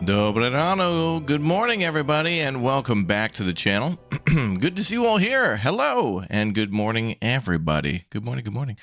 Dobrano, good morning, everybody, and welcome back to the channel. Good to see you all here. Hello, and good morning, everybody. Good morning, good morning.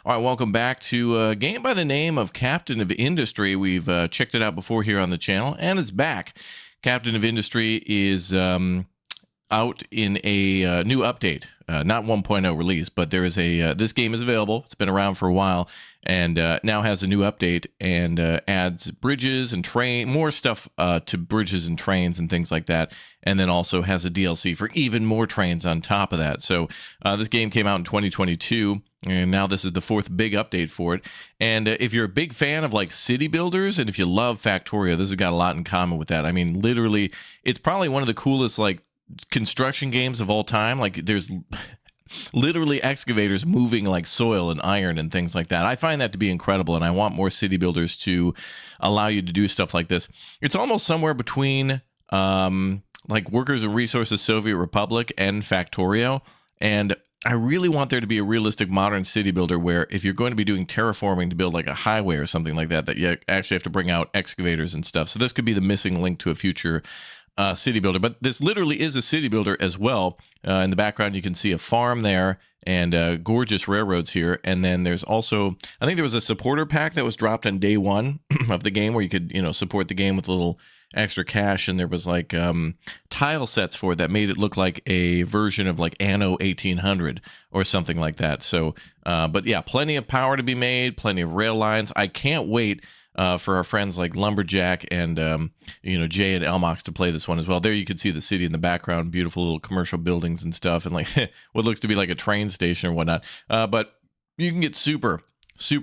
All right, welcome back to a game by the name of Captain of Industry. We've checked it out before here on the channel, and it's back. Captain of Industry is out in a new update, not 1.0 release, but there is a this game is available. It's been around for a while, and now has a new update and adds bridges and more stuff to bridges and trains and things like that, and then also has a DLC for even more trains on top of that. So this game came out in 2022, and now this is the fourth big update for it. And if you're a big fan of like city builders, and if you love Factorio, this has got a lot in common with that. I mean, literally, it's probably one of the coolest like construction games of all time. Like there's literally excavators moving like soil and iron and things like that. I find that to be incredible, and I want more city builders to allow you to do stuff like this. It's almost somewhere between like Workers and Resources Soviet Republic and Factorio, and I really want there to be a realistic modern city builder where if you're going to be doing terraforming to build like a highway or something like that, that you actually have to bring out excavators and stuff. So this could be the missing link to a future city builder, but this literally is a city builder as well. In the background, you can see a farm there and gorgeous railroads here. And then there's also, I think there was a supporter pack that was dropped on day one of the game where you could, support the game with a little extra cash. And there was like tile sets for it that made it look like a version of like Anno 1800 or something like that. So, but yeah, plenty of power to be made, plenty of rail lines. I can't wait for our friends like Lumberjack and Jay and Elmox to play this one as well. There you can see the city in the background, beautiful little commercial buildings and stuff, and like what looks to be like a train station or whatnot. But you can get super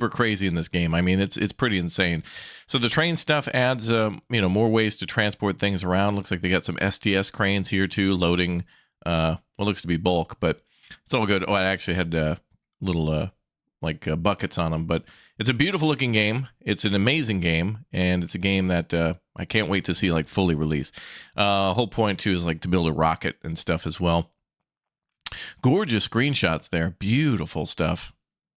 crazy in this game. I mean, it's pretty insane. So the train stuff adds more ways to transport things around. Looks like they got some STS cranes here too, loading what looks to be bulk, but it's all good. Oh, I actually had little buckets on them, but it's a beautiful looking game. It's an amazing game, and it's a game that I can't wait to see like fully released. Whole point too is like to build a rocket and stuff as well. Gorgeous screenshots there, beautiful stuff.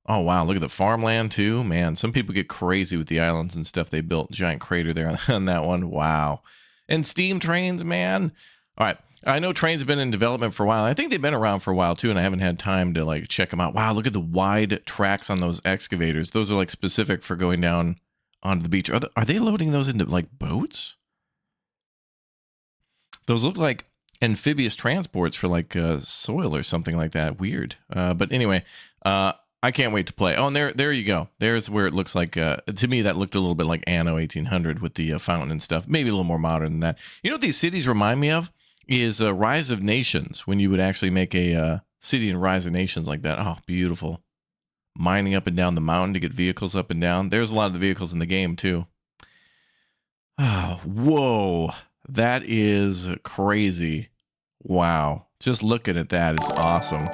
Oh wow, look at the farmland too, man. Some people get crazy with the islands and stuff they built. Giant crater there on that one. Wow, and steam trains, man. All right. I know trains have been in development for a while. I think they've been around for a while too, and I haven't had time to like check them out. Wow, look at the wide tracks on those excavators. Those are like specific for going down onto the beach. Are they loading those into like boats? Those look like amphibious transports for like soil or something like that. Weird. But anyway, I can't wait to play. Oh, and there you go. There's where it looks like, to me, that looked a little bit like Anno 1800 with the fountain and stuff. Maybe a little more modern than that. You know what these cities remind me of? Is Rise of Nations, when you would actually make a city in Rise of Nations like that. Oh, beautiful. Mining up and down the mountain to get vehicles up and down. There's a lot of the vehicles in the game, too. Oh, whoa. That is crazy. Wow. Just looking at that is awesome.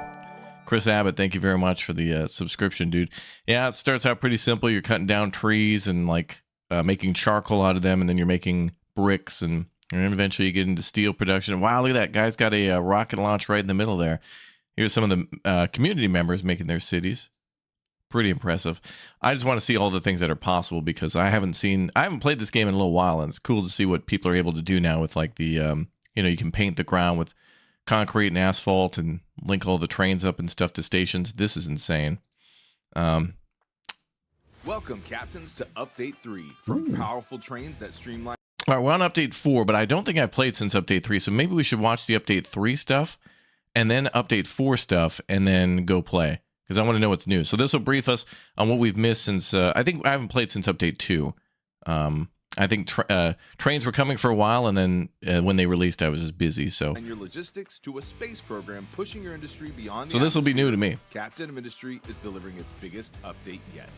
Chris Abbott, thank you very much for the subscription, dude. Yeah, it starts out pretty simple. You're cutting down trees and like making charcoal out of them, and then you're making bricks and eventually you get into steel production. Wow, look at that. Guy's got a rocket launch right in the middle there. Here's some of the community members making their cities. Pretty impressive. I just want to see all the things that are possible because I haven't played this game in a little while, and it's cool to see what people are able to do now with like the, you can paint the ground with concrete and asphalt and link all the trains up and stuff to stations. This is insane. Welcome, captains, to Update 3 from powerful trains that streamline. All right, we're on Update 4, but I don't think I've played since Update 3, so maybe we should watch the Update 3 stuff, and then Update 4 stuff, and then go play, because I want to know what's new. So this will brief us on what we've missed since, I think I haven't played since Update 2. I think trains were coming for a while, and then when they released, I was just busy, so. And your logistics to a space program pushing your industry beyond the So this will be new to me. Captain of Industry is delivering its biggest update yet.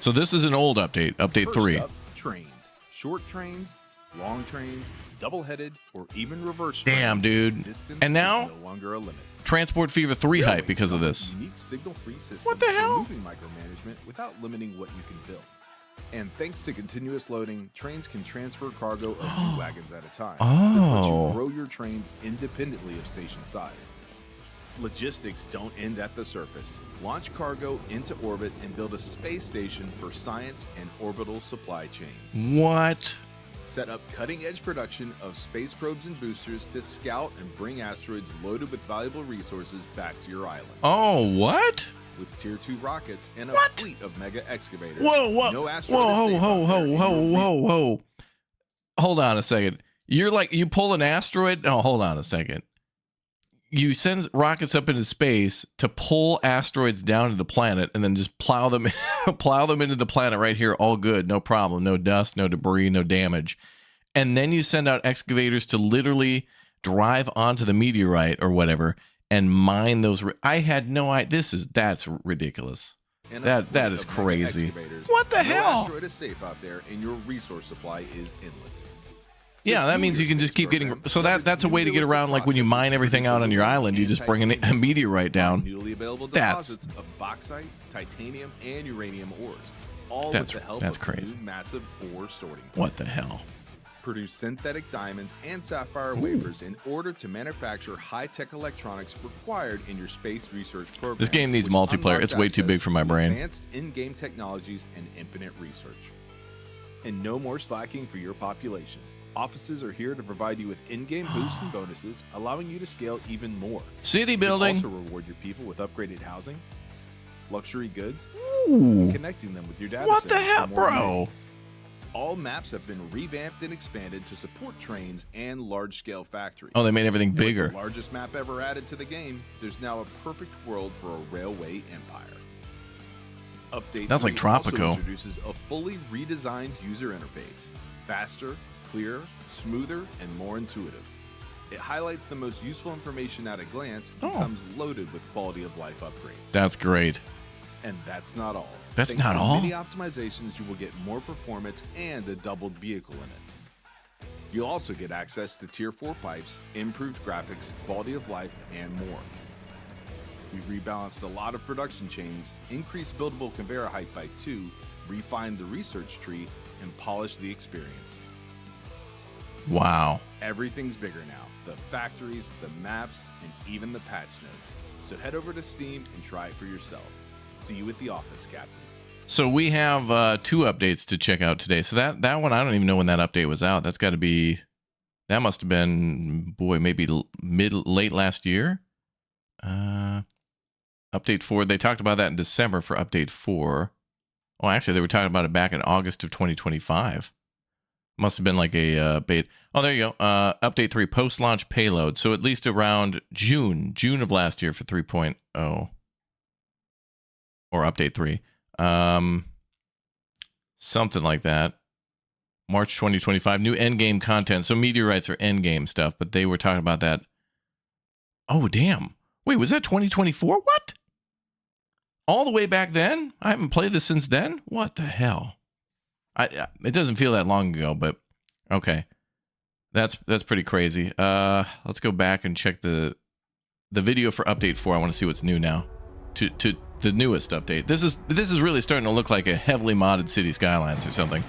So this is an old update, Update 3. Up, trains. Short trains, long trains, double-headed, or even reverse Damn, trains. dude. Distance And now, is no longer a limit. Transport Fever 3 hype because of this. Unique signal-free system. What the hell? Removing micromanagement without limiting what you can build. And thanks to continuous loading, trains can transfer cargo a few wagons at a time. This lets you grow your trains independently of station size. Logistics don't end at the surface. Launch cargo into orbit and build a space station for science and orbital supply chains. What? Set up cutting-edge production of space probes and boosters to scout and bring asteroids loaded with valuable resources back to your island. Oh, what? With Tier 2 rockets and a fleet of mega excavators. Whoa, whoa, no asteroid whoa. Hold on a second. You pull an asteroid? No, hold on a second. You send rockets up into space to pull asteroids down to the planet and then just plow them into the planet right here. All good. No problem. No dust, no debris, no damage. And then you send out excavators to literally drive onto the meteorite or whatever and mine those. I had no idea. That's ridiculous. That is crazy. What the hell? No asteroid is safe out there and your resource supply is endless. Yeah, that means you can just keep getting. So that's a way to get around. Like when you mine everything out on your island, you just bring a meteorite down. Newly available deposits of bauxite, titanium, and uranium ores, all with the help of crazy. New massive ore sorting. What the hell? Produce synthetic diamonds and sapphire wafers in order to manufacture high-tech electronics required in your space research program. This game needs multiplayer. It's way too big for my brain. Advanced in-game technologies and infinite research. And no more slacking for your population. Offices are here to provide you with in-game boosts and bonuses, allowing you to scale even more. City building. Also reward your people with upgraded housing, luxury goods, Ooh. and connecting them with your data What the centers hell, for more bro? money. All maps have been revamped and expanded to support trains and large-scale factories. Oh, they made everything And with bigger. the largest map ever added to the game, there's now a perfect world for a railway empire. Update That's like 3 also Tropico. introduces a fully redesigned user interface, faster, clearer, smoother, and more intuitive. It highlights the most useful information at a glance and comes loaded with quality of life upgrades. That's great. And that's not all. That's Thanks not to all? many optimizations, you will get more performance and a doubled vehicle in it. You'll also get access to Tier 4 pipes, improved graphics, quality of life, and more. We've rebalanced a lot of production chains, increased buildable conveyor height by 2, refined the research tree, and polished the experience. Wow. Everything's bigger now. The factories, the maps, and even the patch notes. So head over to Steam and try it for yourself. See you at the office, captains. So we have 2 updates to check out today. So that one, I don't even know when that update was out. That's got to be, that must have been, boy, maybe late last year. Update 4. They talked about that in December for update 4. Oh, actually, they were talking about it back in August of 2025. Must have been like a beta. Oh, there you go. Update 3, post-launch payload. So at least around June of last year for 3.0. Or update 3. Something like that. March 2025. New endgame content. So meteorites are endgame stuff, but they were talking about that. Oh, damn. Wait, was that 2024? What? All the way back then? I haven't played this since then? What the hell? It doesn't feel that long ago, but okay. That's pretty crazy. Let's go back and check the video for update 4. I want to see what's new now. To the newest update. This is really starting to look like a heavily modded City Skylines or something.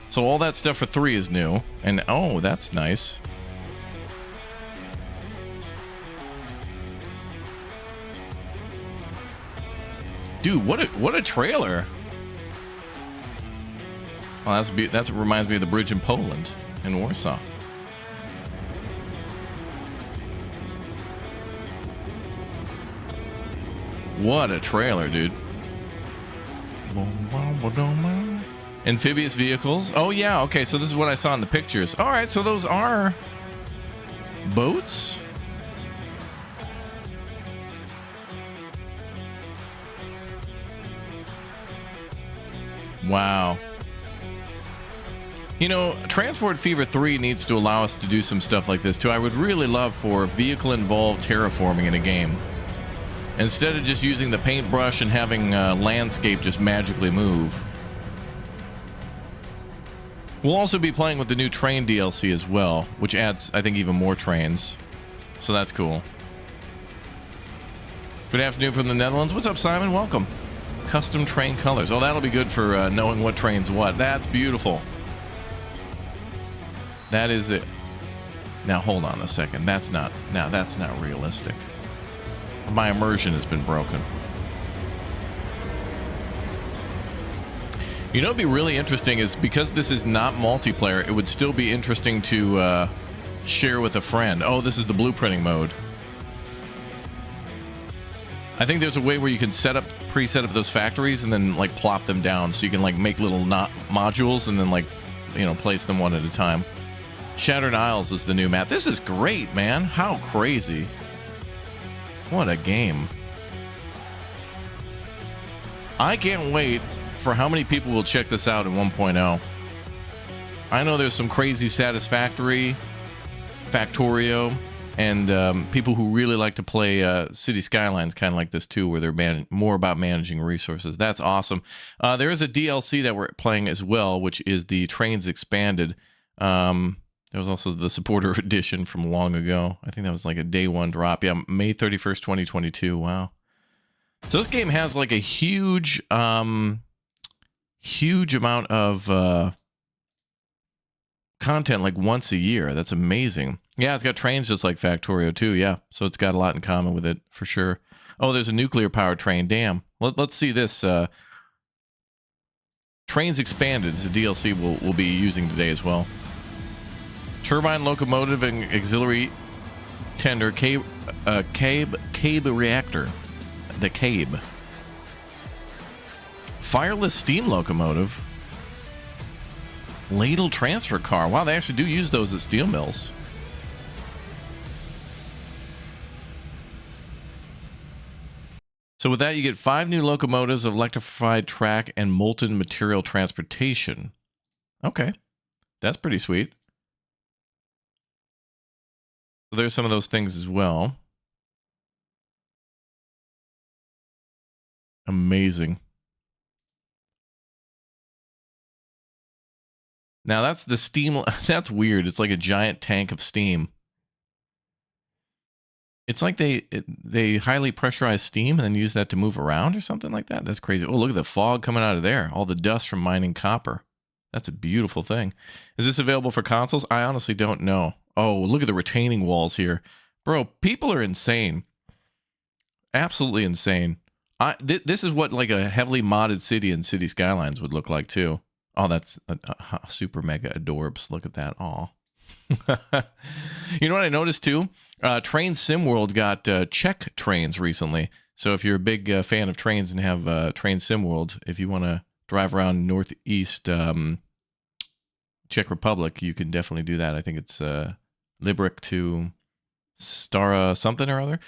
So all that stuff for 3 is new, and oh, that's nice. Dude, what a trailer! Well, that reminds me of the bridge in Poland, in Warsaw. What a trailer, dude! Amphibious vehicles. Oh yeah, okay. So this is what I saw in the pictures. All right, so those are boats. Wow. You know, Transport Fever 3 needs to allow us to do some stuff like this too. I would really love for vehicle-involved terraforming in a game. Instead of just using the paintbrush and having landscape just magically move. We'll also be playing with the new train DLC as well, which adds, I think, even more trains. So that's cool. Good afternoon from the Netherlands. What's up, Simon? Welcome. Custom train colors. Oh, that'll be good for knowing what train's what. That's beautiful. That is it. Now hold on a second. That's not realistic. My immersion has been broken. You know, it'd be really interesting is because this is not multiplayer, it would still be interesting to share with a friend. Oh, this is the blueprinting mode. I think there's a way where you can preset up those factories and then like plop them down, so you can like make little modules and then like, you know, place them one at a time. Shattered Isles is the new map. This is great, man. How crazy. What a game. I can't wait for how many people will check this out in 1.0. I know there's some crazy Satisfactory, Factorio, and people who really like to play City Skylines kind of like this too, where they're more about managing resources. That's awesome. There is a DLC that we're playing as well, which is the Trains Expanded. There was also the supporter edition from long ago. I think that was like a day one drop. Yeah, May 31st, 2022. Wow. So this game has like a huge amount of content like once a year. That's amazing. Yeah, it's got trains just like Factorio too. Yeah, so it's got a lot in common with it for sure. Oh, there's a nuclear powered train. Damn. Let's see this. Trains Expanded is a DLC we'll be using today as well. Turbine, locomotive, and auxiliary tender, cabe reactor. The cabe. Fireless steam locomotive. Ladle transfer car. Wow, they actually do use those at steel mills. So with that, you get 5 new locomotives of electrified track and molten material transportation. Okay, that's pretty sweet. So there's some of those things as well. Amazing. Now that's the steam. That's weird. It's like a giant tank of steam. It's like they highly pressurized steam and then use that to move around or something like that. That's crazy. Oh, look at the fog coming out of there. All the dust from mining copper. That's a beautiful thing. Is this available for consoles? I honestly don't know. Oh, look at the retaining walls here. Bro, people are insane. Absolutely insane. This is what like a heavily modded city in City Skylines would look like too. Oh, that's a super mega adorbs. Look at that. Aw. You know what I noticed too? Train Sim World got Czech trains recently. So if you're a big fan of trains and have Train Sim World, if you want to drive around northeast Czech Republic, you can definitely do that. I think it's Liberec to Stara something or other.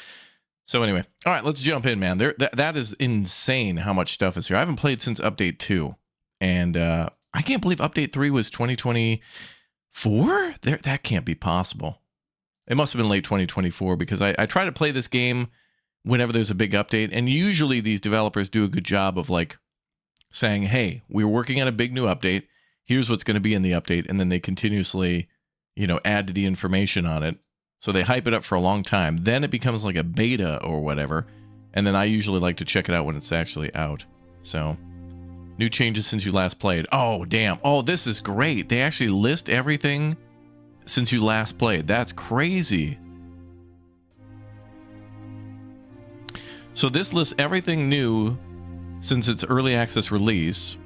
So anyway, all right, let's jump in, man. That is insane how much stuff is here. I haven't played since Update 2. And I can't believe Update 3 was 2024? That can't be possible. It must have been late 2024 because I try to play this game whenever there's a big update. And usually these developers do a good job of like saying, hey, we're working on a big new update. Here's what's going to be in the update. And then they continuously, you know, add to the information on it. So they hype it up for a long time. Then it becomes like a beta or whatever. And then I usually like to check it out when it's actually out. So new changes since you last played. Oh, damn. Oh, this is great. They actually list everything since you last played. That's crazy. So this lists everything new since its early access release.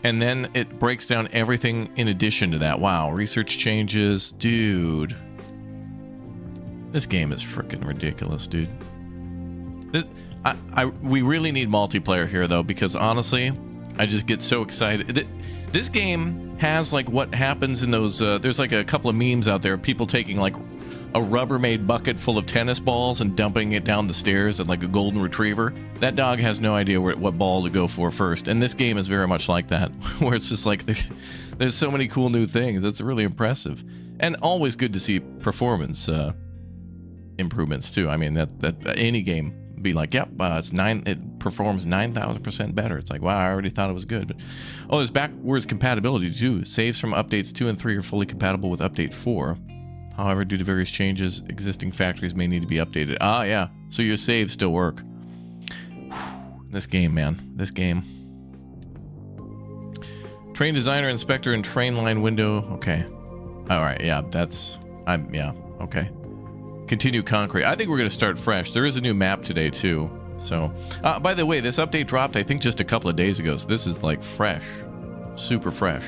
And then it breaks down everything in addition to that. Wow, research changes. Dude. This game is freaking ridiculous, dude. We really need multiplayer here, though, because honestly, I just get so excited. This game has, like, what happens in those... there's, like, a couple of memes out there. People taking, like, a Rubbermaid bucket full of tennis balls and dumping it down the stairs at, like, a golden retriever. That dog has no idea what ball to go for first. And this game is very much like that, where it's just, like, there's so many cool new things. It's really impressive. And always good to see performance improvements, too. I mean, that any game... be like, yep, it performs 9,000% better. It's like, wow, I already thought it was good. But oh, there's backwards compatibility too. Saves from updates 2 and 3 are fully compatible with update 4. However, due to various changes, existing factories may need to be updated. Ah, yeah. So your saves still work. This game, man. This game. Train designer, inspector, and train line window. Okay. All right, yeah, yeah, okay. Continue concrete. I think we're going to start fresh. There is a new map today, too. So, by the way, this update dropped, I think, just a couple of days ago. So this is like fresh. Super fresh.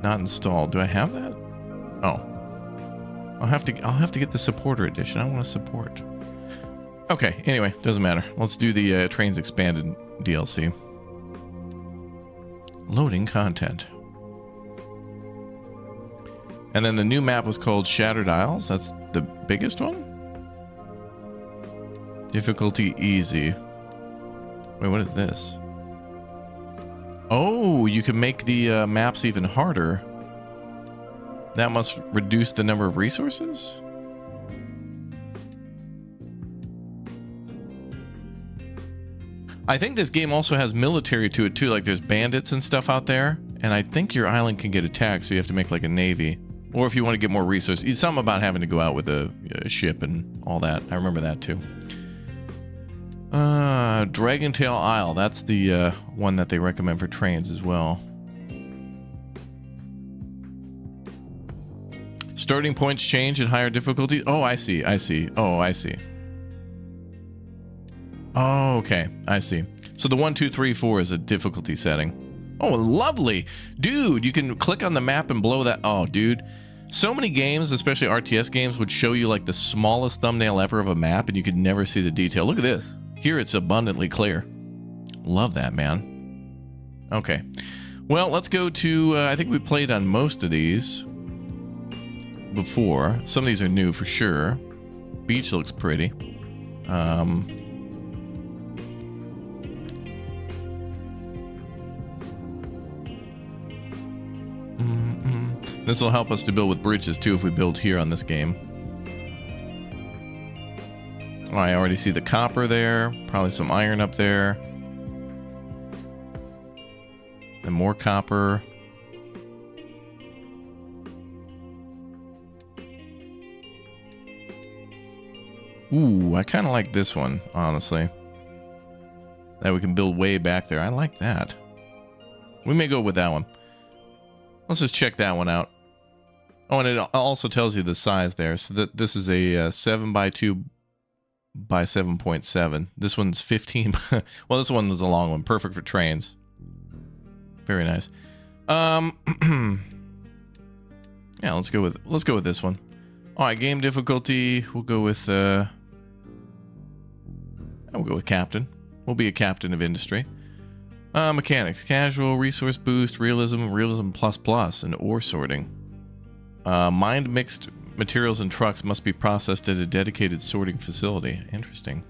Not installed. Do I have that? Oh. I'll have to get the supporter edition. I want to support. Okay, anyway, doesn't matter. Let's do the Trains Expanded DLC. Loading content. And then the new map was called Shattered Isles. That's the biggest one? Difficulty easy. Wait, what is this? Oh, you can make the maps even harder. That must reduce the number of resources? I think this game also has military to it too, like there's bandits and stuff out there, and I think your island can get attacked, so you have to make like a navy. Or if you want to get more resources, it's something about having to go out with a ship and all that. I remember that too. Dragon Tail Isle, that's the one that they recommend for trains as well. Starting points change at higher difficulty. Oh, I see. Oh, I see. Oh, okay. I see. So the 1, 2, 3, 4 is a difficulty setting. Oh, lovely. Dude, you can click on the map and blow that. Oh, dude. So many games, especially RTS games, would show you like the smallest thumbnail ever of a map and you could never see the detail. Look at this. Here it's abundantly clear. Love that, man. Okay. Well, let's go to, I think we played on most of these before. Some of these are new for sure. Beach looks pretty. This will help us to build with bridges too if we build here on this game. Oh, I already see the copper there. Probably some iron up there. And more copper. Ooh, I kind of like this one, honestly. That we can build way back there. I like that. We may go with that one. Let's just check that one out. Oh, and it also tells you the size there. So that this is a 7 by 2 by 7.7. This one's 15. Well, this one is a long one. Perfect for trains. Very nice. Yeah, let's go with this one. All right, game difficulty. We'll go with captain. We'll be a captain of industry. Mechanics, casual, resource boost, realism plus, and ore sorting. Mined mixed materials and trucks must be processed at a dedicated sorting facility. Interesting.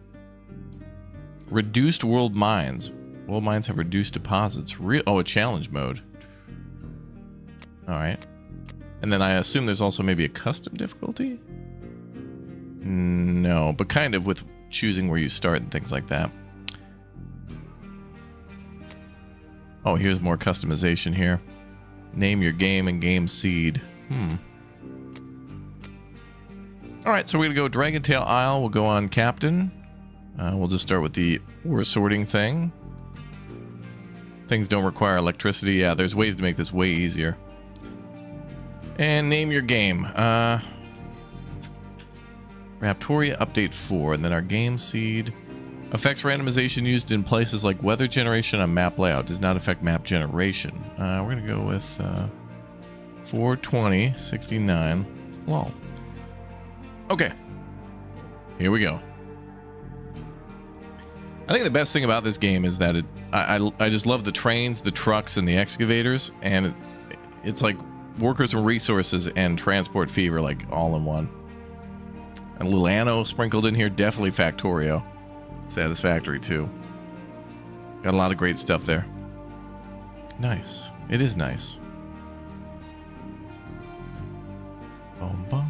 Reduced world mines. World mines have reduced deposits. A challenge mode. All right. And then I assume there's also maybe a custom difficulty? No, but kind of with choosing where you start and things like that. Oh, here's more customization here. Name your game and game seed. All right, so we're going to go Dragon Tail Isle. We'll go on Captain. We'll just start with the ore sorting thing. Things don't require electricity. Yeah, there's ways to make this way easier. And name your game. Raptoria Update 4, and then our game seed. Affects randomization used in places like weather generation on map layout. Does not affect map generation. We're going to go with 420, 69. Lol. Okay. Here we go. I think the best thing about this game is that I just love the trains, the trucks, and the excavators, and it's like workers and resources and transport fever like all in one. And a little Anno sprinkled in here, definitely Factorio. Satisfactory too. Got a lot of great stuff there. Nice. It is nice. Boom, boom.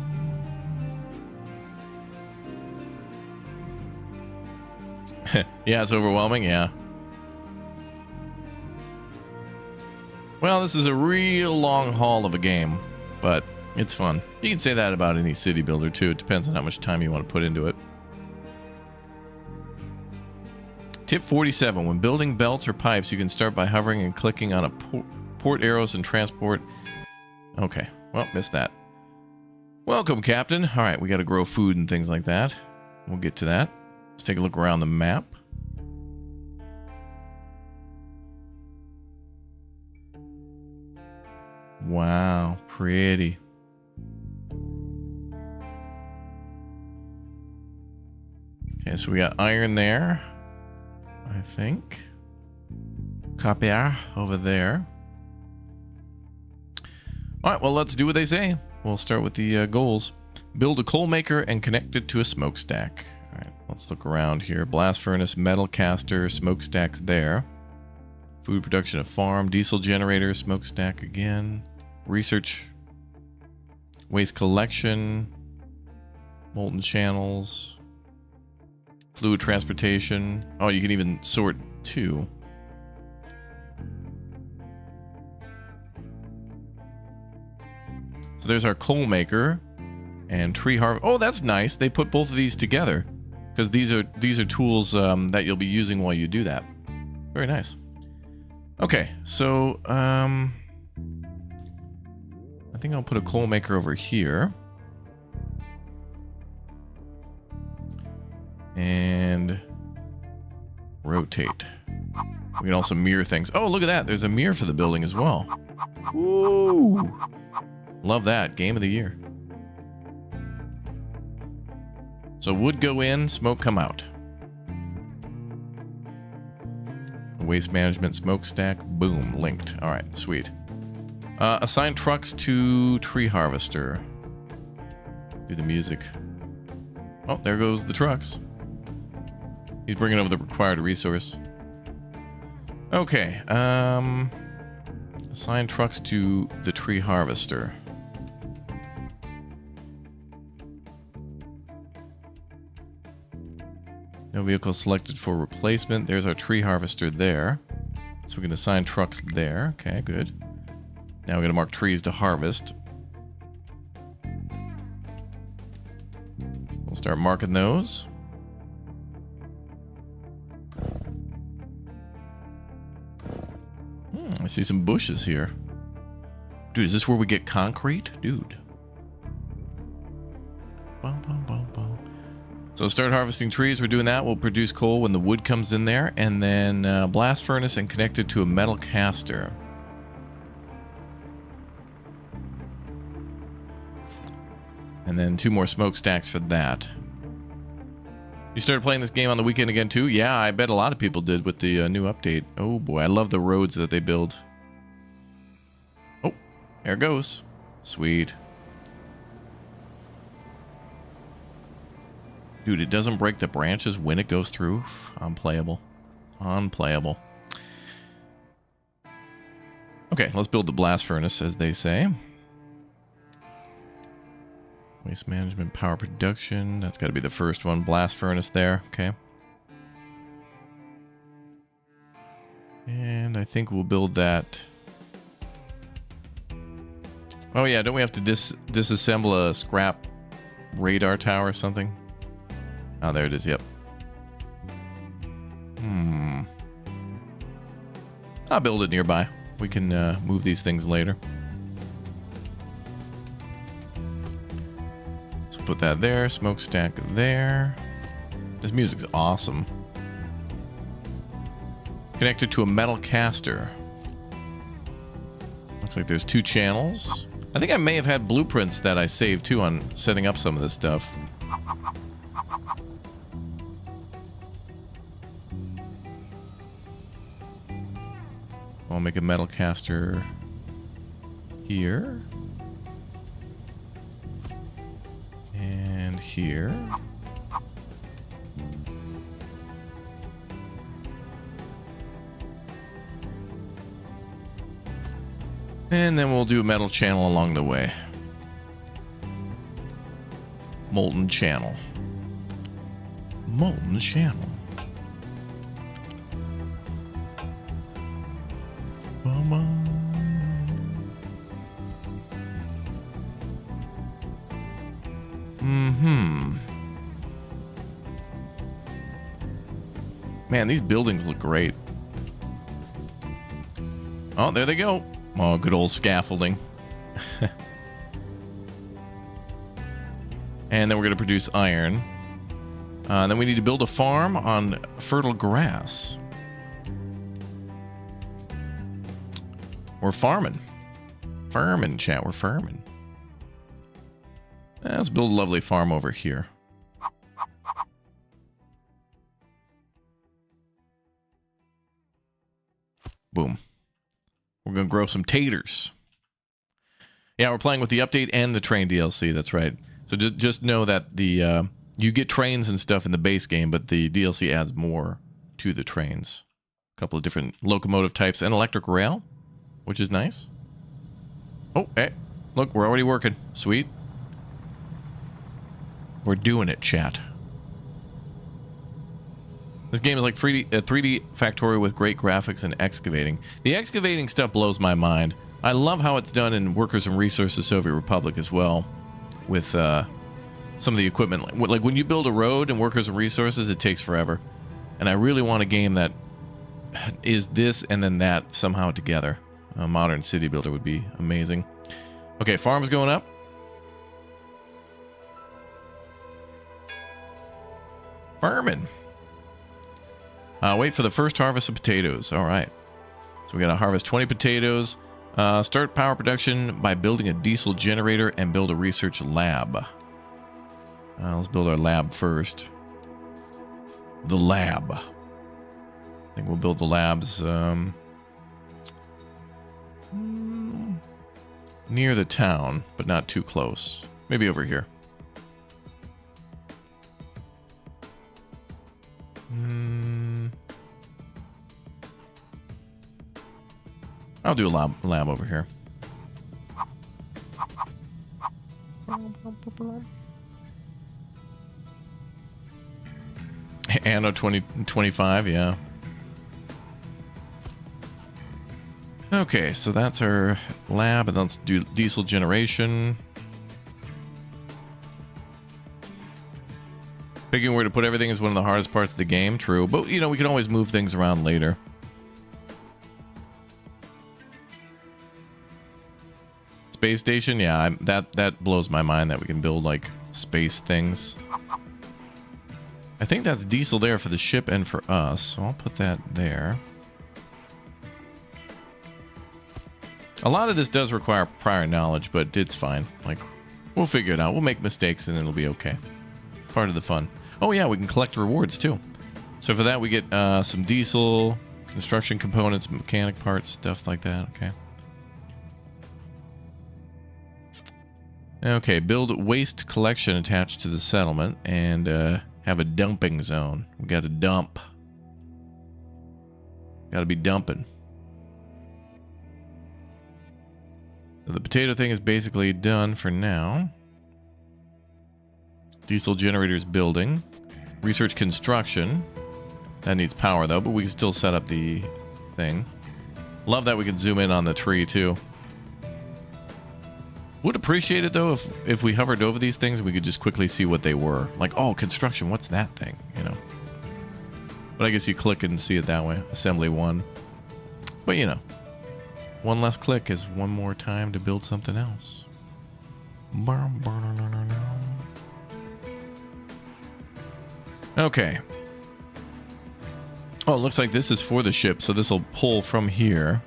Yeah, it's overwhelming, yeah. Well, this is a real long haul of a game, but it's fun. You can say that about any city builder too. It depends on how much time you want to put into it. Tip 47. When building belts or pipes, you can start by hovering and clicking on a port arrows and transport. Okay, well, missed that. Welcome, Captain. All right, we got to grow food and things like that. We'll get to that. Let's take a look around the map. Wow, pretty. Okay, so we got iron there, I think. Copper over there. All right, well, let's do what they say. We'll start with the goals. Build a coal maker and connect it to a smokestack. All right, let's look around here. Blast furnace, metal caster, smokestacks there. Food production, a farm, diesel generator, smokestack again. Research, waste collection, molten channels, fluid transportation. Oh, you can even sort too. So there's our coal maker and tree harvest. Oh, that's nice. They put both of these together because these are tools that you'll be using while you do that. Very nice. Okay, so I think I'll put a coal maker over here. And rotate. We can also mirror things. Oh, look at that. There's a mirror for the building as well. Woo! Love that. Game of the year. So wood go in, smoke come out. Waste management smokestack. Boom. Linked. All right. Sweet. Assign trucks to tree harvester. Do the music. Oh, there goes the trucks. He's bringing over the required resource. Okay. Assign trucks to the tree harvester. No vehicle selected for replacement. There's our tree harvester there. So we can assign trucks there. Okay, good. Now we're going to mark trees to harvest. We'll start marking those. I see some bushes here. Dude, is this where we get concrete? Dude. Bum, bum, bum, bum. So start harvesting trees. We're doing that. We'll produce coal when the wood comes in there. And then blast furnace and connect it to a metal caster. And then 2 more smokestacks for that. You started playing this game on the weekend again too? Yeah, I bet a lot of people did with the new update. Oh boy, I love the roads that they build. Oh, there it goes. Sweet. Dude, it doesn't break the branches when it goes through. Unplayable. Unplayable. Okay, let's build the blast furnace, as they say. Waste management, power production. That's got to be the first one. Blast furnace there. Okay. And I think we'll build that. Oh yeah, don't we have to disassemble a scrap radar tower or something? Oh, there it is. Yep. I'll build it nearby. We can move these things later. Put that there, smokestack there. This music's awesome. Connected to a metal caster. Looks like there's 2 channels. I think I may have had blueprints that I saved too on setting up some of this stuff. I'll make a metal caster here. And here. And then we'll do a metal channel along the way. Molten channel. Molten channel. Man, these buildings look great. Oh, there they go. Oh, good old scaffolding. And then we're going to produce iron. Then we need to build a farm on fertile grass. We're farming. Farming, chat. We're farming. Let's build a lovely farm over here. Boom. We're going to grow some taters. Yeah, we're playing with the update and the train DLC. That's right. So just know that the you get trains and stuff in the base game, but the DLC adds more to the trains. A couple of different locomotive types and electric rail, which is nice. Oh, hey, look, we're already working. Sweet. We're doing it, chat. This game is like 3D Factorio with great graphics and excavating. The excavating stuff blows my mind. I love how it's done in Workers and Resources Soviet Republic as well, with some of the equipment. Like when you build a road in Workers and Resources, it takes forever. And I really want a game that is this and then that somehow together. A modern city builder would be amazing. Okay, farm's going up. Farming. Wait for the first harvest of potatoes. All right. So we got to harvest 20 potatoes. Start power production by building a diesel generator and build a research lab. Let's build our lab first. The lab. I think we'll build the labs near the town, but not too close. Maybe over here. I'll do a lab over here. Anno 2025, yeah. Okay, so that's our lab, and let's do diesel generation. Picking where to put everything is one of the hardest parts of the game, true. But, you know, we can always move things around later. Space station, yeah, that blows my mind that we can build, like, space things. I think that's diesel there for the ship and for us, so I'll put that there. A lot of this does require prior knowledge, but it's fine. Like, we'll figure it out. We'll make mistakes and it'll be okay. Part of the fun. Oh yeah, we can collect rewards too. So for that we get some diesel, construction components, mechanic parts, stuff like that. Okay. Okay, build waste collection attached to the settlement and have a dumping zone. We got to dump. Got to be dumping. So the potato thing is basically done for now. Diesel generators building. Research construction. That needs power though, but we can still set up the thing. Love that we can zoom in on the tree too. Would appreciate it though if we hovered over these things and we could just quickly see what they were. Like, oh, construction, what's that thing? You know. But I guess you click and see it that way. Assembly 1. But you know. One less click is one more time to build something else. Okay. Oh, it looks like this is for the ship, so this will pull from here.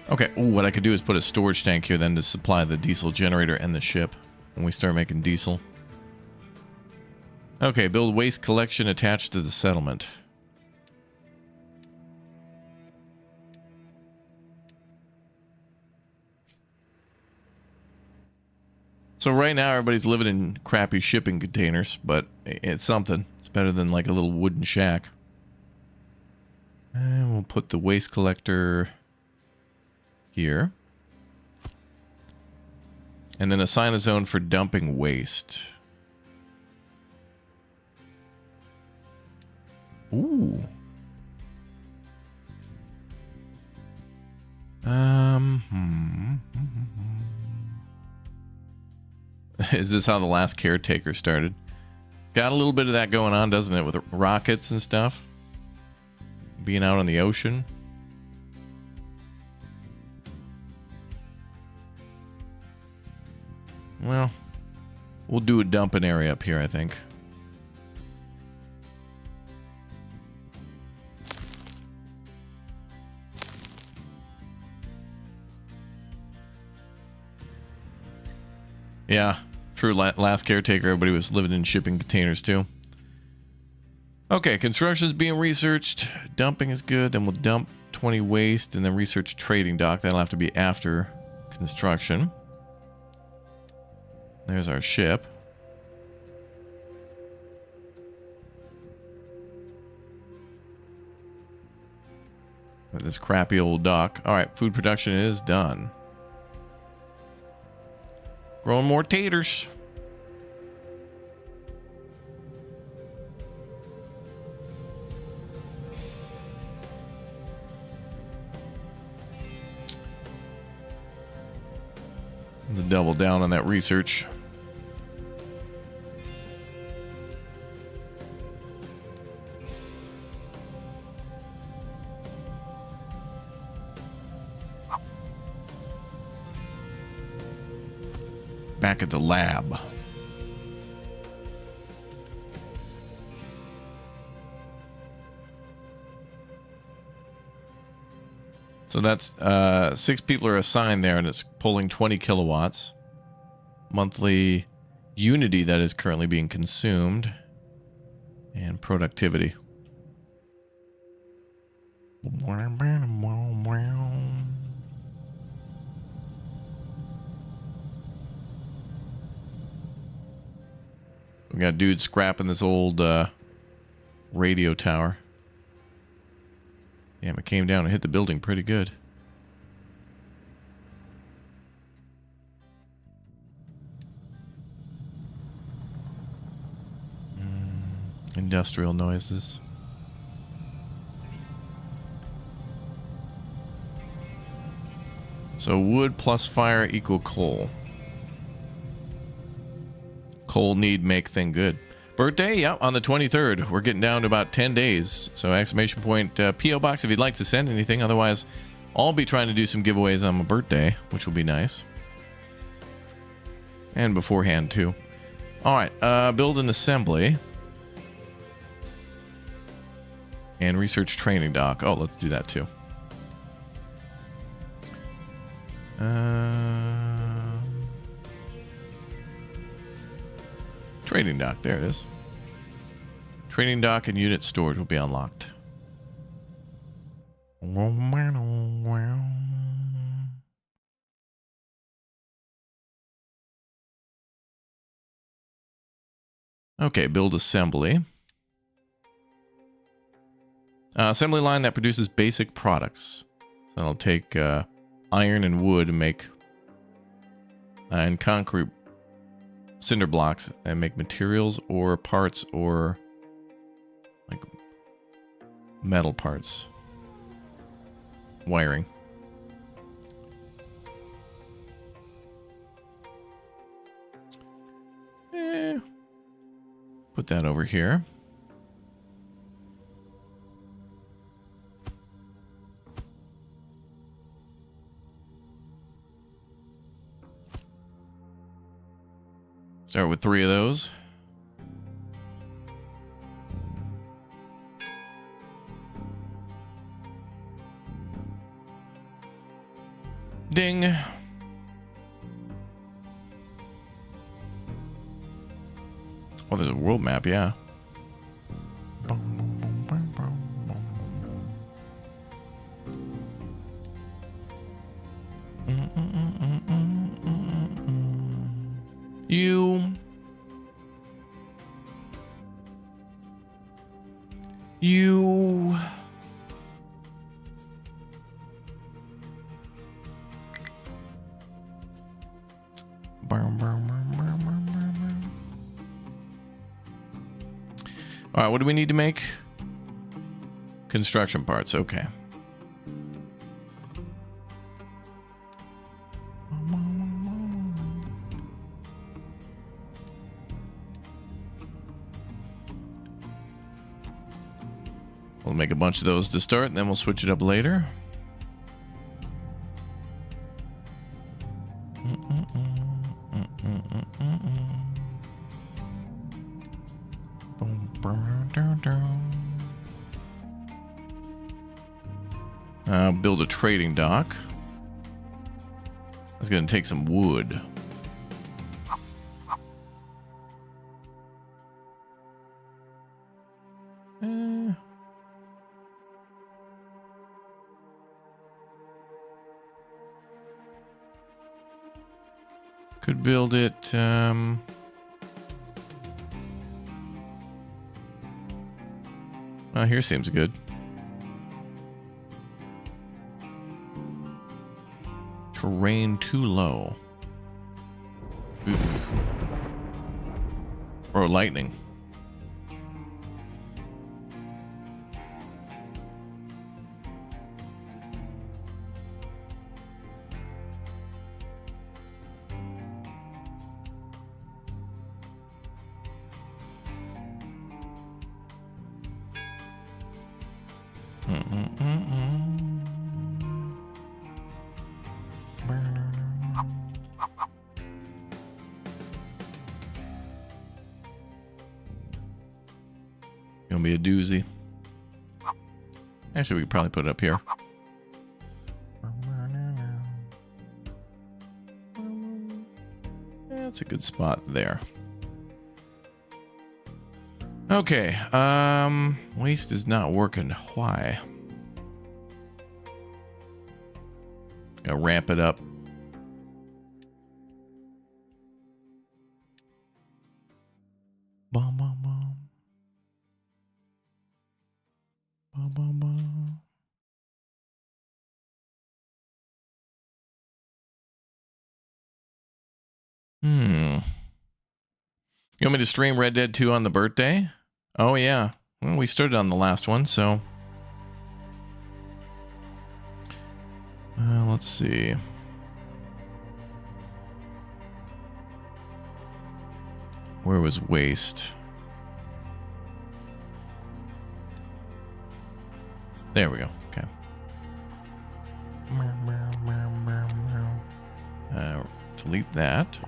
Okay, ooh, what I could do is put a storage tank here then to supply the diesel generator and the ship when we start making diesel. Okay, build waste collection attached to the settlement. So right now everybody's living in crappy shipping containers, but it's something. It's better than like a little wooden shack. And we'll put the waste collector here. And then assign a zone for dumping waste. Ooh. Is this how the last caretaker started? Got a little bit of that going on, doesn't it? With rockets and stuff. Being out on the ocean. Well, we'll do a dumping area up here, I think. Yeah, true. Last caretaker, everybody was living in shipping containers too. Okay, construction is being researched. Dumping is good. Then we'll dump 20 waste and then research trading dock. That'll have to be after construction. There's our ship. With this crappy old dock. All right, food production is done. Growing more taters. Let's double down on that research. Back at the lab. So that's 6 people are assigned there, and it's pulling 20 kilowatts. Monthly unity that is currently being consumed. And productivity. We got dudes scrapping this old radio tower. Damn, it came down and hit the building pretty good. Industrial noises. So wood plus fire equal coal. Coal need make thing good. Birthday, yeah, on the 23rd. We're getting down to about 10 days. So exclamation point P.O. Box if you'd like to send anything. Otherwise, I'll be trying to do some giveaways on my birthday, which will be nice. And beforehand, too. All right, build an assembly. And research training dock. Oh, let's do that, too. Trading dock, there it is. Trading dock and unit storage will be unlocked. Okay, build assembly. Assembly line that produces basic products. So that'll take iron and wood and make and concrete cinder blocks and make materials or parts or like metal parts. Wiring. Put that over here. Start with 3 of those. Ding. Oh, there's a world map, yeah. You. All right, what do we need to make? Construction parts, okay. We'll make a bunch of those to start, and then we'll switch it up later. Build a trading dock. That's going to take some wood. Could build it. Here seems good. Terrain too low. Oof. Or lightning. Gonna be a doozy. Actually, we could probably put it up here. That's a good spot there. Okay, waste is not working. Why? Gotta ramp it up. Bum, bum, bum. Bum, bum, bum. You want me to stream Red Dead 2 on the birthday? Oh, yeah. Well, we started on the last one, so... let's see. Where was waste? There we go. Okay. Delete that.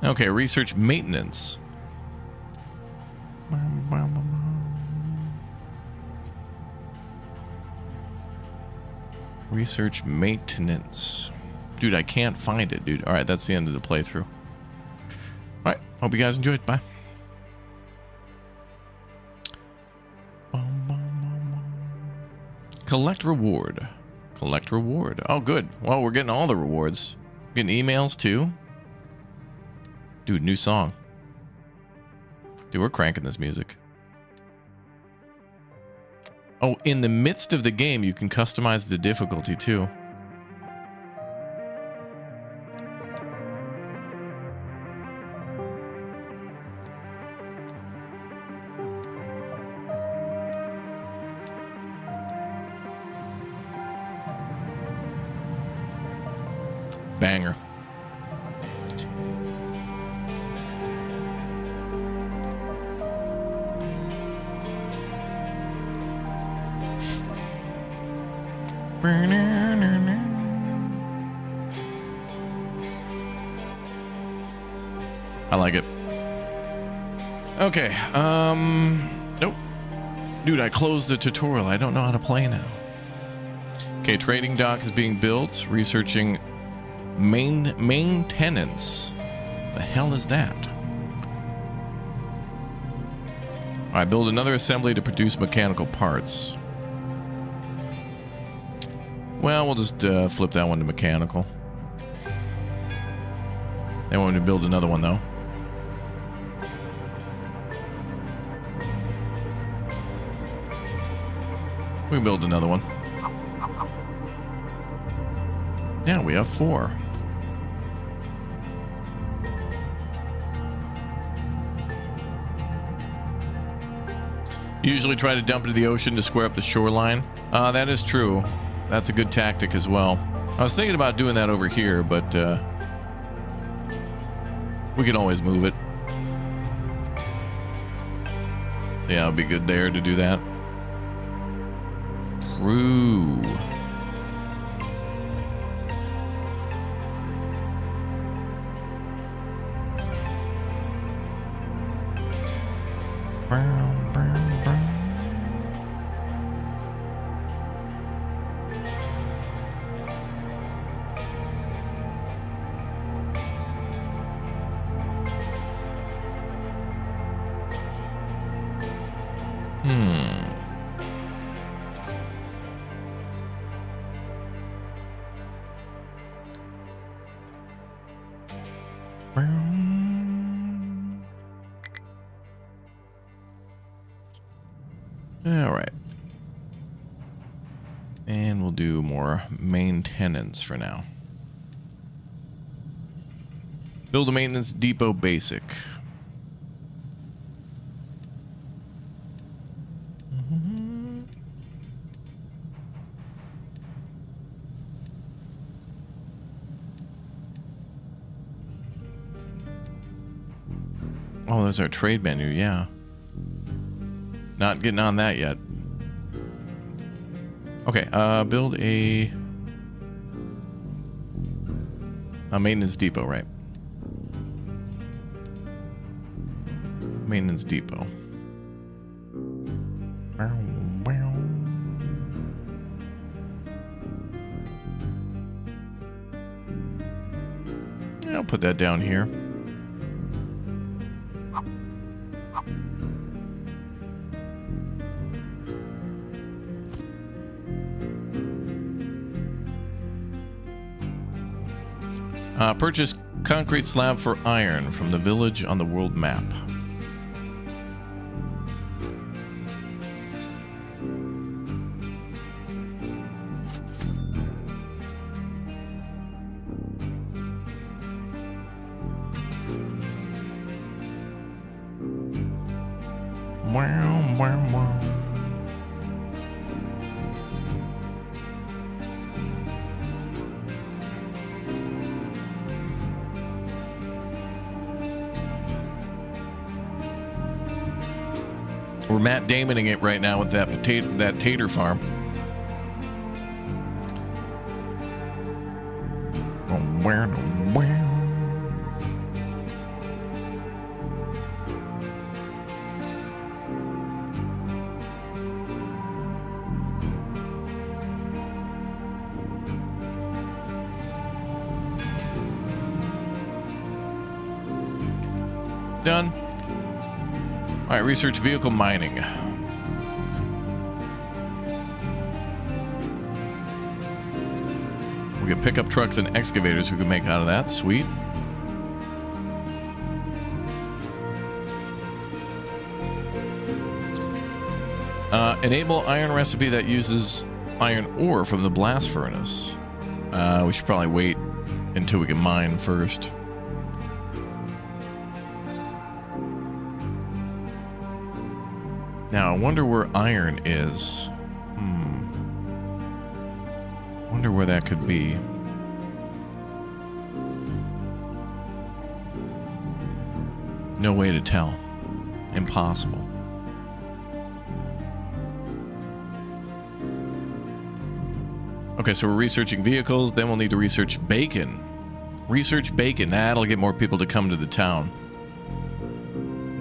Okay, research maintenance. Research maintenance. Dude, I can't find it, dude. Alright, that's the end of the playthrough. Alright, hope you guys enjoyed. Bye. Collect reward. Collect reward. Oh, good. Well, we're getting all the rewards. Getting emails, too. Dude, new song. Dude, we're cranking this music. Oh, in the midst of the game, you can customize the difficulty, too. Banger. I like it. Okay, nope. Dude, I closed the tutorial. I don't know how to play now. Okay, trading dock is being built. Researching maintenance. The hell is that? Alright, build another assembly to produce mechanical parts. Well, we'll just flip that one to mechanical. They want me to build another one, though. We can build another one. Now we have 4. Usually try to dump into the ocean to square up the shoreline. That is true. That's a good tactic as well. I was thinking about doing that over here, but we can always move it. So yeah, it'll be good there to do that. True. All right. And we'll do more maintenance for now. Build a maintenance depot basic. Oh, there's our trade menu, yeah. Not getting on that yet. Okay, build a maintenance depot, right? Maintenance depot. I'll put that down here. Purchase concrete slab for iron from the village on the world map. Wow, wow, wow. We're Matt Damoning it right now with that tater farm. Done. All right, research vehicle mining. We get pickup trucks and excavators we can make out of that. Sweet. Enable iron recipe that uses iron ore from the blast furnace. We should probably wait until we can mine first. Now, I wonder where iron is. Wonder where that could be. No way to tell. Impossible. Okay, so we're researching vehicles, then we'll need to research bacon. Research bacon, that'll get more people to come to the town.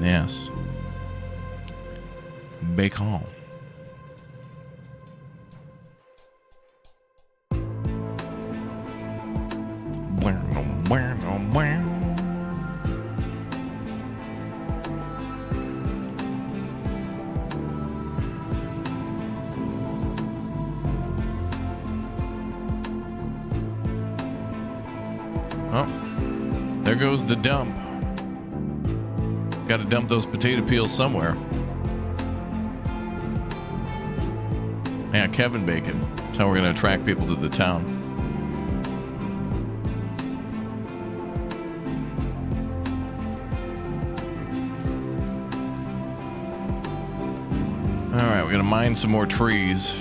Yes. Bacon. Oh, there goes the dump. Got to dump those potato peels somewhere. Yeah, Kevin Bacon. That's how we're going to attract people to the town. Alright, we're gonna mine some more trees.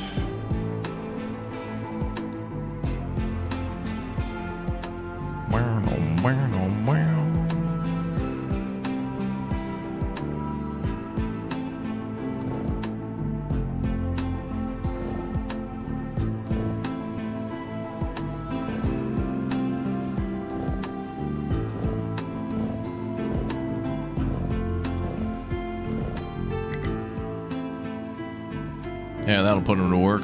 Yeah, that'll put them to work.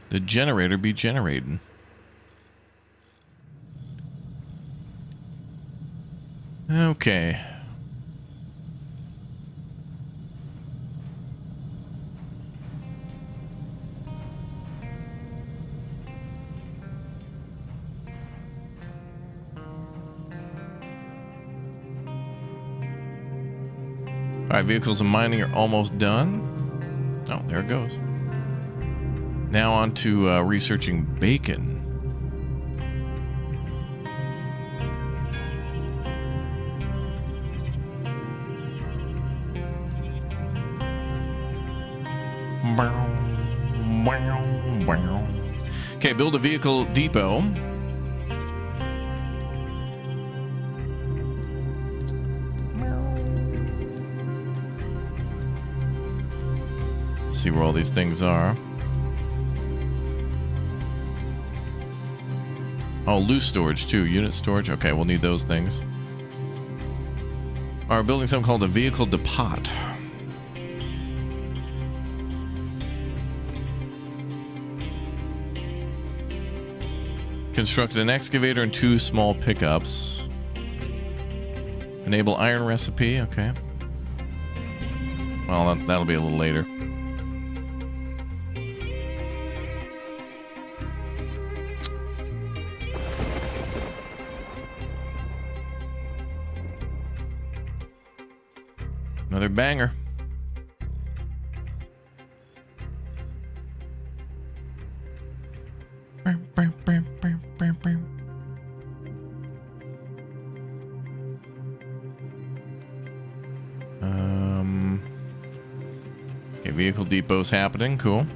The generator be generating. Okay. All right, vehicles and mining are almost done. Oh, there it goes. Now on to researching bacon. Okay, build a vehicle depot. Let's see where all these things are. Oh, loose storage too. Unit storage. Okay, we'll need those things. All right, we're building something called a vehicle depot. Constructed an excavator and 2 small pickups. Enable iron recipe. Okay. Well, that'll be a little later. Another banger. Okay, vehicle depot's happening. Cool.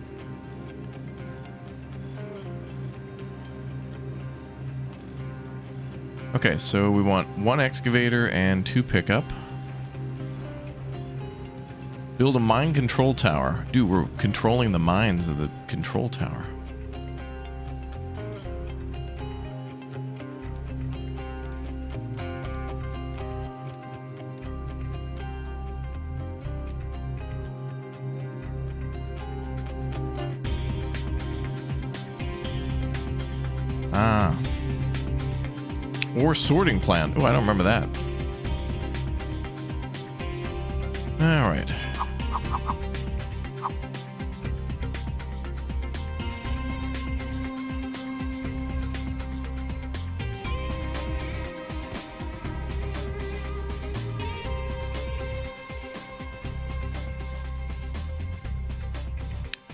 Okay, so we want 1 excavator and 2 pickup. Build a mine control tower. Dude, we're controlling the mines of the control tower. Ah. Or sorting plant. Oh, I don't remember that. All right.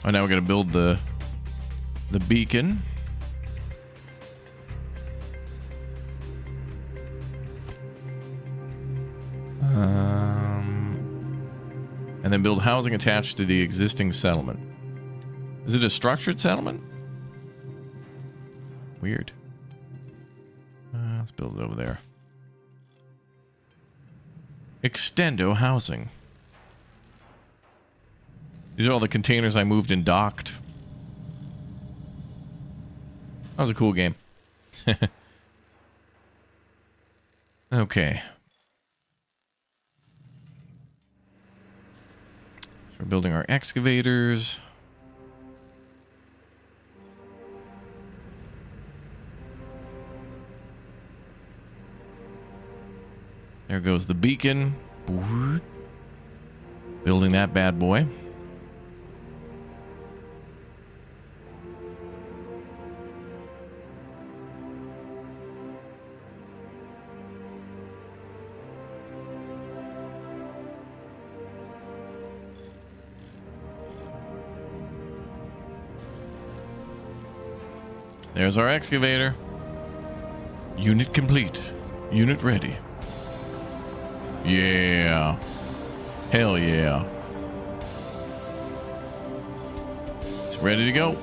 Oh, now we're gonna build the beacon. And then build housing attached to the existing settlement. Is it a structured settlement? Weird. Let's build it over there. Extendo housing. These are all the containers I moved and docked. That was a cool game. Okay. So we're building our excavators. There goes the beacon. Building that bad boy. There's our excavator. Unit complete. Unit ready. Yeah. Hell yeah. It's ready to go.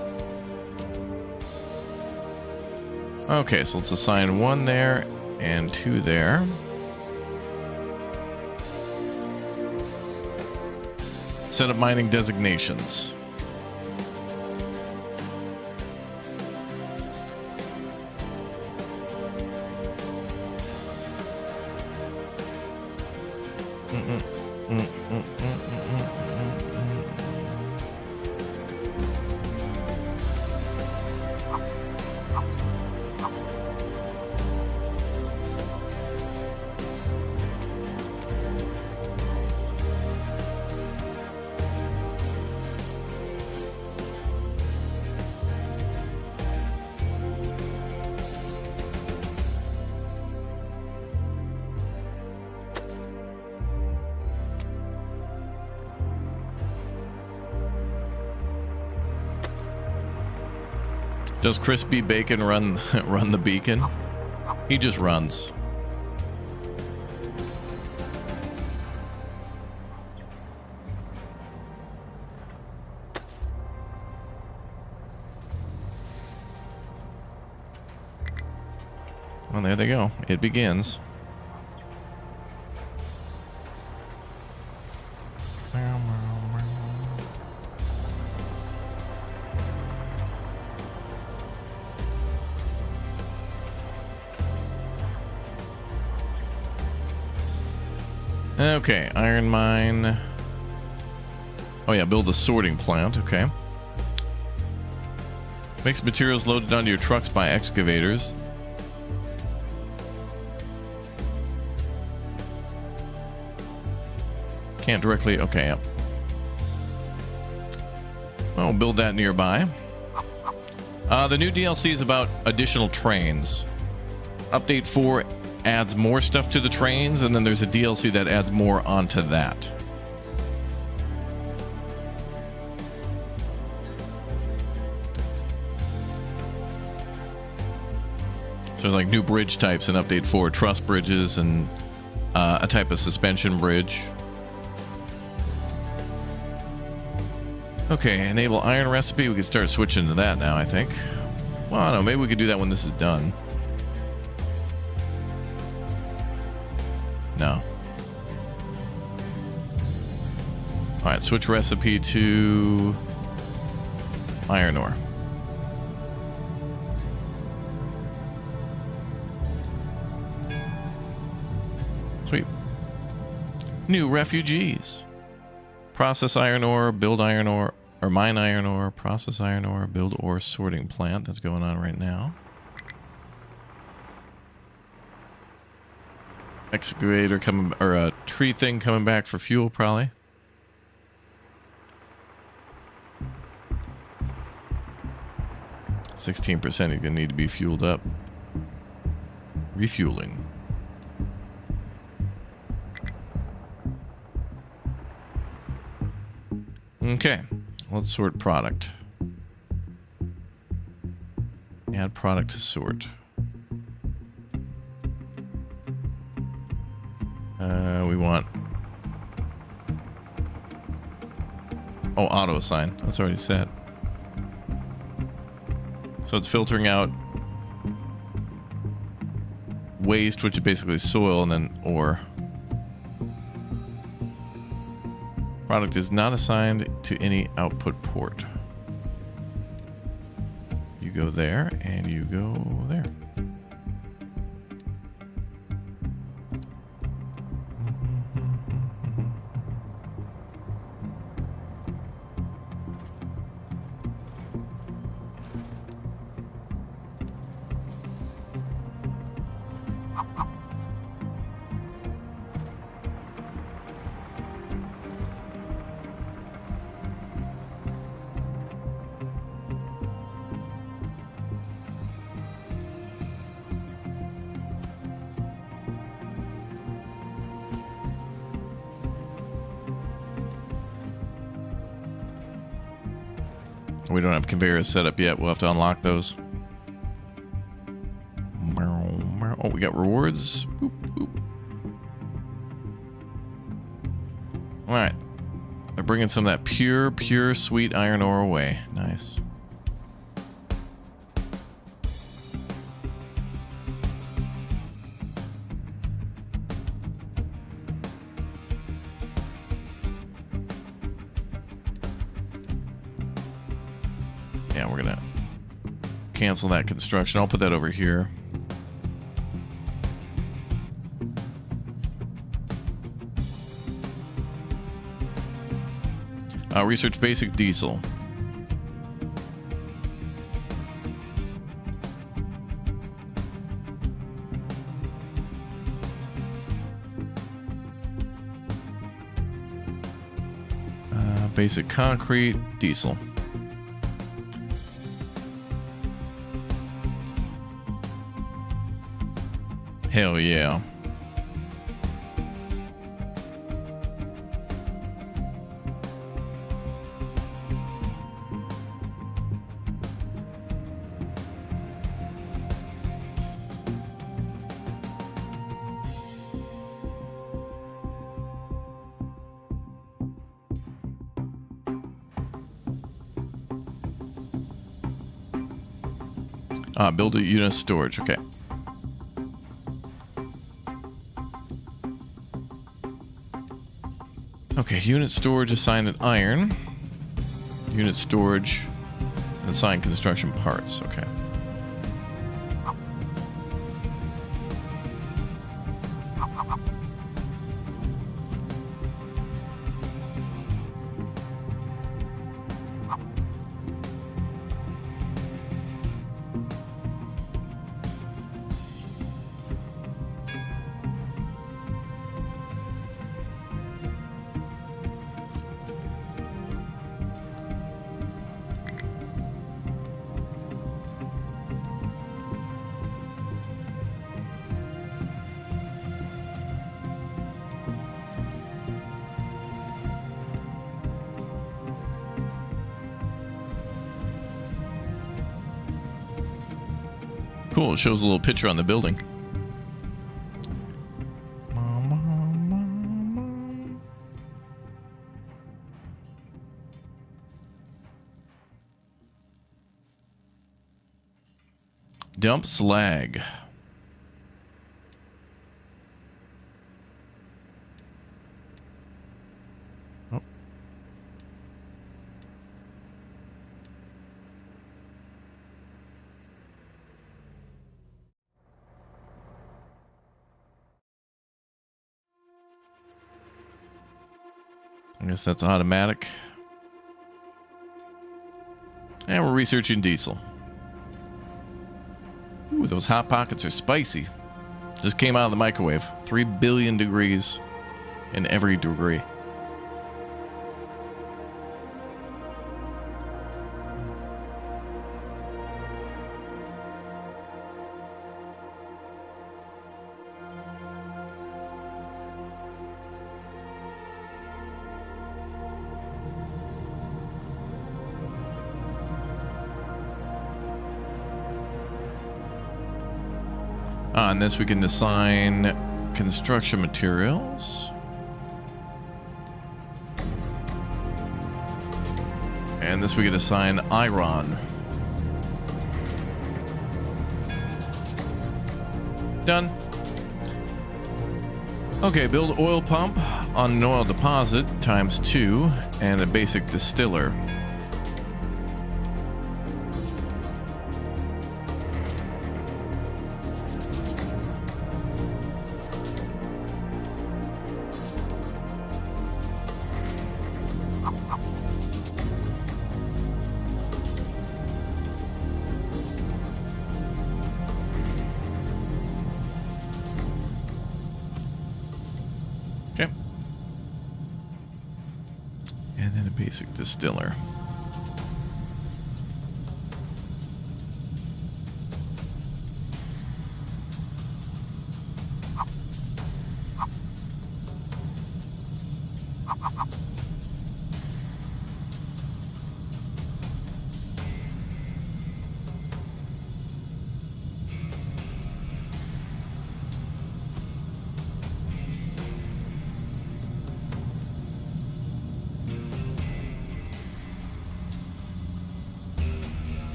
Okay, so let's assign 1 there and 2 there. Set up mining designations. Does Crispy Bacon run the beacon? He just runs. Well, there they go. It begins. Okay, iron mine. Oh yeah, build a sorting plant. Okay. Makes materials loaded onto your trucks by excavators. Can't directly. Okay, yep. Well, we'll build that nearby. The new DLC is about additional trains. Update 4 adds more stuff to the trains, and then there's a DLC that adds more onto that. So there's like new bridge types in Update 4, truss bridges and a type of suspension bridge. Okay, enable iron recipe. We can start switching to that now, I think. Well, I don't know. Maybe we could do that when this is done. No. Alright, switch recipe to iron ore. Sweet. New refugees. Process iron ore, build iron ore, or mine iron ore, process iron ore, build ore sorting plant. That's going on right now. Excavator coming, or a tree thing coming back for fuel, probably. %, you're gonna need to be fueled up. Refueling. Okay, let's sort product. Add product to sort. We want... Oh, auto assign. That's already set. So it's filtering out waste, which is basically soil, and then ore. Product is not assigned to any output port. You go there, and you go there. We don't have conveyors set up yet. We'll have to unlock those. Oh, we got rewards. Boop, boop. All right. They're bringing some of that pure, sweet iron ore away. Nice. Yeah, we're gonna cancel that construction. I'll put that over here. Research basic diesel. Basic concrete, diesel. Hell yeah. Build a unit of storage. Okay. Okay, unit storage assigned an iron. Unit storage assigned construction parts. Okay. Cool, it shows a little picture on the building. Dump slag. Oh. I guess that's automatic. And we're researching diesel. Ooh, those hot pockets are spicy. Just came out of the microwave. 3 billion degrees in every degree. On this, we can assign construction materials. And this, we can assign iron. Done. Okay, build oil pump on an oil deposit ×2 and a basic distiller. Okay. And then a basic distiller.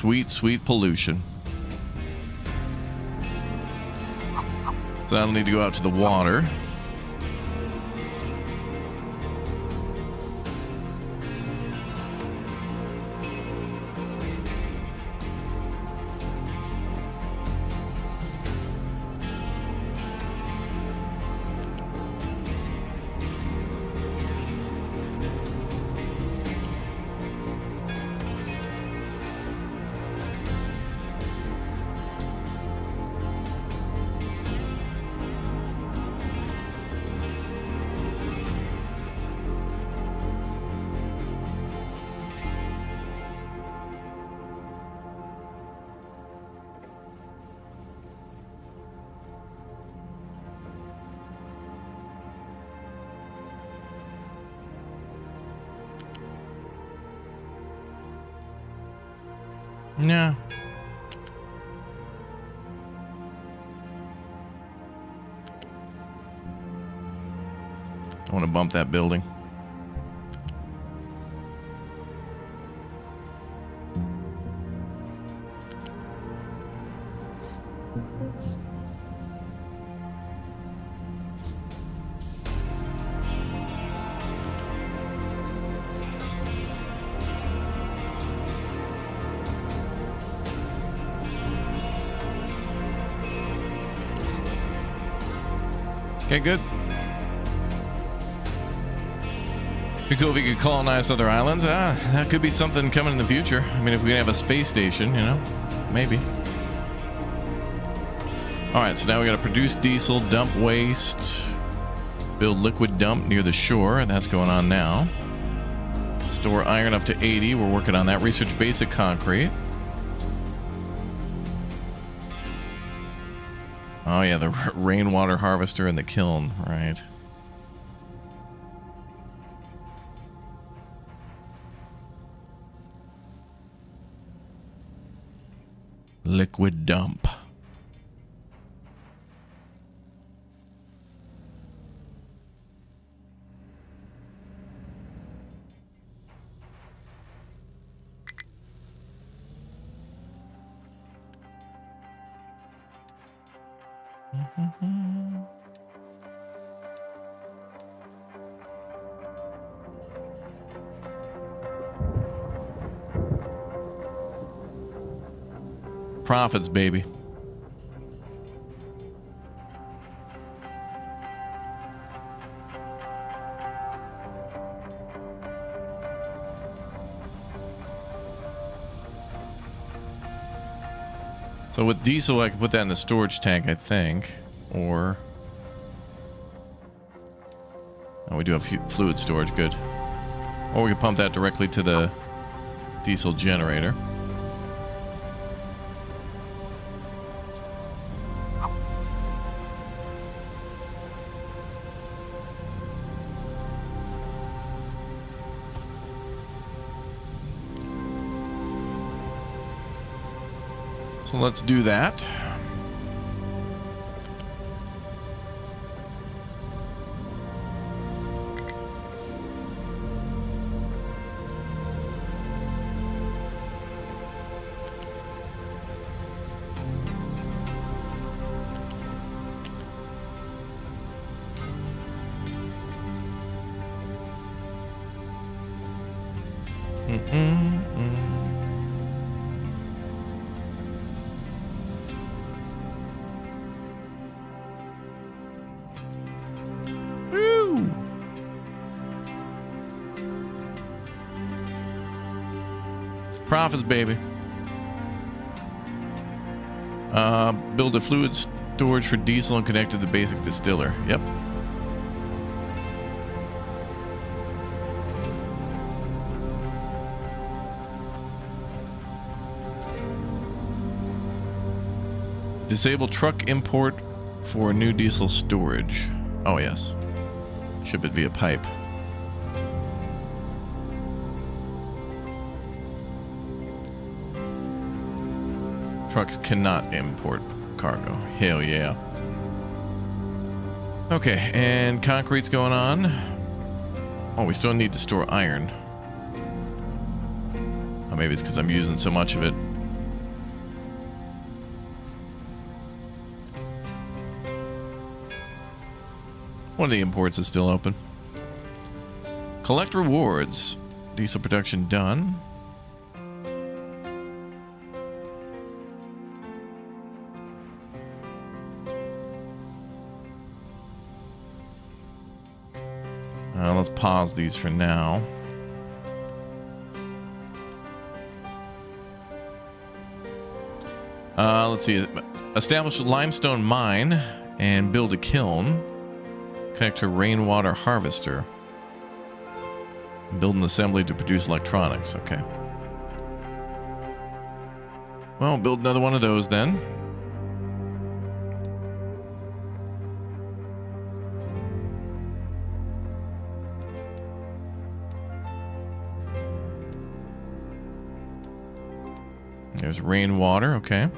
Sweet, sweet pollution. So that'll need to go out to the water. Yeah. I want to bump that building. Okay, good. Be cool if we could colonize other islands. That could be something coming in the future. I mean, if we can have a space station, you know, maybe. All right, so now we got to produce diesel, dump waste, build liquid dump near the shore, and that's going on now. Store iron up to 80. We're working on that. Research basic concrete. Oh yeah, the rainwater harvester and the kiln, right. Liquid dump. Profits, baby. So with diesel, I can put that in the storage tank, I think. Or... oh, we do have fluid storage, good. Or we can pump that directly to the diesel generator. So let's do that. Profits, baby. Build a fluid storage for diesel and connect to the basic distiller. Yep. Disable truck import for new diesel storage. Oh, yes. Ship it via pipe. Trucks cannot import cargo. Hell yeah. Okay, and concrete's going on. Oh, we still need to store iron. Oh, maybe it's because I'm using so much of it. One of the imports is still open. Collect rewards. Diesel production done. Let's pause these for now. Let's see. Establish a limestone mine and build a kiln. Connect to rainwater harvester. Build an assembly to produce electronics. Okay. Well, build another one of those then. There's rainwater, okay.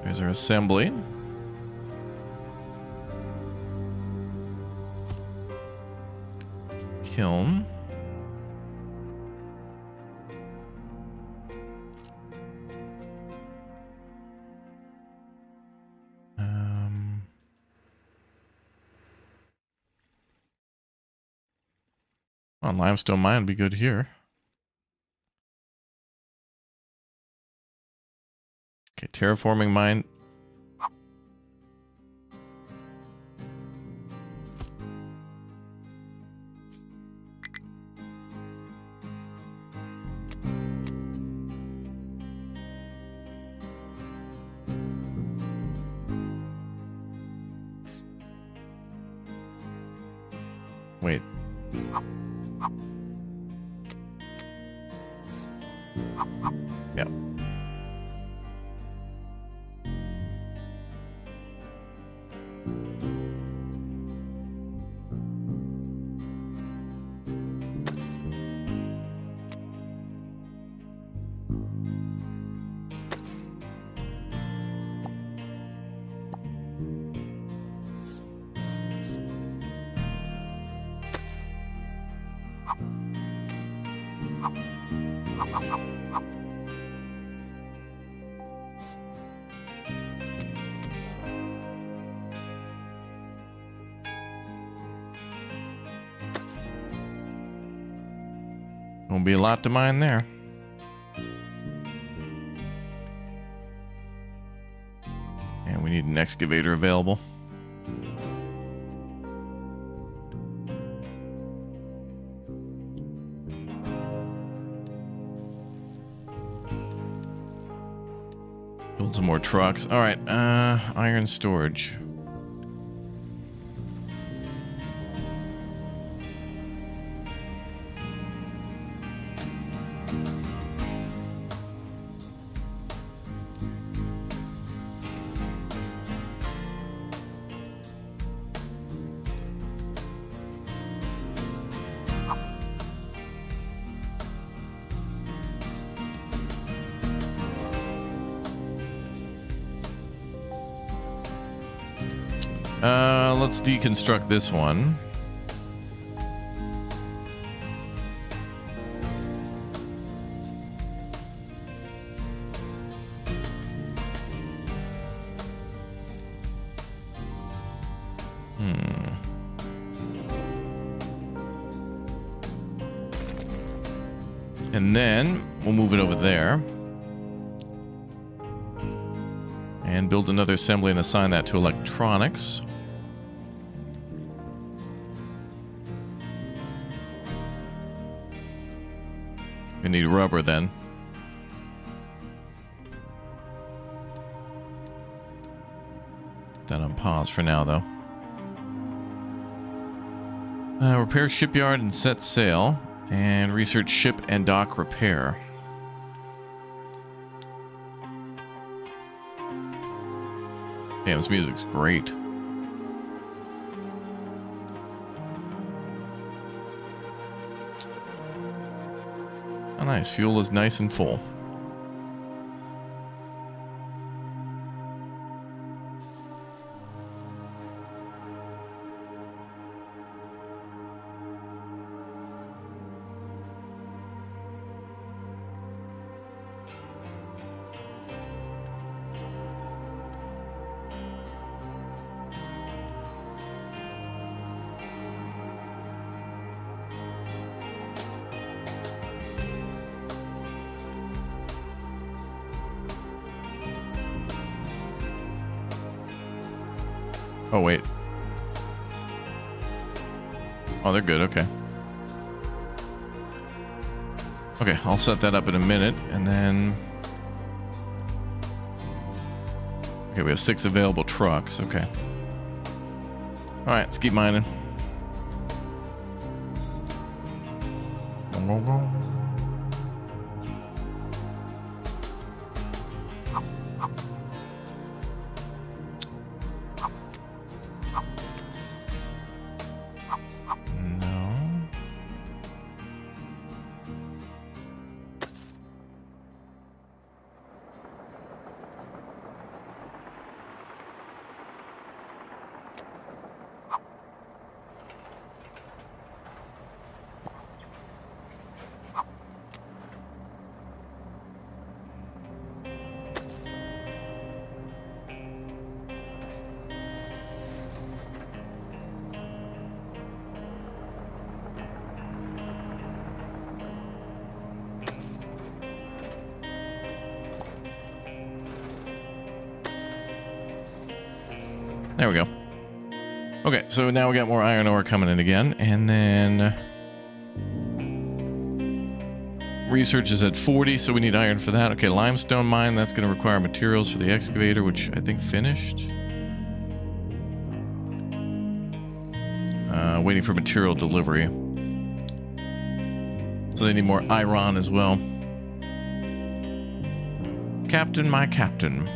There's our assembly. Kiln. Well, limestone mine would be good here. Okay, terraforming mine. Wait. Yep. Won't be a lot to mine there. And we need an excavator available. Build some more trucks. All right, iron storage. Let's deconstruct this one. And then we'll move it over there. And build another assembly and assign that to electronics. We need rubber then. That on pause for now though. Repair shipyard and set sail. And research ship and dock repair. Damn, this music's great. Oh, nice. Fuel is nice and full. Oh, wait. Oh, they're good. Okay. Okay, I'll set that up in a minute, and then... Okay, we have 6 available trucks. Okay. Alright, let's keep mining. There we go. Okay, so now we got more iron ore coming in again, and then research is at 40, so we need iron for that. Okay, limestone mine, that's going to require materials for the excavator, which I think finished. Waiting for material delivery. So they need more iron as well. Captain, my captain.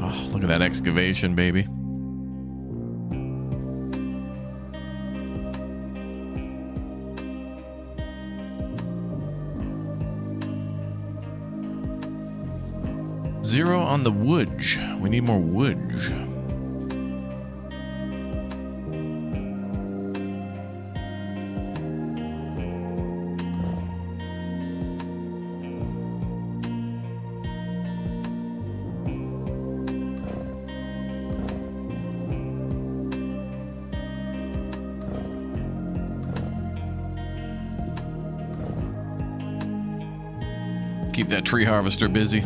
Oh, look at that excavation, baby. Zero on the wood. We need more wood. Keep that tree harvester busy.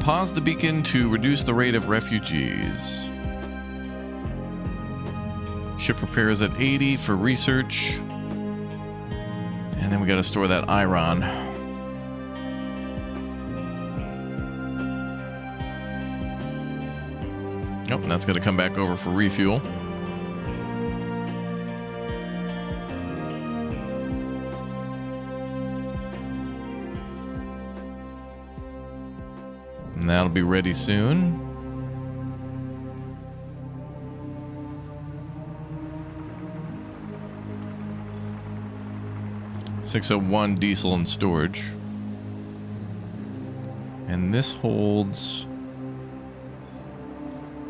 Pause the beacon to reduce the rate of refugees. Ship repairs at 80 for research. And then we got to store that iron. Nope, and that's going to come back over for refuel. And that'll be ready soon. $601 diesel in storage. And this holds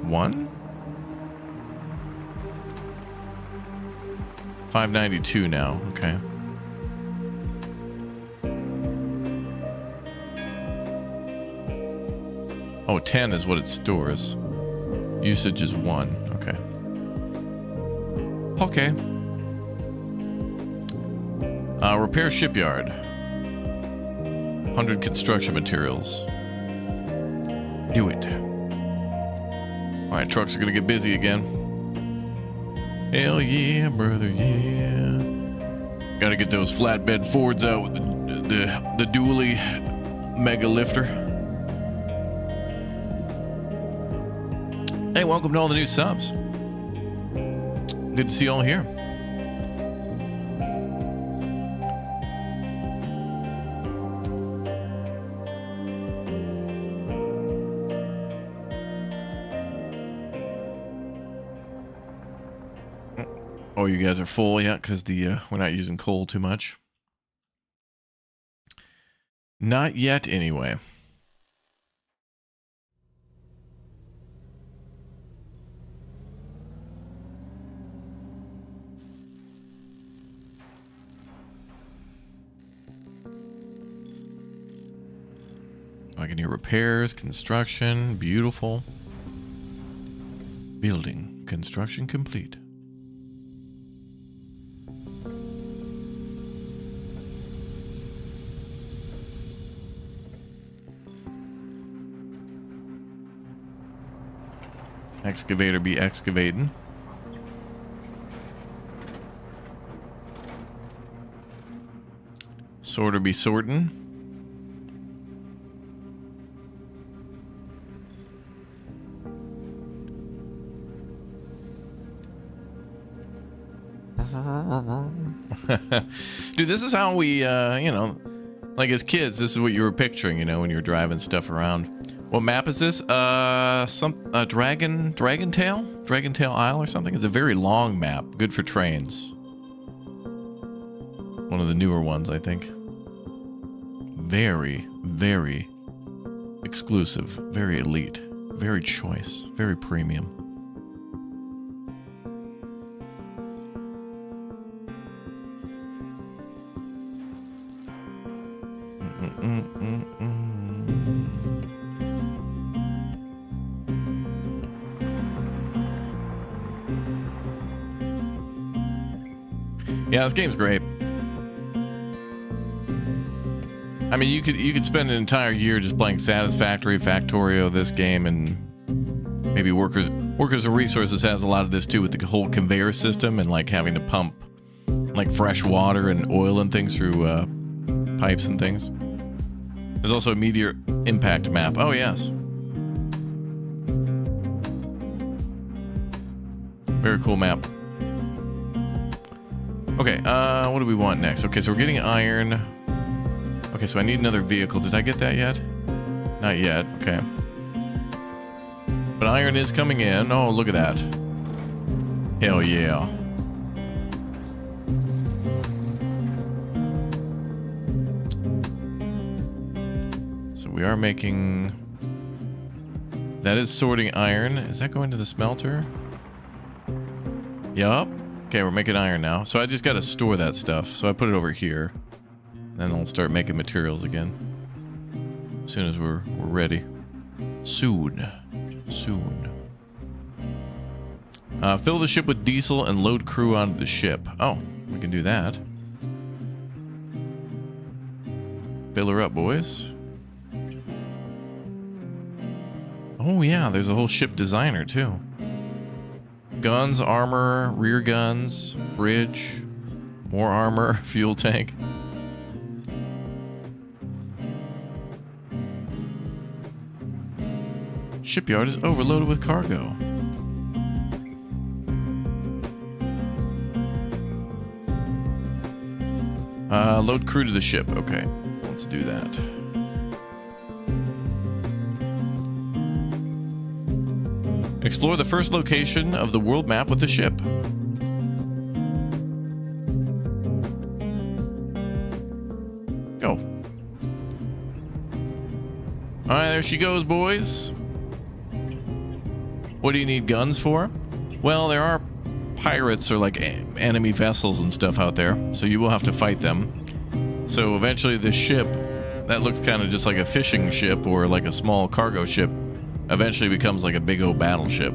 1? 592 now, okay. Oh, 10 is what it stores. Usage is 1. Okay. Okay. Repair shipyard. 100 construction materials. Do it. Alright, trucks are gonna get busy again. Hell yeah, brother, yeah. Gotta get those flatbed Fords out with the dually mega lifter. Hey, welcome to all the new subs. Good to see you all here. Oh, you guys are full, yeah, because the we're not using coal too much. Not yet, anyway. I can hear repairs, construction, beautiful. Building, construction complete. Excavator be excavating. Sorter be sorting. Dude, this is how we, you know, like as kids, this is what you were picturing, you know, when you were driving stuff around. What map is this? Dragon Tail Isle or something? It's a very long map. Good for trains. One of the newer ones, I think. Very, very exclusive. Very elite. Very choice. Very premium. Yeah, this game's great. I mean, you could spend an entire year just playing Satisfactory, Factorio, this game, and maybe Workers and Resources has a lot of this too, with the whole conveyor system and like having to pump like fresh water and oil and things through pipes and things. There's also a meteor impact map. Oh yes, very cool map. Okay, what do we want next? Okay, so we're getting iron. Okay, so I need another vehicle. Did I get that yet? Not yet, okay. But iron is coming in. Oh, look at that. Hell yeah. So we are making... That is sorting iron. Is that going to the smelter? Yup. Okay, we're making iron now. So I just got to store that stuff. So I put it over here. Then I'll start making materials again. As soon as we're ready. Soon. Fill the ship with diesel and load crew onto the ship. Oh, we can do that. Fill her up, boys. Oh yeah, there's a whole ship designer too. Guns, armor, rear guns, bridge, more armor, fuel tank. Shipyard is overloaded with cargo. Load crew to the ship. Okay, let's do that. Explore the first location of the world map with the ship. Go. Alright, there she goes, boys. What do you need guns for? Well, there are pirates or like enemy vessels and stuff out there, so you will have to fight them. So eventually this ship, that looks kind of just like a fishing ship or like a small cargo ship, eventually becomes like a big old battleship.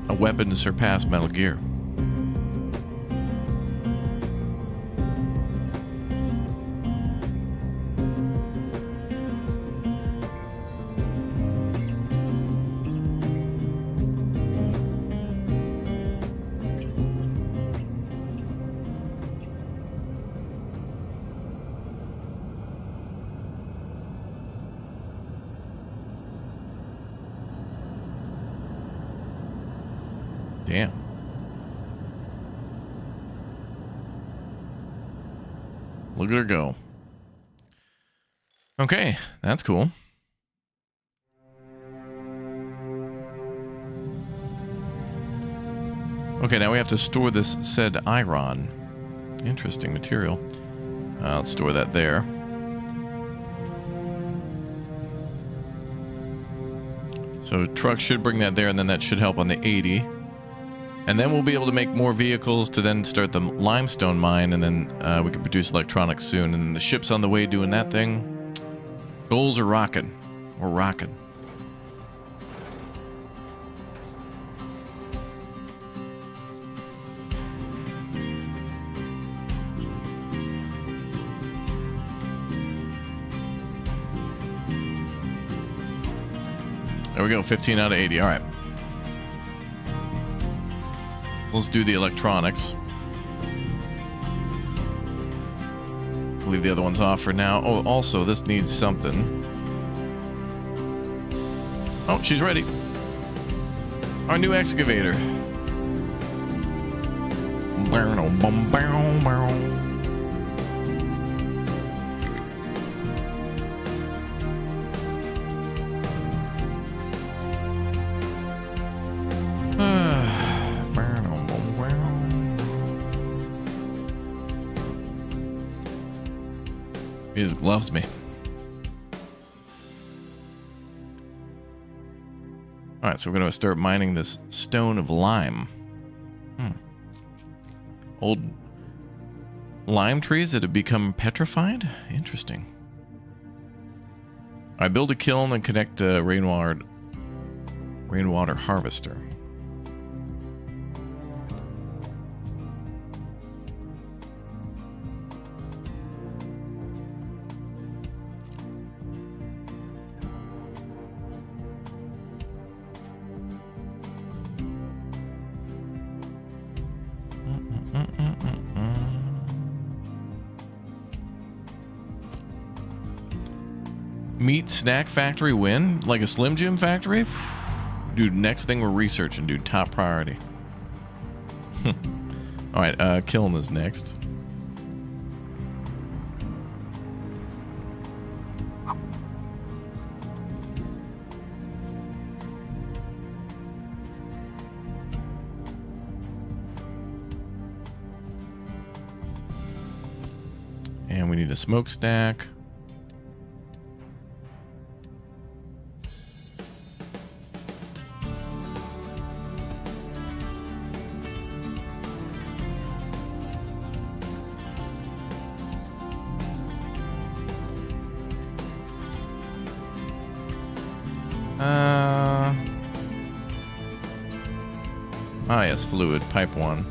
A weapon to surpass Metal Gear. Damn. Look at her go. Okay, that's cool. Okay, now we have to store this said iron. Interesting material. Let's store that there. So truck should bring that there, and then that should help on the 80. And then we'll be able to make more vehicles to then start the limestone mine, and then we can produce electronics soon. And then the ship's on the way doing that thing. Goals are rocking. We're rocking. There we go, 15 out of 80. All right. Let's do the electronics. Leave the other ones off for now. Oh, also, this needs something. Oh, she's ready. Our new excavator. He just loves me. Alright, so we're going to start mining this stone of lime. Old lime trees that have become petrified? Interesting. I build a kiln and connect a rainwater harvester. Meat snack factory win? Like a Slim Jim factory? Dude, next thing we're researching, dude. Top priority. Alright, kiln is next. And we need a smokestack. Ah, yes, fluid, pipe 1.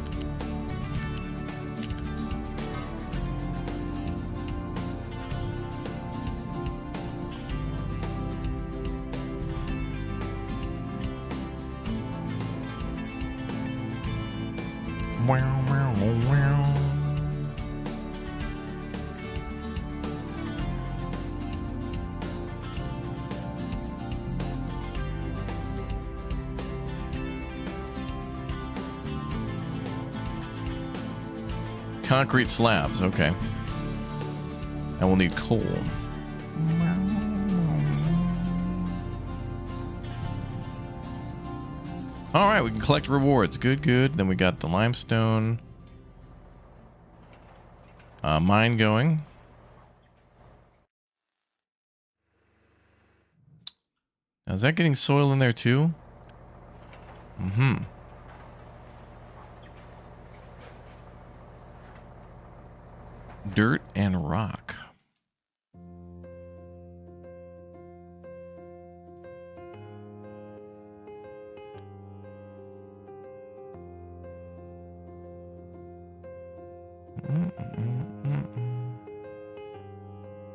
Concrete slabs, okay. And we'll need coal. Alright, we can collect rewards. Good, good. Then we got the limestone mine going. Now, is that getting soil in there too? Mm-hmm. Dirt and rock.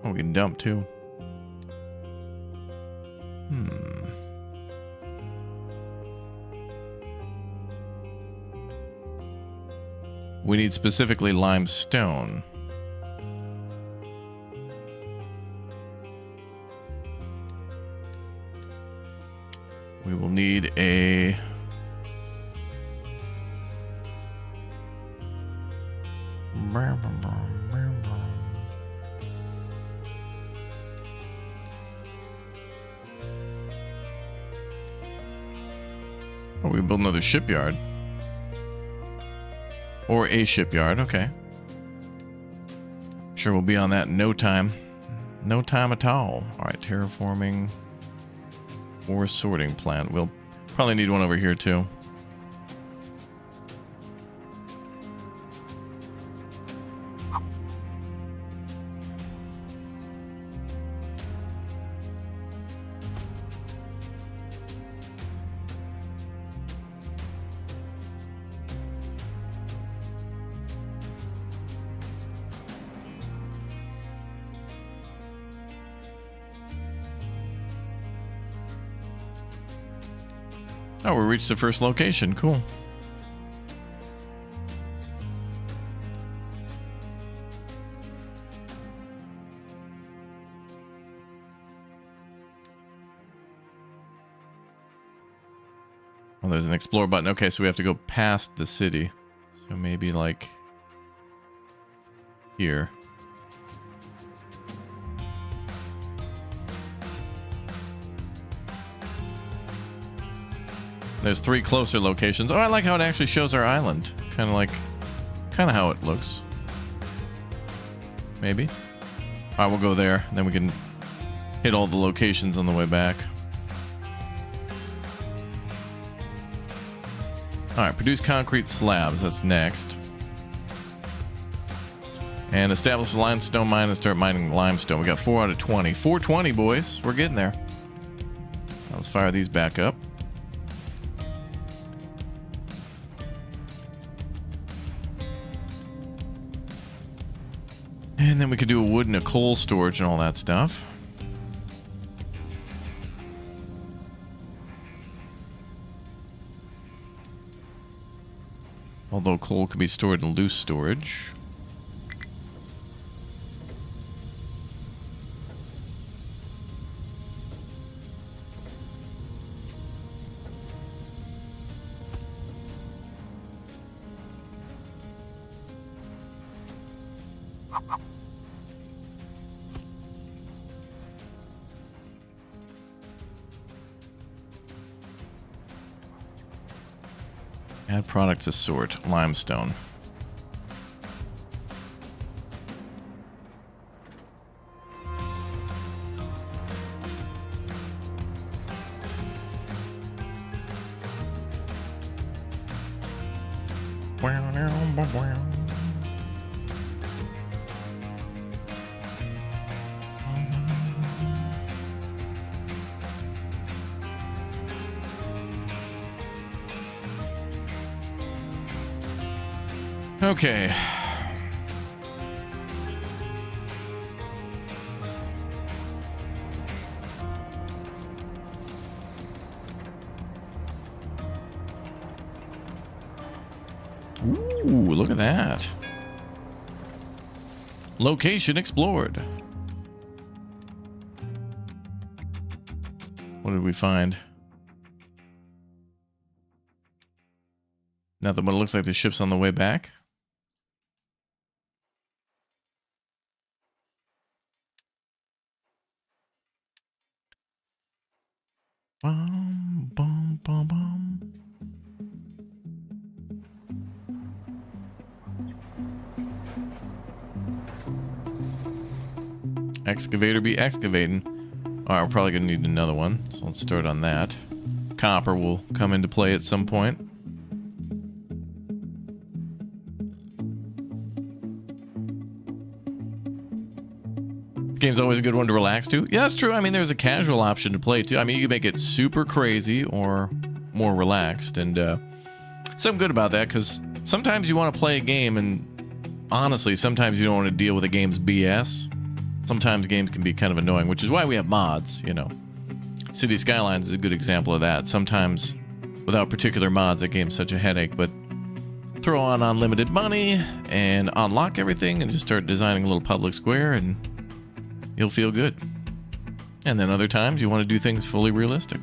Oh, we can dump too. We need specifically limestone. We will need a we can build another shipyard. Or a shipyard, okay. Sure, we'll be on that in no time. No time at all. All right, terraforming or sorting plant. We'll probably need one over here too. Oh, we reached the first location. Cool. Oh, there's an explore button. Okay, so we have to go past the city. So maybe like here. There's 3 closer locations. Oh, I like how it actually shows our island. Kind of how it looks. Maybe. All right, we'll go there. Then we can hit all the locations on the way back. All right, produce concrete slabs. That's next. And establish a limestone mine and start mining limestone. We got 4 out of 20. 420, boys. We're getting there. Let's fire these back up. And then we could do a wood and a coal storage and all that stuff. Although coal could be stored in loose storage. Add product to sort. Limestone. Okay. Ooh, look at that. Location explored. What did we find? Nothing, but it looks like the ship's on the way back. Bum, bum, bum, bum. Excavator be excavating. All right, we're probably gonna need another one, so let's start on that. Copper will come into play at some point. Game's always a good one to relax to. Yeah, that's true. I mean, there's a casual option to play too. I mean, you can make it super crazy or more relaxed, and something good about that, because sometimes you want to play a game, and honestly, sometimes you don't want to deal with a game's BS. Sometimes games can be kind of annoying, which is why we have mods, you know. City Skylines is a good example of that. Sometimes, without particular mods, that game's such a headache, but throw on unlimited money and unlock everything and just start designing a little public square, and you'll feel good. And then other times you want to do things fully realistic.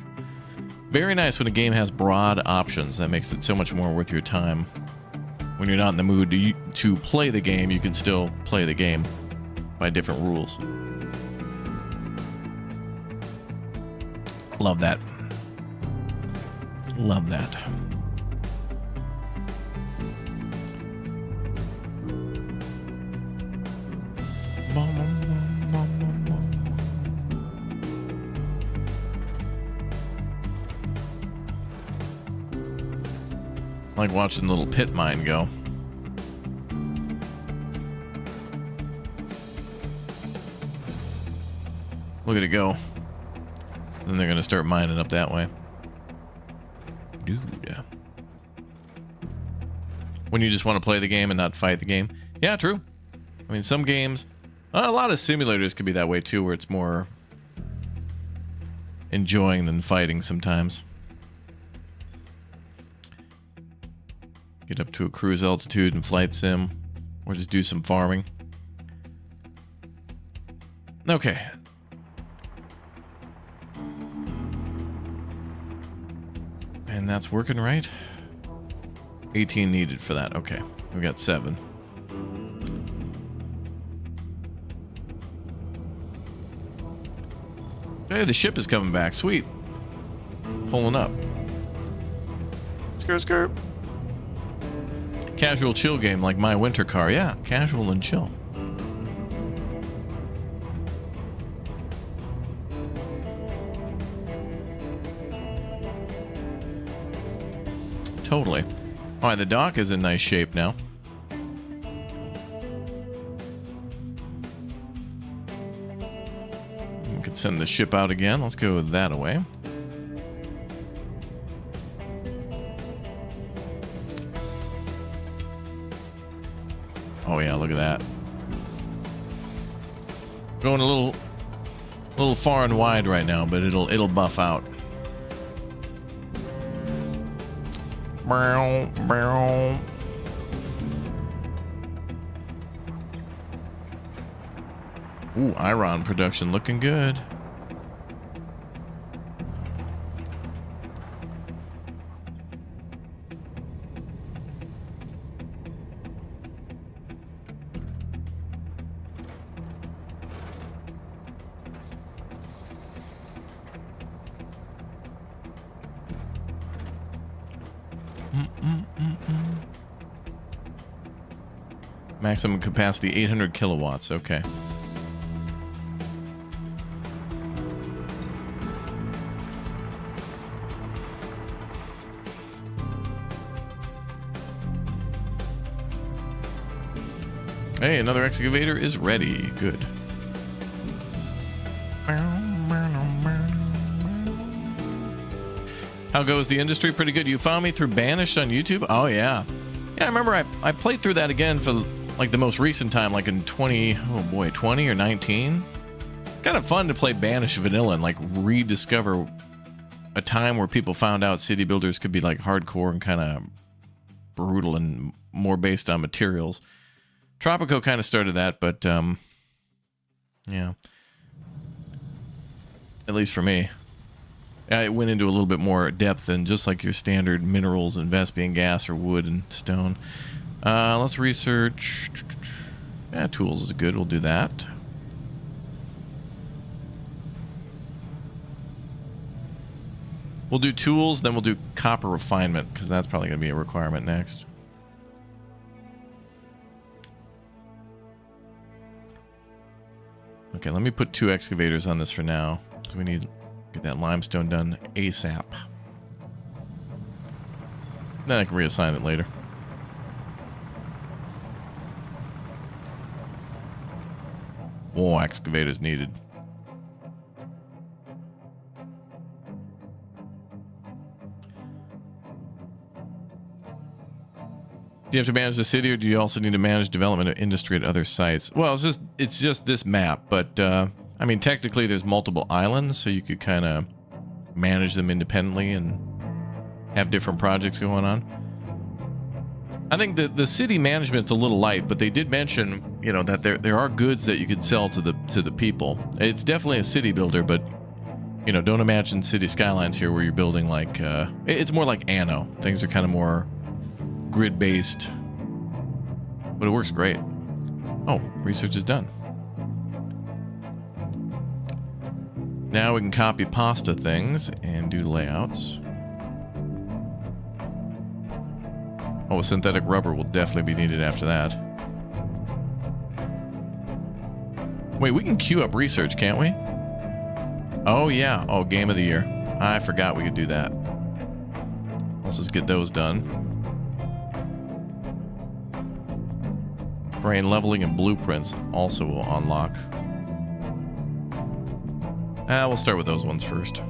Very nice when a game has broad options. That makes it so much more worth your time. When you're not in the mood to play the game, you can still play the game by different rules. Love that. Love that. I like watching the little pit mine go. Look at it go. Then they're gonna start mining up that way. Dude. When you just want to play the game and not fight the game. Yeah, true. I mean, some games, a lot of simulators could be that way too, where it's more enjoying than fighting sometimes. Get up to a cruise altitude and flight sim, or just do some farming. Okay. And that's working, right? 18 needed for that. Okay. We got 7. Hey, the ship is coming back. Sweet. Pulling up. Skirt, skirt. Casual chill game like My Winter Car. Yeah, casual and chill. Totally. All right, the dock is in nice shape now. We could send the ship out again. Let's go that away. Oh yeah, look at that. Going a little far and wide right now, but it'll buff out. Ooh, iron production looking good. Maximum capacity 800 kilowatts. Okay. Hey, another excavator is ready. Good. How goes the industry? Pretty good. You found me through Banished on YouTube? Oh, yeah. Yeah, I remember I played through that again for like the most recent time, like in 20 or 19. Kind of fun to play Banished vanilla and like rediscover a time where people found out city builders could be like hardcore and kind of brutal and more based on materials. Tropico kind of started that, but yeah. At least for me. It went into a little bit more depth than just like your standard minerals and Vespian gas or wood and stone. Let's research. Yeah, tools is good. We'll do that. We'll do tools, then we'll do copper refinement, because that's probably going to be a requirement next. Okay, let me put 2 excavators on this for now. So we need to get that limestone done ASAP. Then I can reassign it later. More excavators needed. Do you have to manage the city, or do you also need to manage development of industry at other sites? Well, it's just this map, but I mean, technically there's multiple islands, so you could kind of manage them independently and have different projects going on. I think the city management's a little light, but they did mention, you know, that there are goods that you could sell to the people. It's definitely a city builder, but you know, don't imagine City Skylines here where you're building like it's more like Anno. Things are kind of more grid-based, but it works great. Oh, research is done. Now we can copy pasta things and do layouts. Oh, synthetic rubber will definitely be needed after that. Wait, we can queue up research, can't we? Oh, yeah. Oh, game of the year. I forgot we could do that. Let's just get those done. Brain leveling and blueprints also will unlock. We'll start with those ones first.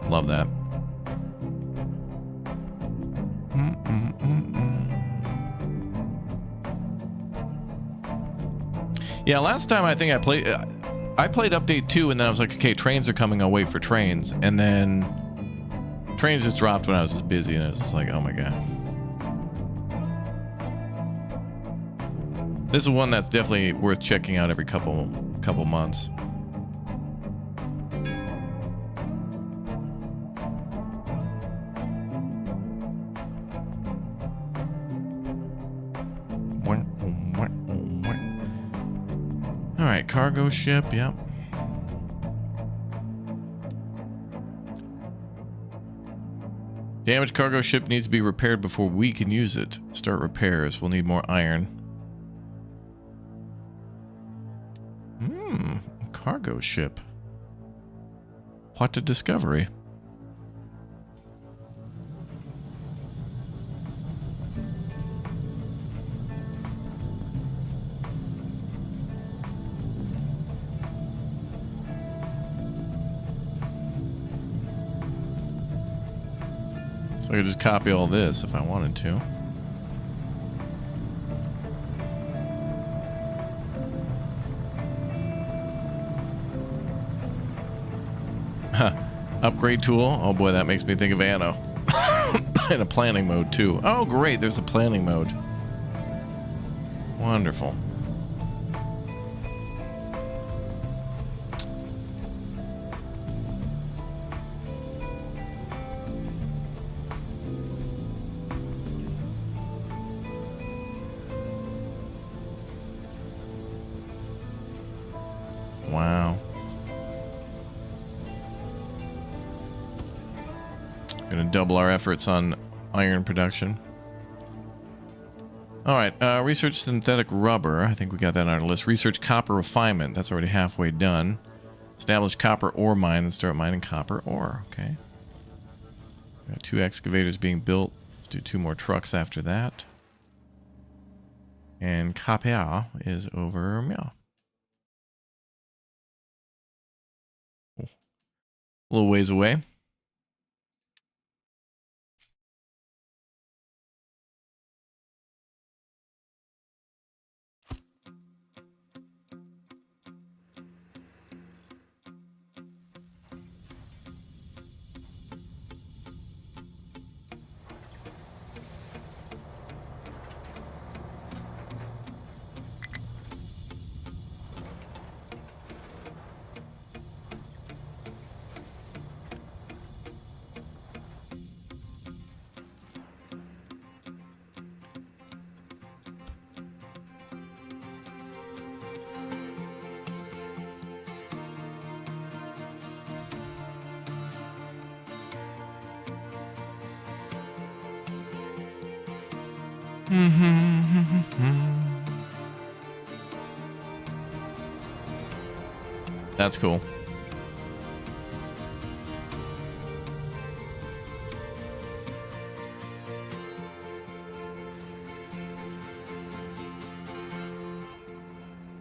Love that. Yeah, last time I think I played update 2 and then I was like, okay, trains are coming, I'll wait for trains. And then trains just dropped when I was just busy and I was just like, oh my god. This is one that's definitely worth checking out every couple months. Alright, cargo ship, yep. Damaged cargo ship needs to be repaired before we can use it. Start repairs. We'll need more iron. Cargo ship. What a discovery. So I could just copy all this if I wanted to. Upgrade tool. Oh boy, that makes me think of Anno. In a planning mode too. Oh great, there's a planning mode. Wonderful. Wow. Gonna double our efforts on iron production. Alright, research synthetic rubber. I think we got that on our list. Research copper refinement. That's already halfway done. Establish copper ore mine and start mining copper ore. Okay. Got 2 excavators being built. Let's do 2 more trucks after that. And copper is over. Yeah. A little ways away. That's cool.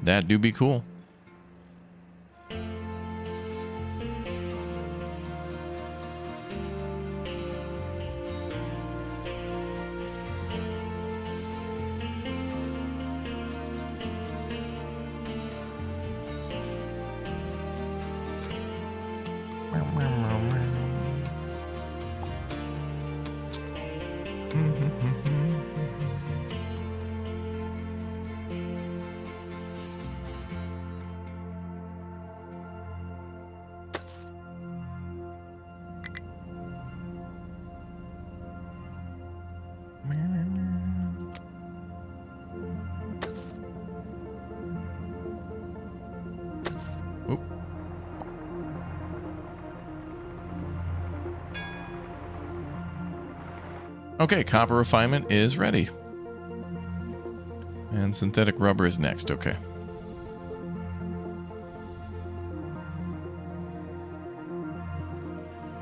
That do be cool. Okay, copper refinement is ready. And synthetic rubber is next, okay.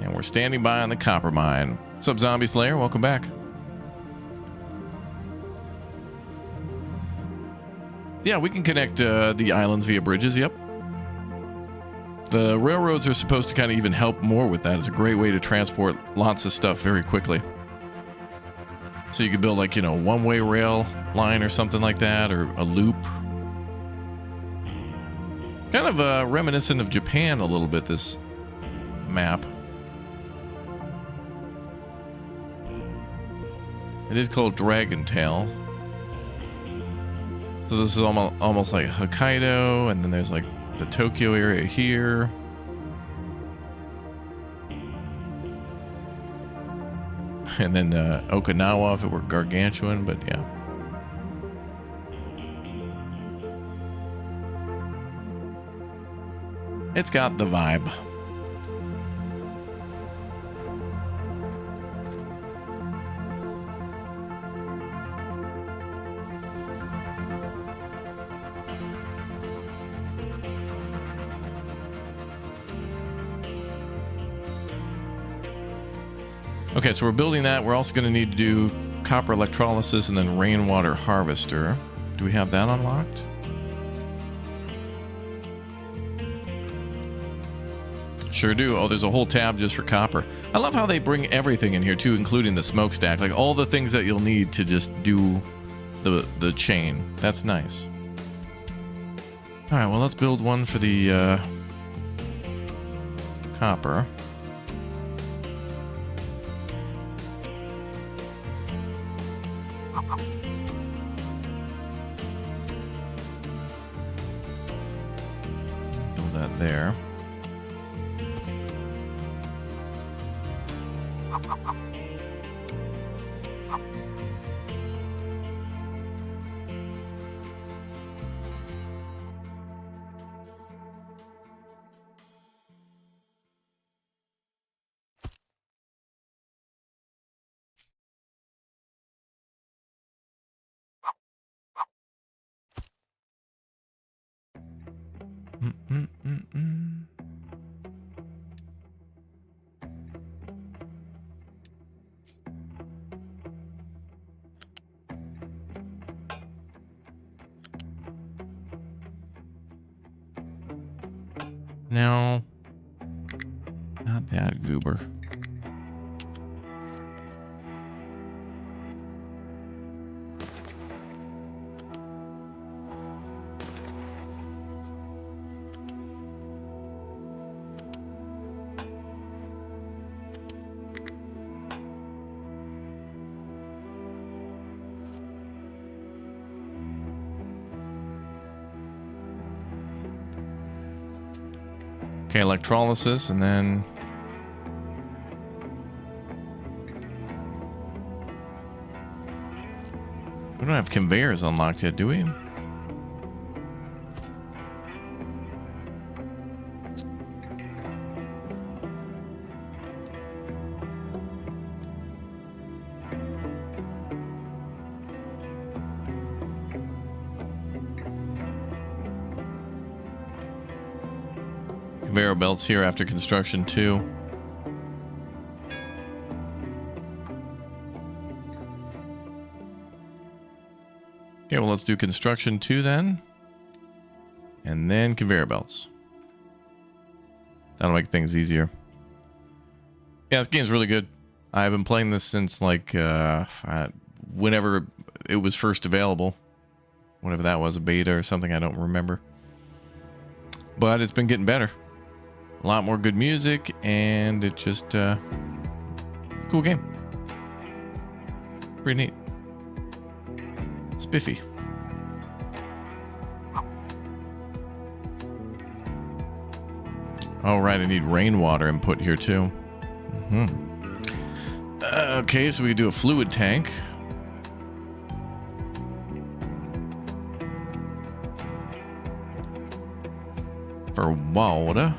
And we're standing by on the copper mine. What's up, Zombie Slayer? Welcome back. Yeah, we can connect the islands via bridges, yep. The railroads are supposed to kind of even help more with that. It's a great way to transport lots of stuff very quickly. So you could build like, you know, one-way rail line or something like that, or a loop. Kind of reminiscent of Japan a little bit, this map. It is called Dragon Tail. So this is almost like Hokkaido, and then there's like the Tokyo area here. And then Okinawa if it were gargantuan, but yeah. It's got the vibe. Okay, so we're building that. We're also going to need to do copper electrolysis and then rainwater harvester. Do we have that unlocked? Sure do. Oh, there's a whole tab just for copper. I love how they bring everything in here too, including the smokestack. Like all the things that you'll need to just do the chain. That's nice. All right, well, let's build one for the copper. Build that there. No, not that goober. Okay, electrolysis, and then we don't have conveyors unlocked yet, do we? Conveyor belts here after construction 2. Okay, well, let's do construction 2 then. And then conveyor belts. That'll make things easier. Yeah, this game's really good. I've been playing this since like whenever it was first available. Whatever that was, a beta or something, I don't remember. But it's been getting better. A lot more good music, and it just it's a cool game. Pretty neat. Spiffy. Oh, right, I need rainwater input here too. Okay, so we can do a fluid tank. For water.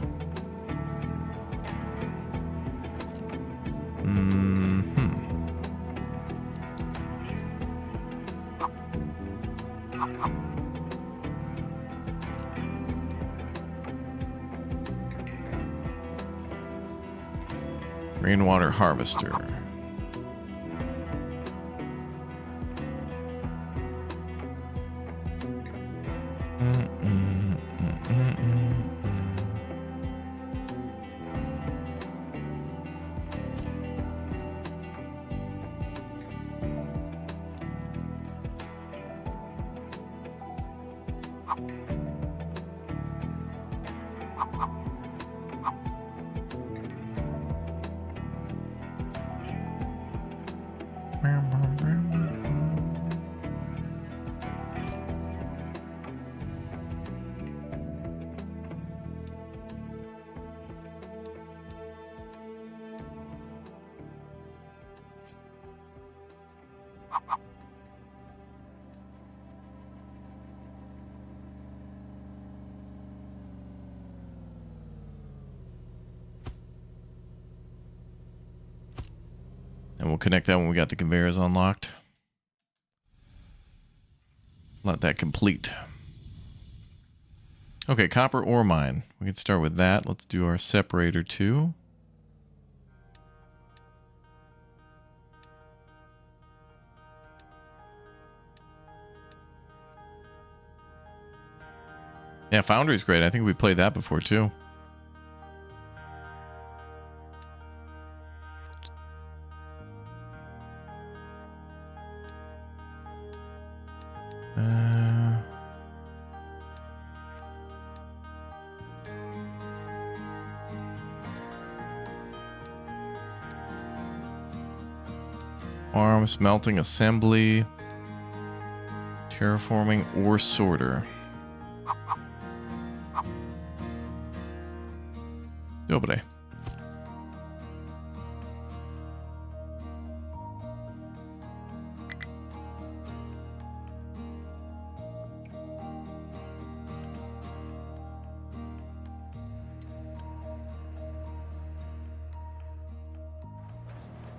Rainwater harvester. And we'll connect that when we got the conveyors unlocked. Let that complete. Okay, copper ore mine. We can start with that. Let's do our separator too. Yeah, Foundry's great. I think we played that before too. Arm smelting assembly, terraforming ore sorter. Dobre.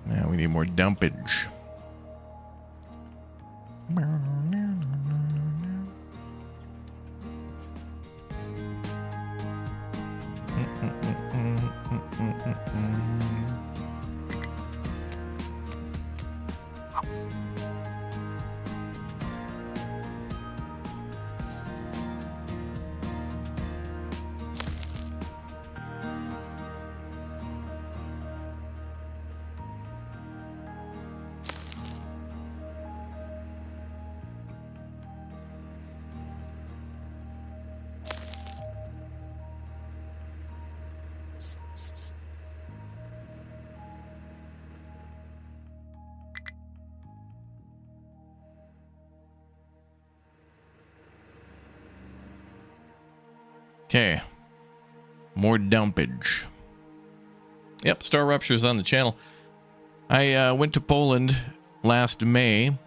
Now we need more dumpage. Okay. More dumpage. Yep, Star Rupture's on the channel. I went to Poland last May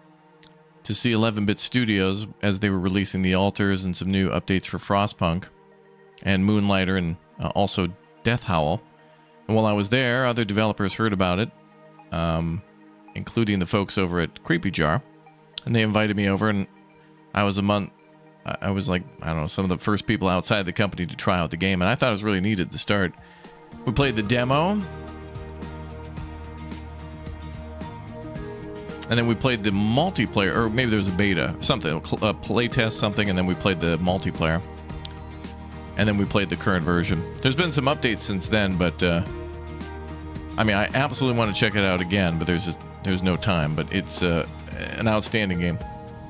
to see 11-Bit Studios as they were releasing the altars and some new updates for Frostpunk and Moonlighter and also Death Howl. And while I was there, other developers heard about it, including the folks over at Creepy Jar, and they invited me over, and I was like, I don't know, some of the first people outside the company to try out the game, and I thought it was really neat at the start. We played the demo, and then we played the multiplayer, or maybe there was a beta, something, a playtest something, and then we played the multiplayer. And then we played the current version. There's been some updates since then, but I mean, I absolutely want to check it out again, but there's no time. But it's an outstanding game.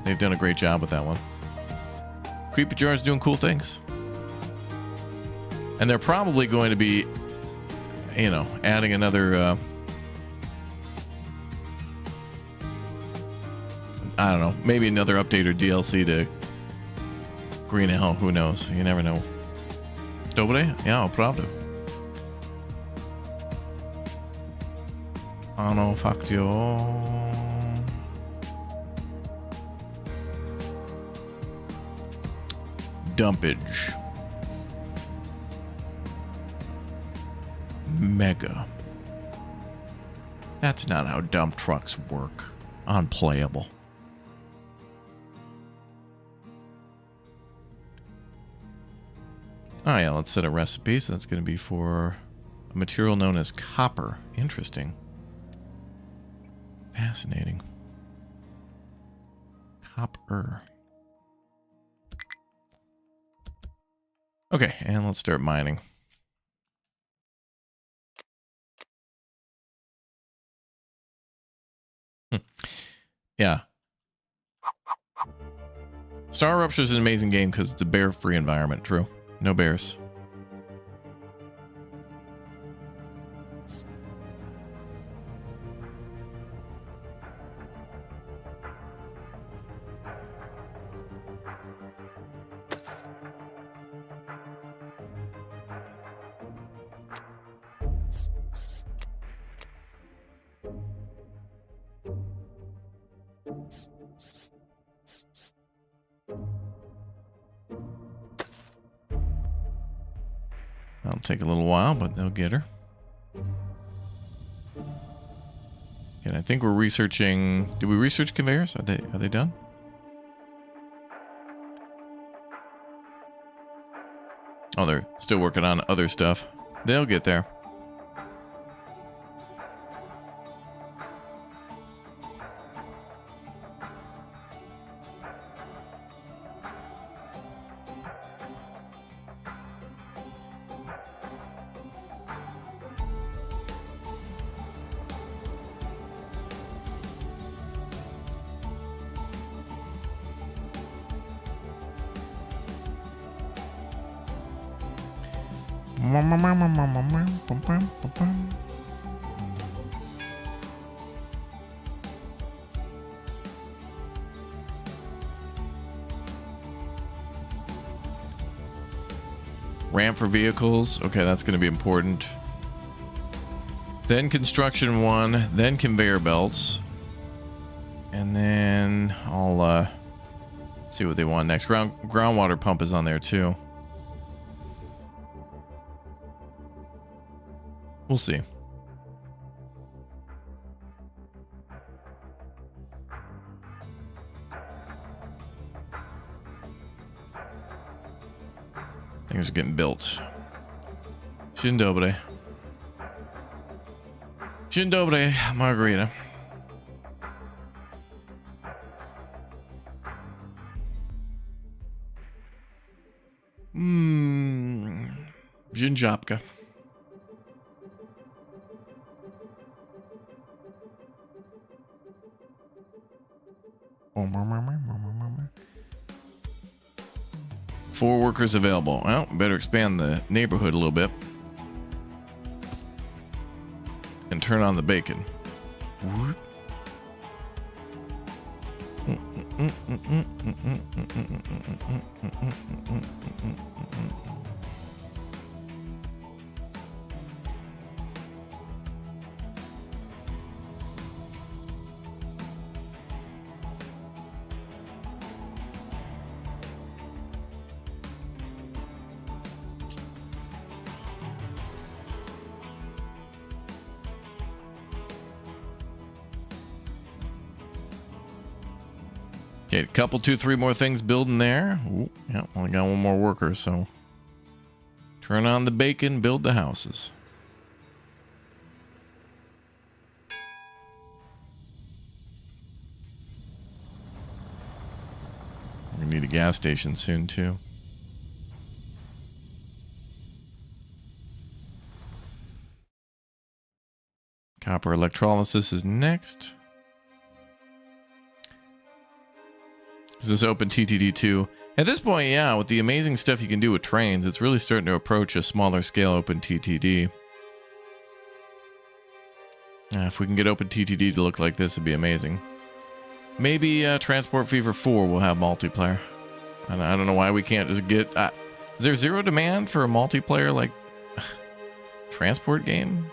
They've done a great job with that one. Creepy Jar's doing cool things. And they're probably going to be, you know, adding another, I don't know, maybe another update or DLC to Green Hell. Who knows? You never know. Dobre? Ja, prawda. Ano, FACTORIO. Dumpage. Mega. That's not how dump trucks work. Unplayable. Oh yeah, let's set a recipe. So that's going to be for A material known as copper. Interesting. Fascinating. Copper. Okay, and let's start mining. Yeah. Star Rupture is an amazing game because it's a bear-free environment. True. No bears. That'll take a little while, but they'll get her. And I think we're researching. Did we research conveyors? Are they done? Oh, they're still working on other stuff. They'll get there. Ramp for vehicles. Okay, that's going to be important. Then construction one, then conveyor belts. And then I'll see what they want next. Groundwater pump is on there too. We'll see. Things are getting built. Dzień dobry. Dzień dobry, Margarita. Dzień jabka. Four workers available. Well, better expand the neighborhood a little bit. And turn on the bacon. Okay, a couple, 2, 3 more things building there. Ooh, yeah, only got one more worker, so turn on the bacon, build the houses. We need a gas station soon, too. Copper electrolysis is next. Is this open TTD2? At this point, yeah, with the amazing stuff you can do with trains, it's really starting to approach a smaller scale open TTD. If we can get open TTD to look like this, it'd be amazing. Maybe Transport Fever 4 will have multiplayer. I don't know why we can't just get... is there zero demand for a multiplayer, like, transport game?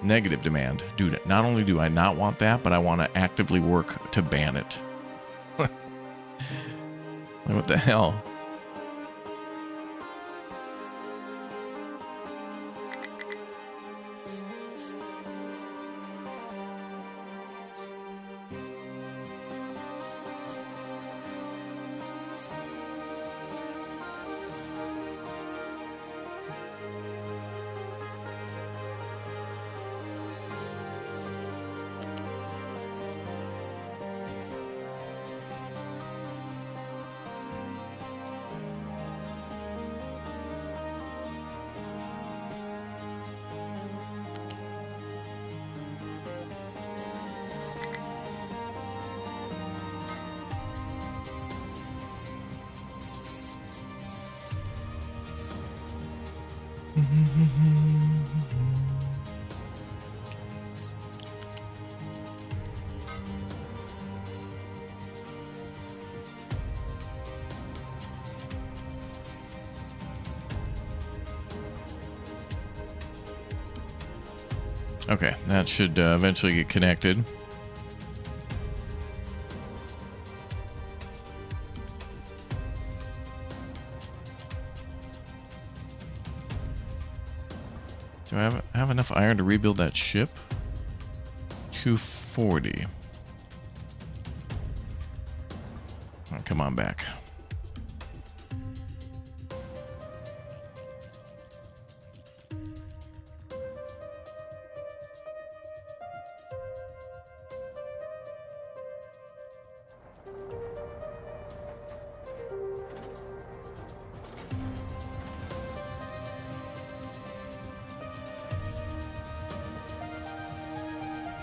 Negative demand. Dude, not only do I not want that, but I want to actively work to ban it. What the hell? Okay, that should eventually get connected. Do I have enough iron to rebuild that ship? 240. Oh, come on back.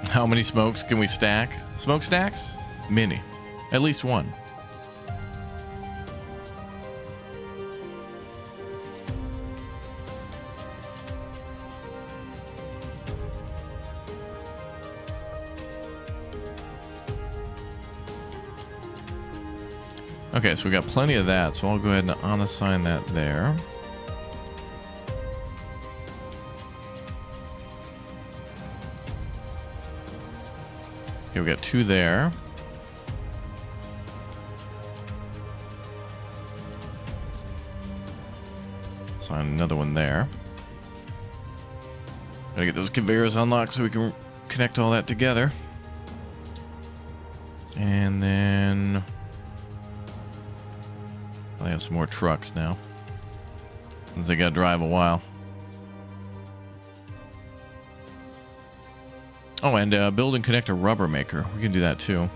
How many smokes can we stack? Smokestacks? Many. At least one. Okay, so we got plenty of that, so I'll go ahead and unassign that there. Okay, we got 2 there. Assign another one there. Gotta get those conveyors unlocked so we can connect all that together. And then I have some more trucks now, since they gotta drive a while. Oh, and build and connect a rubber maker. We can do that too.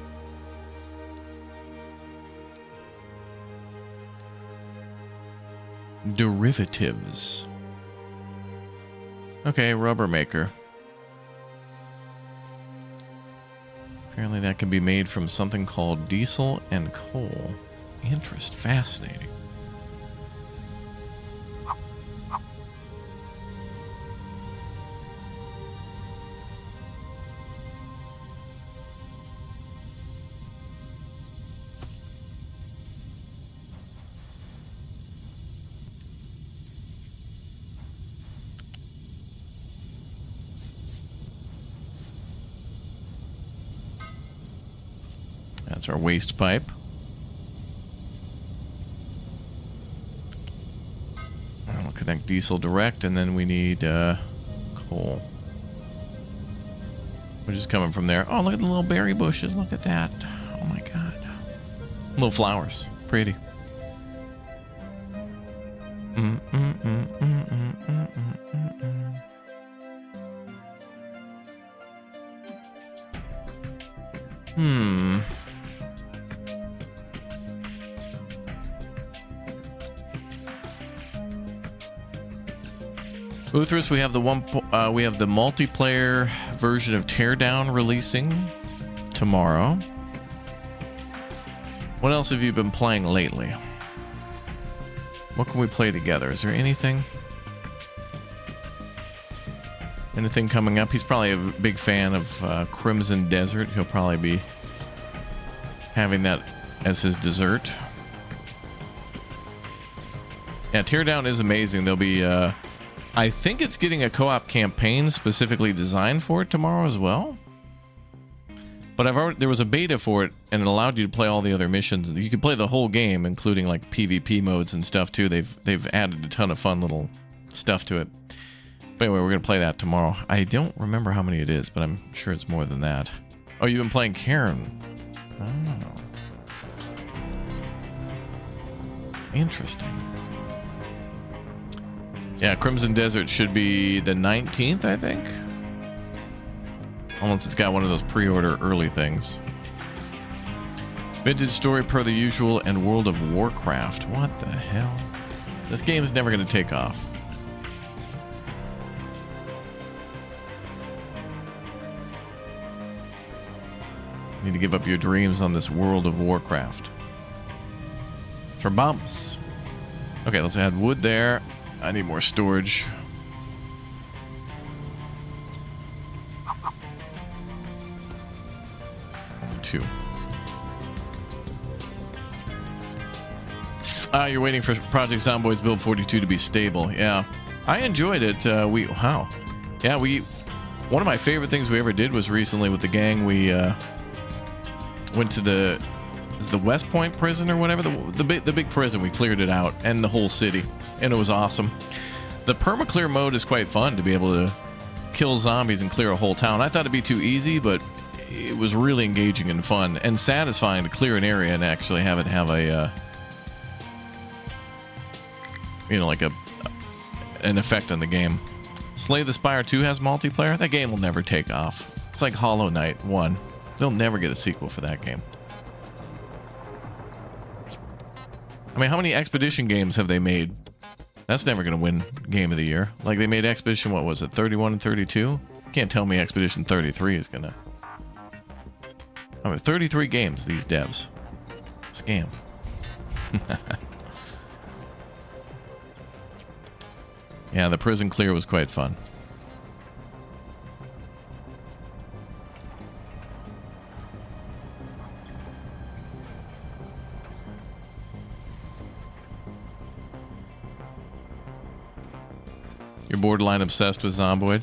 Derivatives. Okay, rubber maker. Apparently that can be made from something called diesel and coal. Fascinating. That's our waste pipe. We'll connect diesel direct, and then we need coal. We're just coming from there. Oh, look at the little berry bushes. Look at that. Oh my god. Little flowers. Pretty. Uthras, we have the multiplayer version of Teardown releasing tomorrow. What else have you been playing lately? What can we play together? Is there anything? Anything coming up? He's probably a big fan of Crimson Desert. He'll probably be having that as his dessert. Yeah, Teardown is amazing. There'll be I think it's getting a co-op campaign specifically designed for it tomorrow as well. But there was a beta for it, and it allowed you to play all the other missions. You could play the whole game, including like PvP modes and stuff too. They've added a ton of fun little stuff to it. But anyway, we're gonna play that tomorrow. I don't remember how many it is, but I'm sure it's more than that. Oh, you've been playing Karen. Oh. Interesting. Yeah, Crimson Desert should be the 19th, I think. Unless it's got one of those pre-order early things. Vintage story per the usual and World of Warcraft. What the hell? This game is never going to take off. You need to give up your dreams on this World of Warcraft. For bumps. Okay, let's add wood there. I need more storage. 42. You're waiting for Project Zomboid's Build 42 to be stable. Yeah, I enjoyed it. One of my favorite things we ever did was recently with the gang. We went to the West Point prison or whatever, the big prison. We cleared it out and the whole city, and it was awesome. The perma-clear mode is quite fun to be able to kill zombies and clear a whole town. I thought it'd be too easy, but it was really engaging and fun and satisfying to clear an area and actually have it have a like an effect on the game. Slay the Spire 2 has multiplayer. That game will never take off. It's like Hollow Knight 1. They'll never get a sequel for that game. I mean, how many Expedition games have they made? That's never going to win Game of the Year. Like, they made Expedition, what was it, 31 and 32? You can't tell me Expedition 33 is going to... I mean, 33 games, these devs. Scam. Yeah, the prison clear was quite fun. You're borderline obsessed with Zomboid.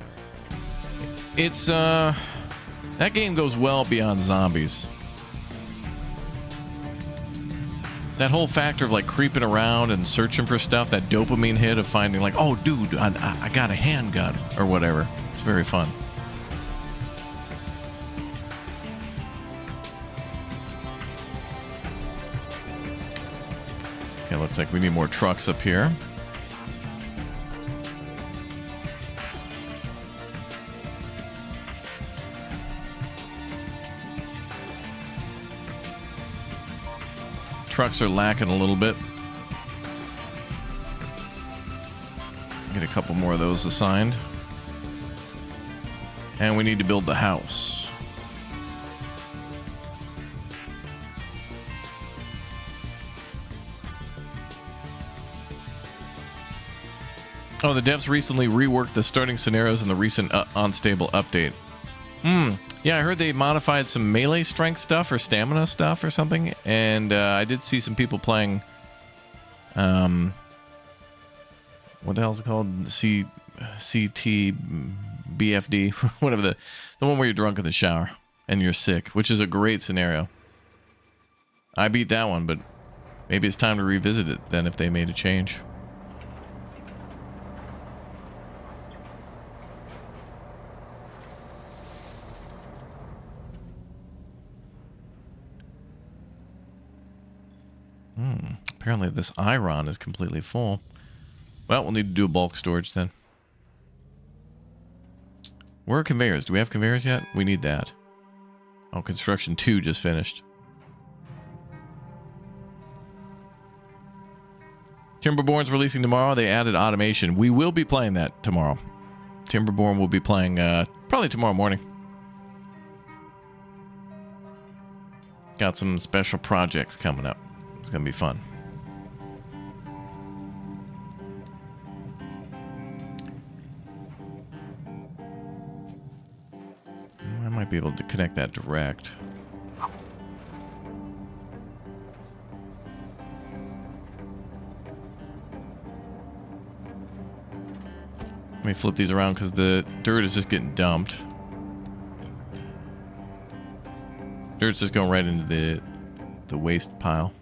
It's that game goes well beyond zombies. That whole factor of like creeping around and searching for stuff, that dopamine hit of finding like, oh dude, I got a handgun or whatever. It's very fun. Okay, looks like we need more trucks up here. Trucks are lacking a little bit. Get a couple more of those assigned. And we need to build the house. Oh, the devs recently reworked the starting scenarios in the recent unstable update. Yeah, I heard they modified some melee strength stuff or stamina stuff or something, and I did see some people playing, what the hell is it called? CTBFD, whatever, the one where you're drunk in the shower and you're sick, which is a great scenario. I beat that one, but maybe it's time to revisit it then if they made a change. Apparently this iron is completely full. Well, we'll need to do a bulk storage then. Where are conveyors? Do we have conveyors yet? We need that. Oh, construction 2 just finished. Timberborn's releasing tomorrow. They added automation. We will be playing that tomorrow. Timberborn will be playing probably tomorrow morning. Got some special projects coming up. It's gonna be fun. I might be able to connect that direct. Let me flip these around because the dirt is just getting dumped. Dirt's just going right into the waste pile.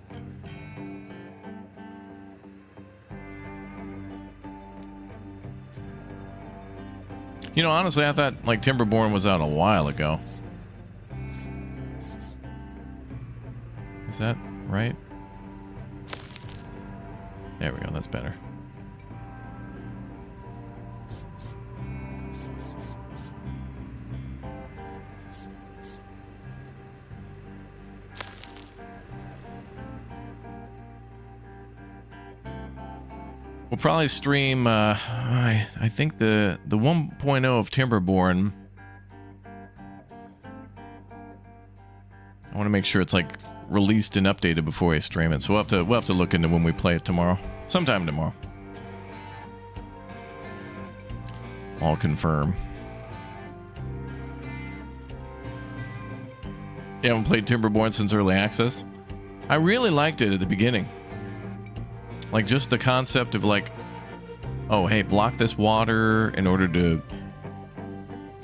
You know, honestly, I thought like Timberborn was out a while ago. Is that right? There we go, that's better. We'll probably stream, I think the 1.0 of Timberborn. I want to make sure it's like released and updated before we stream it. So we'll have to look into when we play it tomorrow. Sometime tomorrow. I'll confirm. You haven't played Timberborn since early access? I really liked it at the beginning. Like, just the concept of like, oh, hey, block this water in order to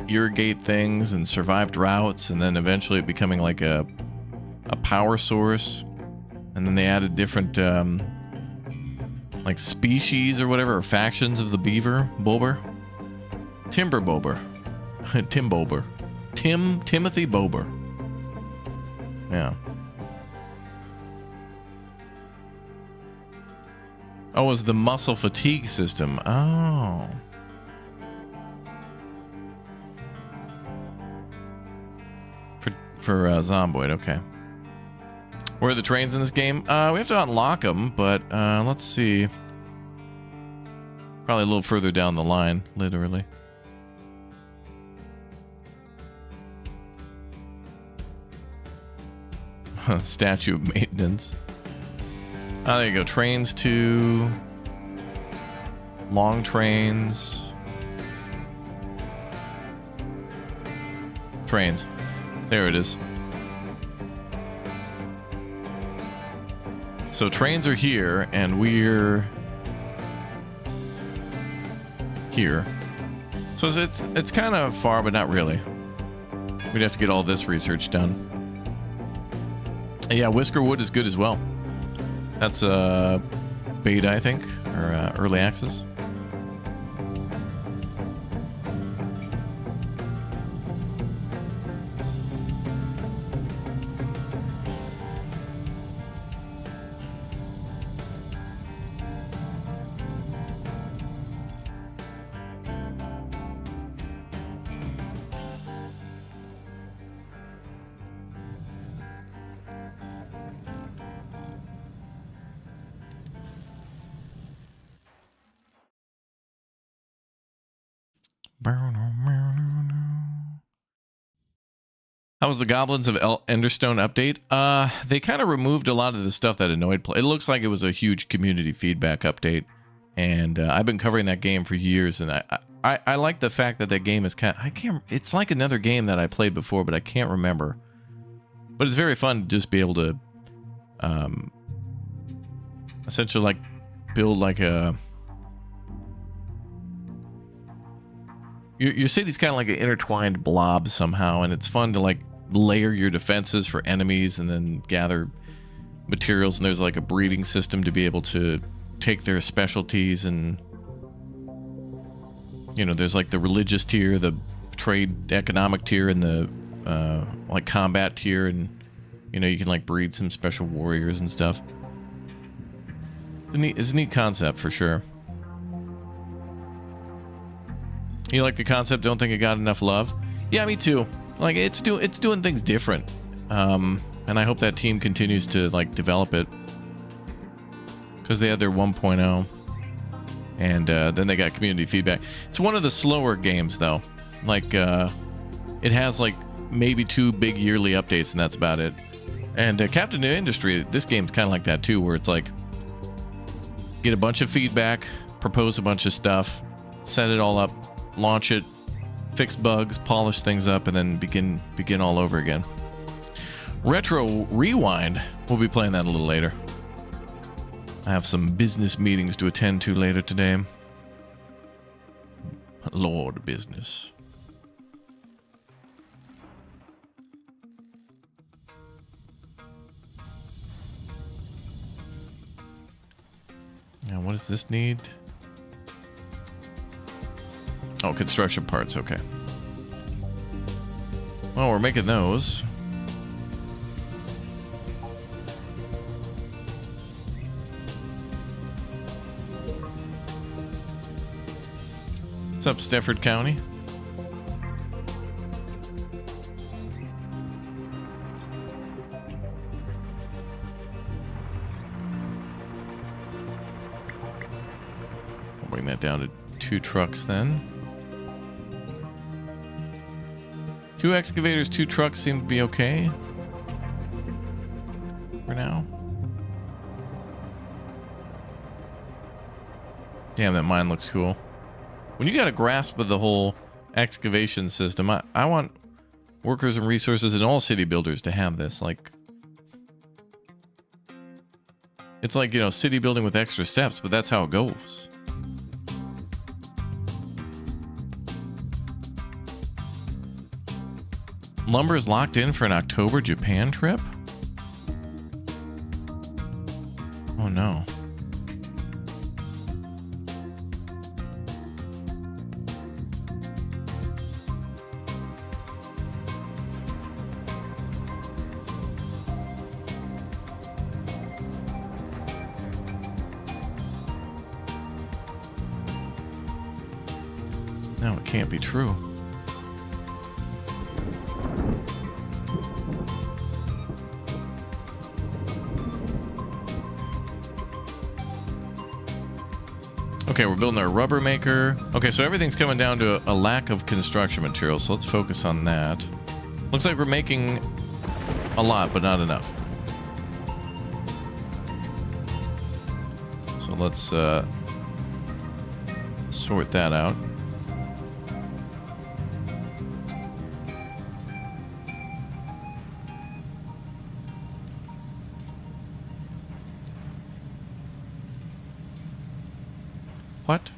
irrigate things and survive droughts, and then eventually it becoming like a power source. And then they added different like species or whatever, or factions of the beaver bober. Timber bober. Tim bober. Timothy bober. Yeah. Oh, it was the muscle fatigue system. Oh. For Zomboid, okay. Where are the trains in this game? We have to unlock them, but let's see. Probably a little further down the line, literally. Statue of maintenance. Oh, there you go. Trains to long trains. Trains. There it is. So trains are here, and we're here. So it's kind of far, but not really. We'd have to get all this research done. Yeah, Whiskerwood is good as well. That's beta, I think, or early access. How was the Goblins of Enderstone update? They kind of removed a lot of the stuff that annoyed play. It looks like it was a huge community feedback update, and I've been covering that game for years, and I like the fact that game is it's like another game that I played before, but I can't remember. But it's very fun to just be able to essentially like build like a your city's kind of like an intertwined blob somehow, and it's fun to like layer your defenses for enemies and then gather materials, and there's like a breeding system to be able to take their specialties, and you know, there's like the religious tier, the trade economic tier, and the like combat tier, and you know, you can like breed some special warriors and stuff. It's a neat concept for sure. You like the concept? Don't think it got enough love? Yeah, me too. Like it's doing things different, and I hope that team continues to like develop it, because they had their 1.0, and then they got community feedback. It's one of the slower games though. Like it has like maybe 2 big yearly updates, and that's about it. And Captain of Industry, this game's kind of like that too, where it's like get a bunch of feedback, propose a bunch of stuff, set it all up, launch it, fix bugs, polish things up, and then begin all over again. Retro Rewind, we'll be playing that a little later. I have some business meetings to attend to later today. Lord business. Now, what does this need? Oh, construction parts, okay. Well, we're making those. What's up, Stafford County? I'll bring that down to 2 trucks then. 2 excavators, 2 trucks seem to be okay for now. Damn, that mine looks cool. When you got a grasp of the whole excavation system, I want workers and resources in all city builders to have this. Like, it's like, you know, city building with extra steps, but that's how it goes. Lumber is locked in for an October Japan trip? Oh no. No, it can't be true. Okay, we're building our rubber maker. Okay, so everything's coming down to a lack of construction materials, so let's focus on that. Looks like we're making a lot, but not enough. So let's sort that out. What?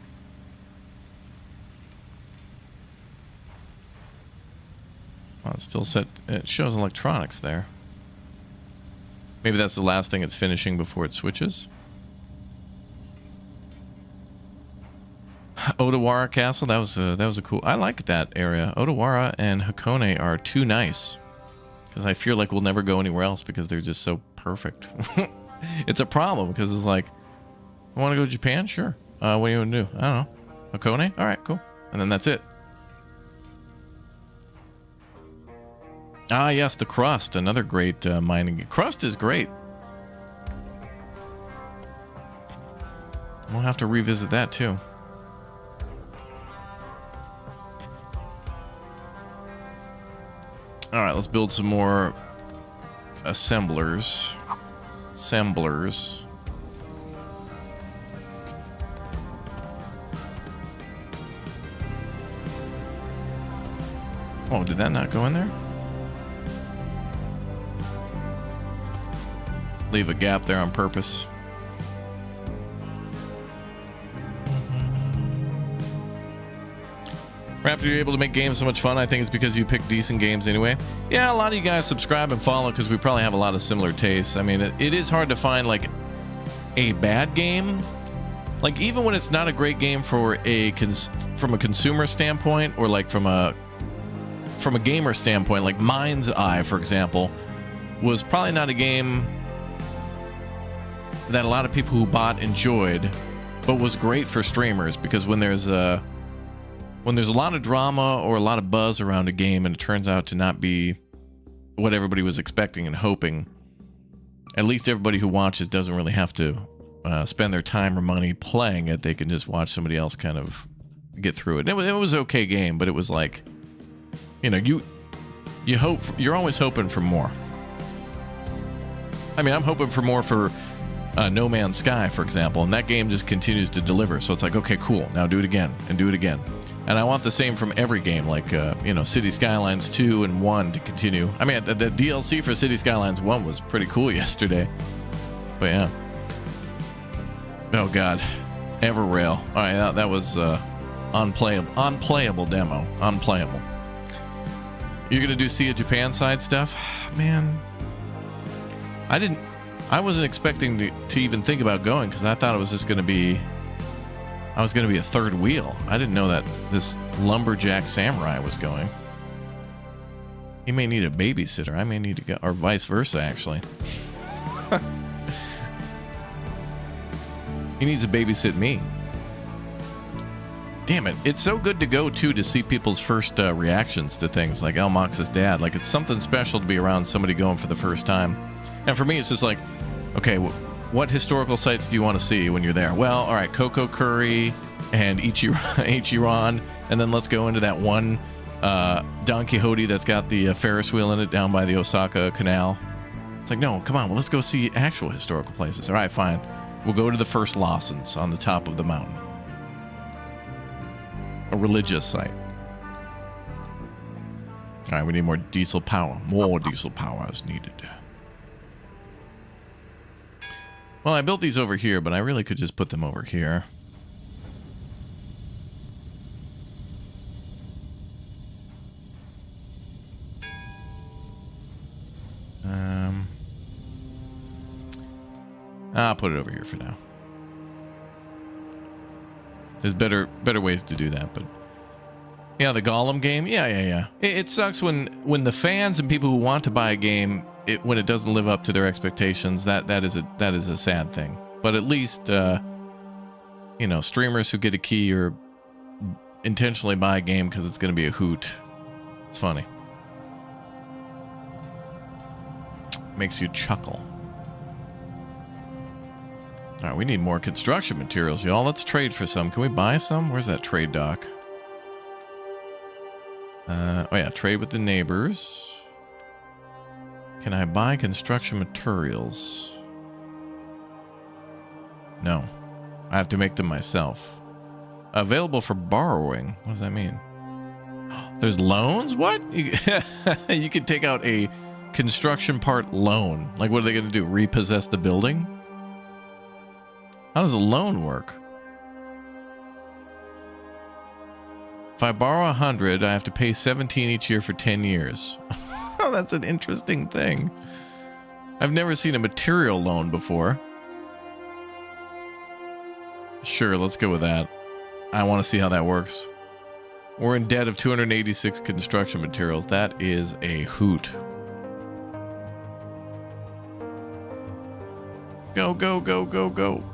Well, it's still set. It shows electronics there. Maybe that's the last thing it's finishing before it switches. Odawara Castle. That was a cool. I like that area. Odawara and Hakone are too nice because I feel like we'll never go anywhere else because they're just so perfect. It's a problem because it's like, I want to go to Japan, sure. What do you want to do? I don't know. Hakone? All right, cool. And then that's it. Ah, yes, the crust. Another great mining. Crust is great. We'll have to revisit that too. All right, let's build some more assemblers. Assemblers. Oh, did that not go in there? Leave a gap there on purpose. Raptor, you're able to make games so much fun. I think it's because you pick decent games anyway. Yeah, a lot of you guys subscribe and follow because we probably have a lot of similar tastes. I mean, it is hard to find like a bad game. Like even when it's not a great game for from a consumer standpoint or like from a gamer standpoint, like Mind's Eye, for example, was probably not a game that a lot of people who bought enjoyed, but was great for streamers because when there's a lot of drama or a lot of buzz around a game and it turns out to not be what everybody was expecting and hoping, at least everybody who watches doesn't really have to spend their time or money playing it. They can just watch somebody else kind of get through it. It was an okay game, but it was like, you know, you're always hoping for more. I mean, I'm hoping for more for No Man's Sky, for example, and that game just continues to deliver. So it's like, okay, cool. Now do it again and do it again. And I want the same from every game, like, you know, City Skylines 2 and 1 to continue. I mean, the DLC for City Skylines 1 was pretty cool yesterday. But yeah. Oh, God. Everrail. All right, that was unplayable demo. Unplayable. You're going to do Sea of Japan side stuff? Man. I wasn't expecting to even think about going because I thought it was just going to be... I was going to be a third wheel. I didn't know that this lumberjack samurai was going. He may need a babysitter. I may need to go, or vice versa, actually. He needs to babysit me. Damn it. It's so good to go, too, to see people's first reactions to things like El Mox's dad. Like, it's something special to be around somebody going for the first time. And for me, it's just like, okay, what historical sites do you want to see when you're there? Well, all right, Coco Curry and Ichiran, and then let's go into that one Don Quixote that's got the Ferris wheel in it down by the Osaka Canal. It's like, no, come on, well, let's go see actual historical places. All right, fine. We'll go to the first Lawsons on the top of the mountain. A religious site. All right, we need more diesel power. More diesel power is needed. Well, I built these over here, but I really could just put them over here. I'll put it over here for now. There's better ways to do that, but yeah, the Golem game, yeah. It sucks when the fans and people who want to buy a game, when it doesn't live up to their expectations. That is a sad thing. But at least you know, streamers who get a key or intentionally buy a game because it's going to be a hoot. It's funny. Makes you chuckle. All right, we need more construction materials, y'all. Let's trade for some. Can we buy some? Where's that trade dock? Oh yeah, trade with the neighbors. Can I buy construction materials? No. I have to make them myself. Available for borrowing. What does that mean? There's loans? What? You could take out a construction part loan. Like, what are they going to do? Repossess the building? How does a loan work? If I borrow 100, I have to pay 17 each year for 10 years. Oh, that's an interesting thing. I've never seen a material loan before. Sure, let's go with that. I want to see how that works. We're in debt of 286 construction materials. That is a hoot. Go, go, go, go, go.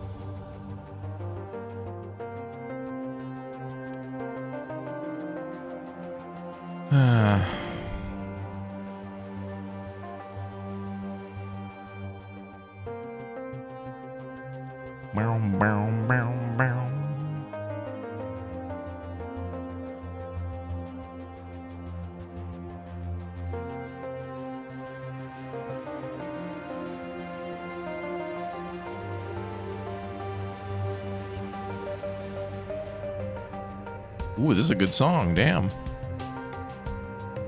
Ooh, this is a good song. Damn.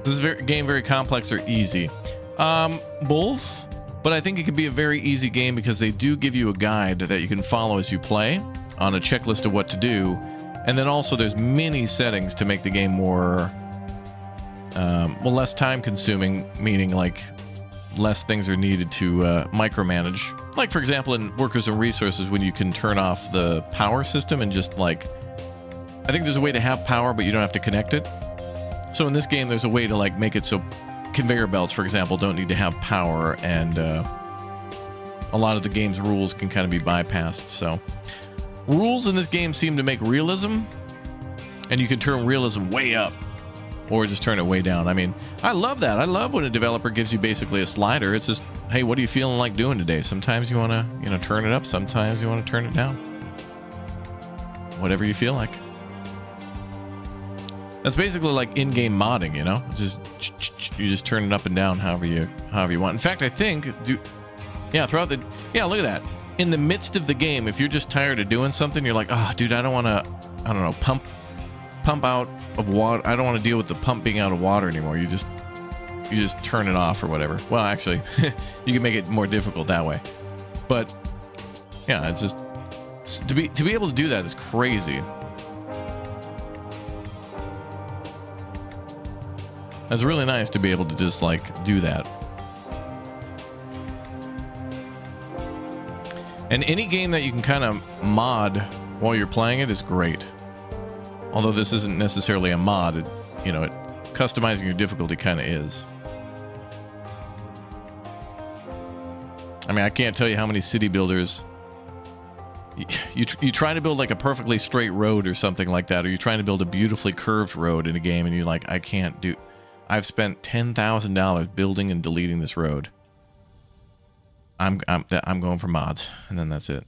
This is game very complex or easy? Both. But I think it can be a very easy game because they do give you a guide that you can follow as you play on a checklist of what to do. And then also there's many settings to make the game more, well, less time consuming, meaning like less things are needed to micromanage. Like, for example, in Workers and Resources, when you can turn off the power system and just like, I think there's a way to have power, but you don't have to connect it. So in this game, there's a way to like make it so conveyor belts, for example, don't need to have power, and a lot of the game's rules can kind of be bypassed. So rules in this game seem to make realism, and you can turn realism way up or just turn it way down. I mean, I love that. I love when a developer gives you basically a slider. It's just, hey, what are you feeling like doing today? Sometimes you want to, you know, turn it up. Sometimes you want to turn it down. Whatever you feel like. That's basically like in-game modding, you know? Just you just turn it up and down however you want. In fact, I think throughout the look at that. In the midst of the game, if you're just tired of doing something, you're like, oh, dude, I don't want to, I don't know, pump out of water. I don't want to deal with the pumping out of water anymore. You just turn it off or whatever. Well, actually, you can make it more difficult that way. But yeah, it's just to be able to do that is crazy. That's really nice to be able to just like do that. And any game that you can kind of mod while you're playing it is great. Although this isn't necessarily a mod, customizing your difficulty kind of is. I mean, I can't tell you how many city builders you try to build like a perfectly straight road or something like that, or you're trying to build a beautifully curved road in a game, and you're like, I can't do. I've spent $10,000 building and deleting this road. I'm going for mods, and then that's it.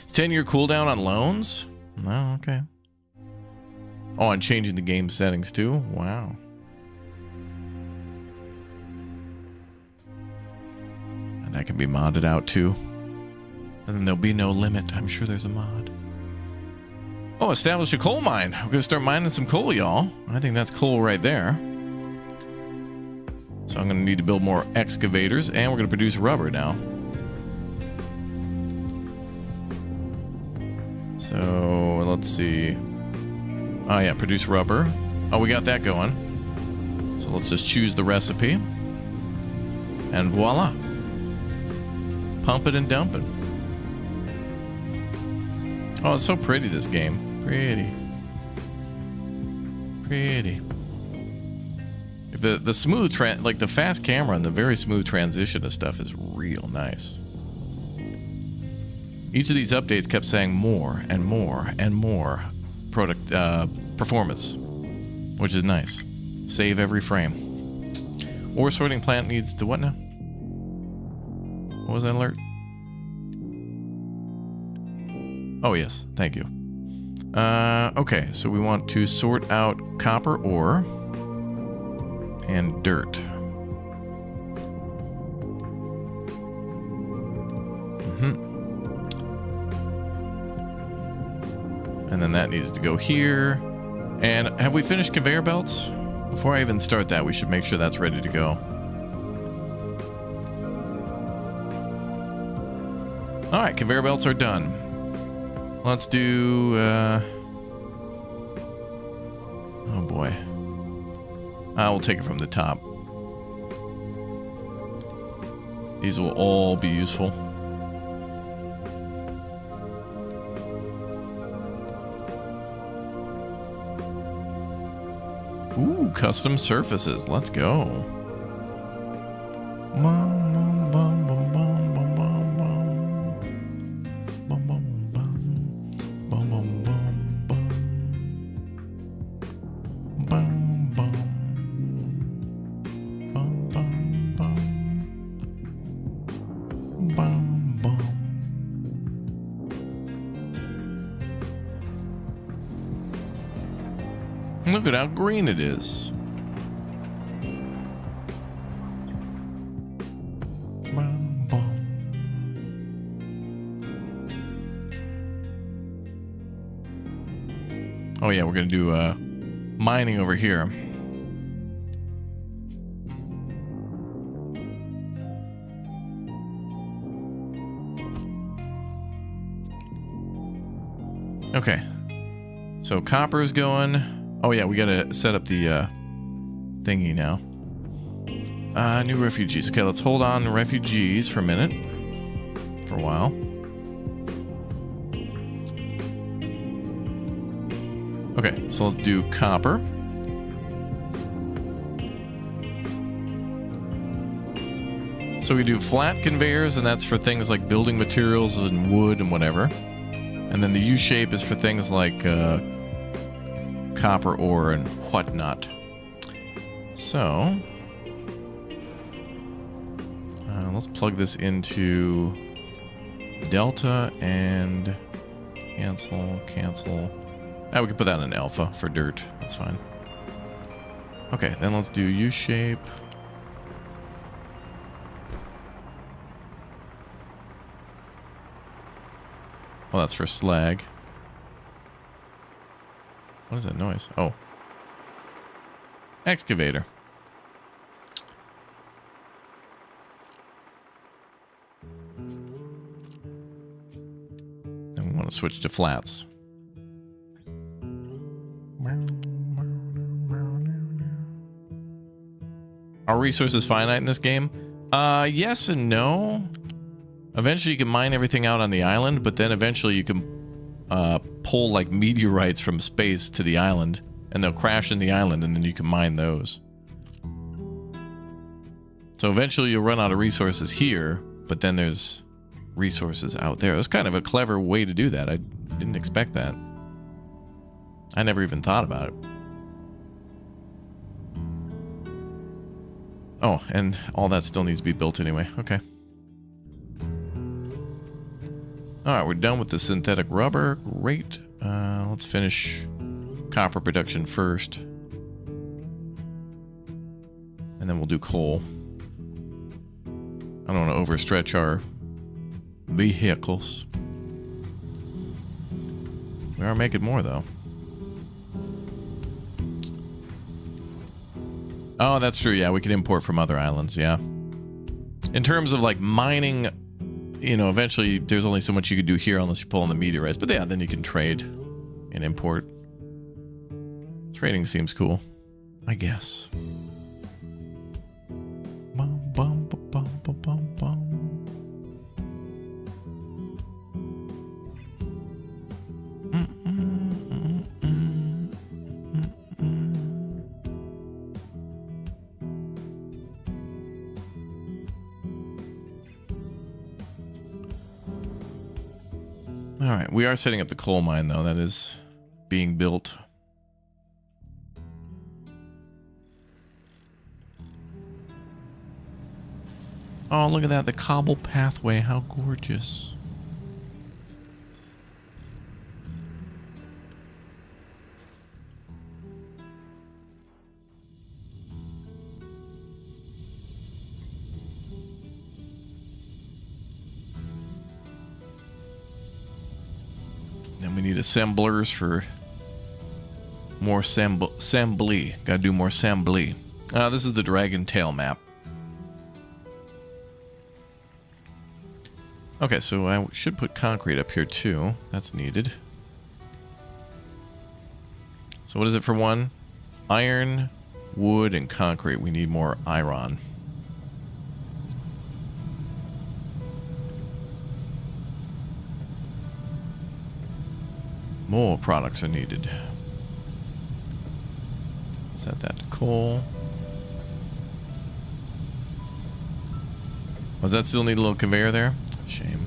It's 10-year cooldown on loans? No, okay. Oh, and changing the game settings too? Wow. That can be modded out too. And then there'll be no limit. I'm sure there's a mod. Oh, establish a coal mine. We're gonna start mining some coal, y'all. I think that's coal right there. So I'm gonna need to build more excavators, and we're gonna produce rubber now. So let's see. Oh yeah, produce rubber. Oh, we got that going. So let's just choose the recipe. And voila. Pump it and dump it. Oh, it's so pretty, this game. Pretty. The smooth, like the fast camera and the very smooth transition of stuff is real nice. Each of these updates kept saying more and more and more performance, which is nice. Save every frame. Ore sorting plant needs to what now? What was that alert? Oh yes, thank you. Okay, so we want to sort out copper ore and dirt. And then that needs to go here. And have we finished conveyor belts? Before I even start that, we should make sure that's ready to go. All right, conveyor belts are done. Let's do, oh boy. I will take it from the top. These will all be useful. Ooh, custom surfaces. Let's go. Look at how green it is. Oh yeah, we're gonna do mining over here. Okay, so copper is going. Oh yeah, we gotta set up the thingy now. New refugees. Okay, let's hold on to refugees for a minute. For a while. Okay, so let's do copper. So we do flat conveyors, and that's for things like building materials and wood and whatever. And then the U-shape is for things like copper ore and whatnot. So let's plug this into delta and cancel. We can put that in alpha for dirt. That's fine. Okay, then let's do U-shape. Well, that's for slag. What is that noise? Oh. Excavator. Then we want to switch to flats. Are resources finite in this game? Yes and no. Eventually you can mine everything out on the island, but then eventually you can pull like meteorites from space to the island, and they'll crash in the island, and then you can mine those. So eventually you'll run out of resources here, but then there's resources out there. It was kind of a clever way to do that. I didn't expect that. I never even thought about it. Oh, and all that still needs to be built anyway. Okay. Alright, we're done with the synthetic rubber. Great. Let's finish copper production first. And then we'll do coal. I don't want to overstretch our vehicles. We are making more, though. Oh, that's true. Yeah, we can import from other islands. Yeah. In terms of like mining, you know, eventually there's only so much you can do here unless you pull on the meteorites. But yeah, then you can trade and import. Trading seems cool, I guess. Bum, bum, bum, bum, bum, bum. All right, we are setting up the coal mine, though. That is being built. Oh, look at that. The cobble pathway. How gorgeous. Then we need assemblers for more assembly. Gotta do more assembly. This is the Dragon Tail map. Okay, so I should put concrete up here too. That's needed. So what is it for one? Iron, wood, and concrete. We need more iron. More products are needed. Set that to coal. Does that still need a little conveyor there? Shame.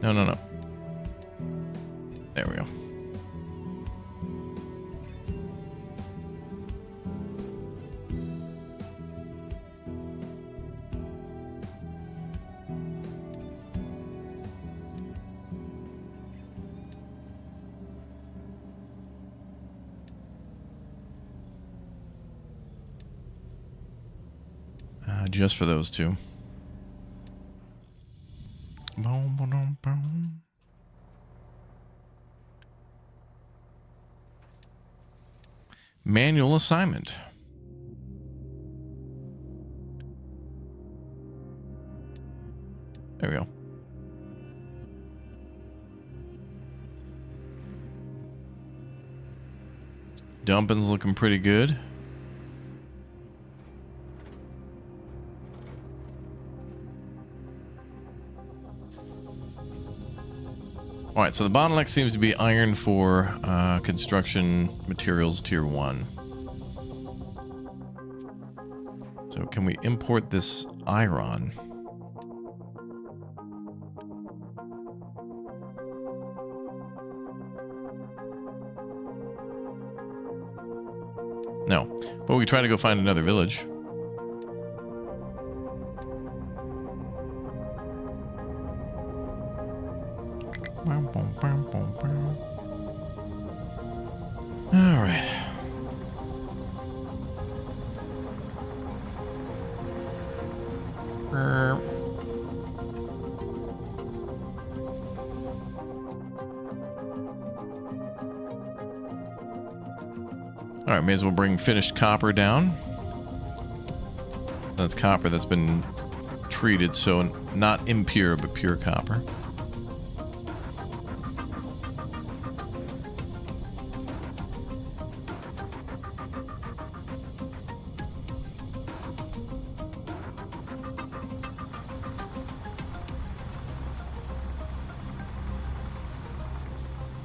No, no, no. There we go. Just for those two. Manual assignment. There we go. Dumping's looking pretty good. All right, so the bottleneck seems to be iron for construction materials tier 1. So can we import this iron? No, but we try to go find another village. All right. All right, may as well bring finished copper down. That's copper that's been treated, so not impure, but pure copper.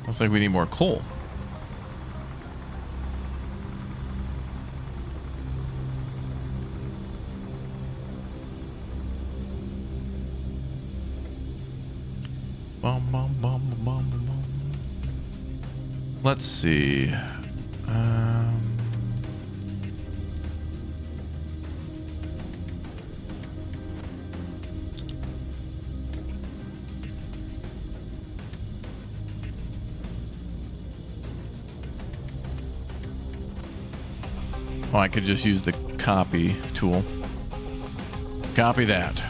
Looks like we need more coal. Bum, bum, bum, bum, bum, bum. Let's see. Oh, I could just use the copy tool. Copy that.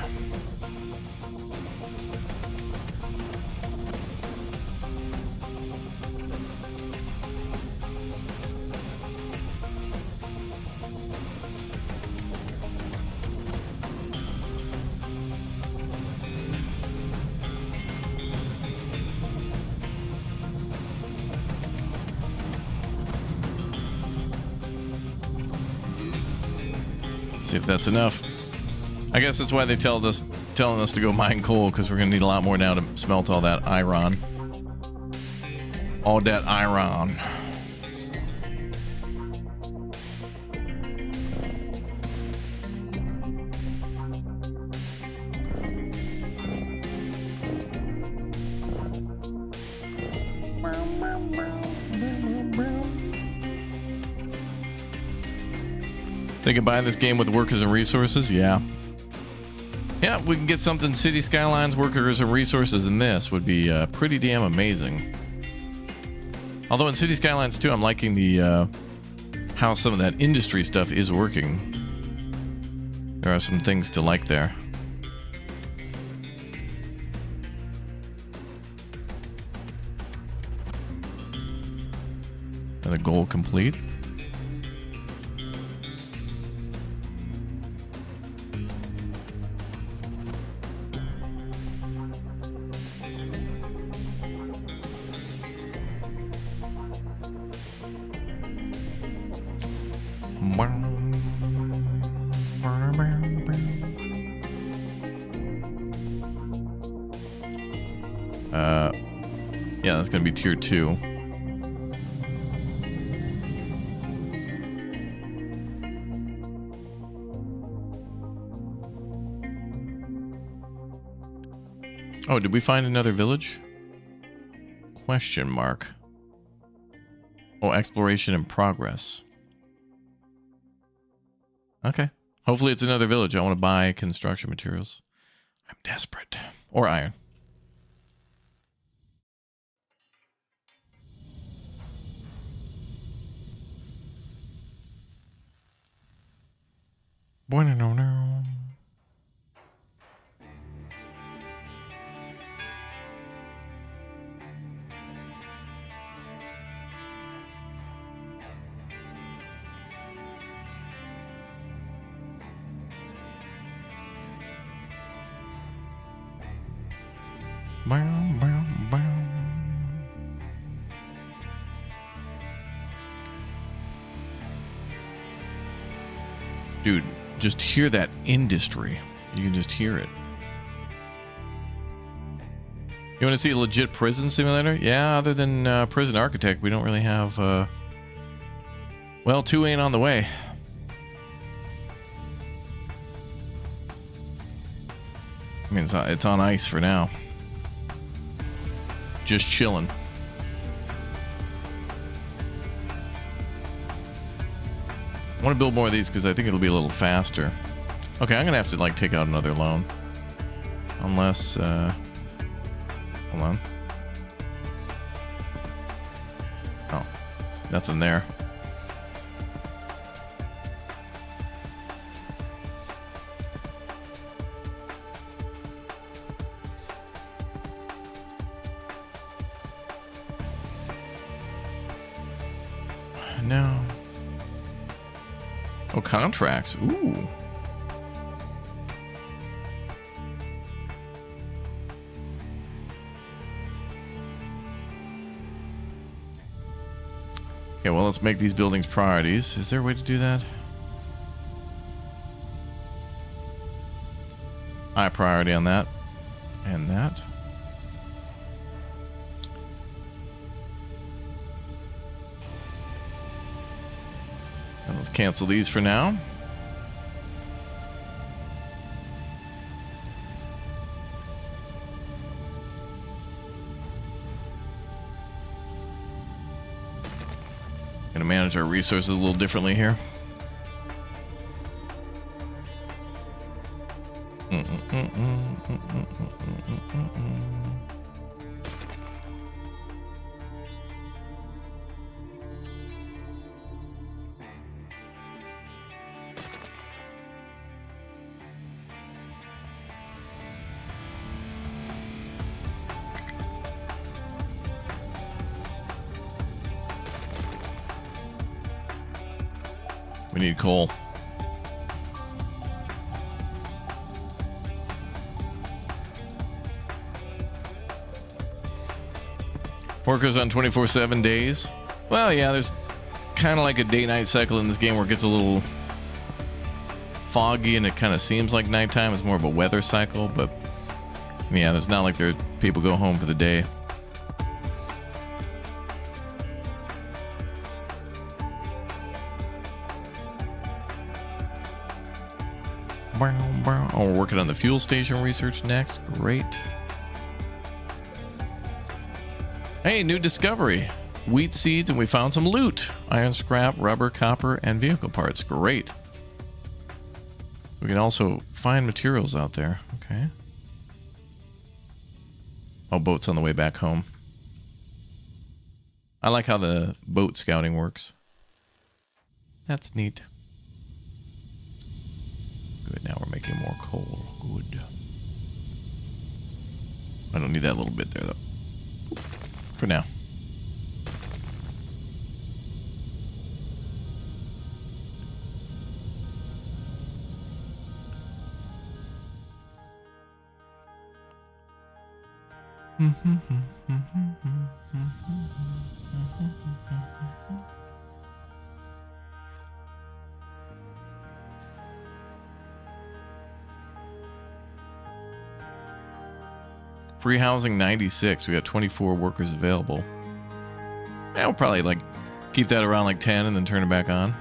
See if that's enough. I guess that's why they telling us to go mine coal, because we're gonna need a lot more now to smelt all that iron. All that iron. They can buy this game with workers and resources? Yeah. Yeah, we can get something City Skylines, workers and resources in this would be pretty damn amazing. Although in City Skylines 2, I'm liking the how some of that industry stuff is working. There are some things to like there. And a goal complete. Yeah, that's gonna be tier 2. Oh, did we find another village? Question mark. Oh, exploration in progress. Okay. Hopefully it's another village. I want to buy construction materials. I'm desperate. Or iron. Bueno. Dude, just hear that industry. You can just hear it. You want to see a legit prison simulator? Yeah, other than Prison Architect, we don't really have... Well, 2 ain't on the way. I mean, it's on ice for now. Just chilling. I want to build more of these because I think it'll be a little faster. Okay, I'm gonna have to like take out another loan. Unless, hold on. Oh, nothing there. No. Oh, contracts. Ooh. Okay, well, let's make these buildings priorities. Is there a way to do that? High priority on that. And that. And let's cancel these for now. Gonna manage our resources a little differently here. We need coal. Workers on 24/7 days. Well, yeah, there's kind of like a day-night cycle in this game where it gets a little foggy and it kind of seems like nighttime. It's more of a weather cycle, but yeah, it's not like there people go home for the day. Oh, we're working on the fuel station research next. Great. Hey, new discovery. Wheat seeds, and we found some loot. Iron scrap, rubber, copper, and vehicle parts. Great. We can also find materials out there. Okay. Oh, boat's on the way back home. I like how the boat scouting works. That's neat. Good, now we're making more coal. Good. I don't need that little bit there, though. For now. Free housing 96. We got 24 workers available. Yeah, we'll probably like keep that around like 10 and then turn it back on.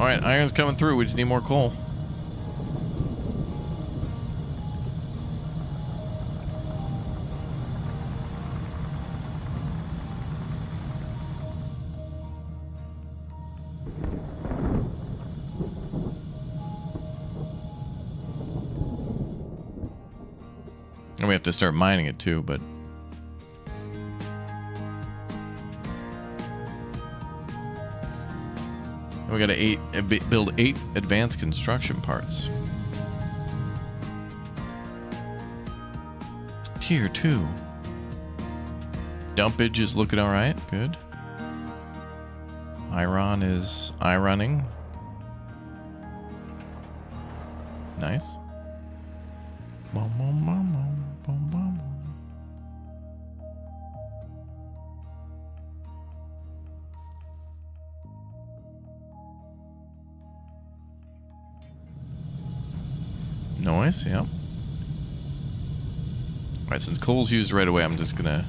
All right, iron's coming through. We just need more coal. And we have to start mining it too, but we gotta build 8 advanced construction parts. Tier 2. Dumpage is looking all right. Good. Iron is ironing. Nice. Nice, yeah. Alright, since coal's used right away, I'm just gonna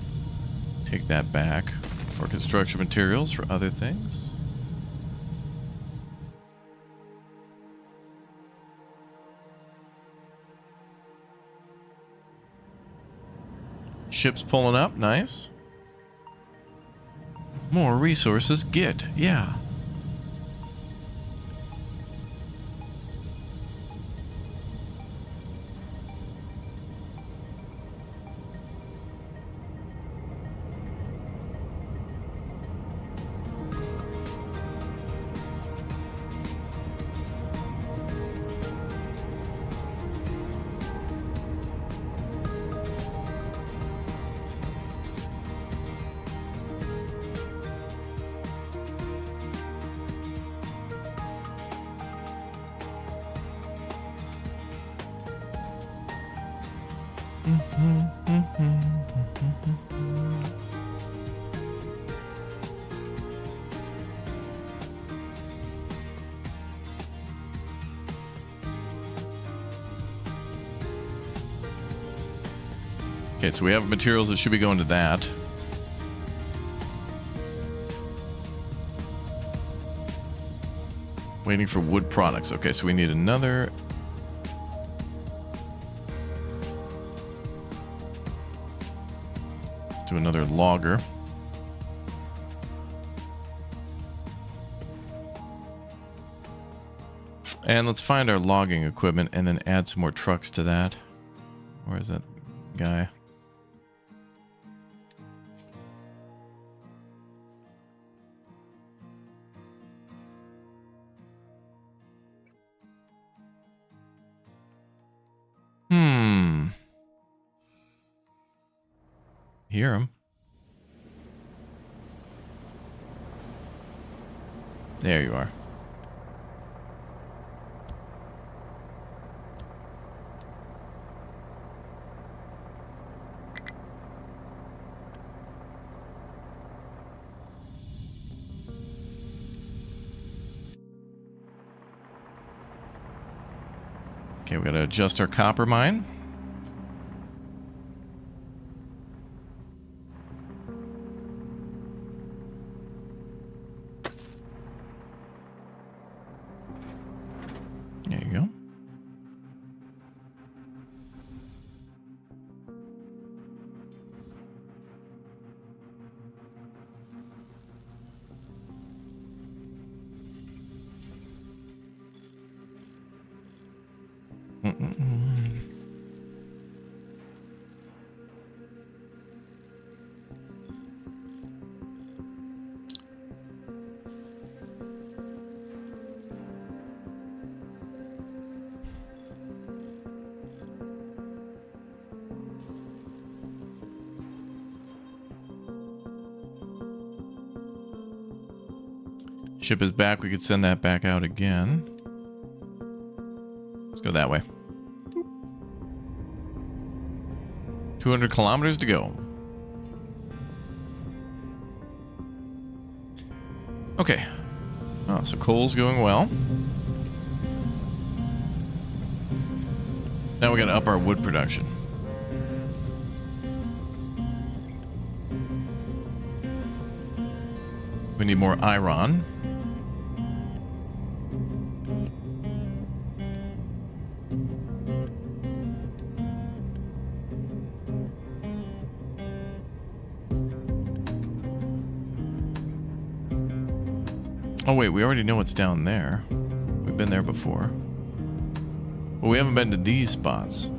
take that back for construction materials for other things. Ship's pulling up, nice. More resources, get, yeah. Okay, so we have materials that should be going to that. Waiting for wood products. Okay, so we need another. Let's do another logger. And let's find our logging equipment and then add some more trucks to that. Where is that guy? Hear him. There you are. Okay, we gotta adjust our copper mine. There you go. Ship is back. We could send that back out again. Let's go that way. 200 kilometers to go. Okay. Oh, so coal's going well. Now we gotta up our wood production. We need more iron. Oh wait, we already know what's down there. We've been there before. Well, we haven't been to these spots.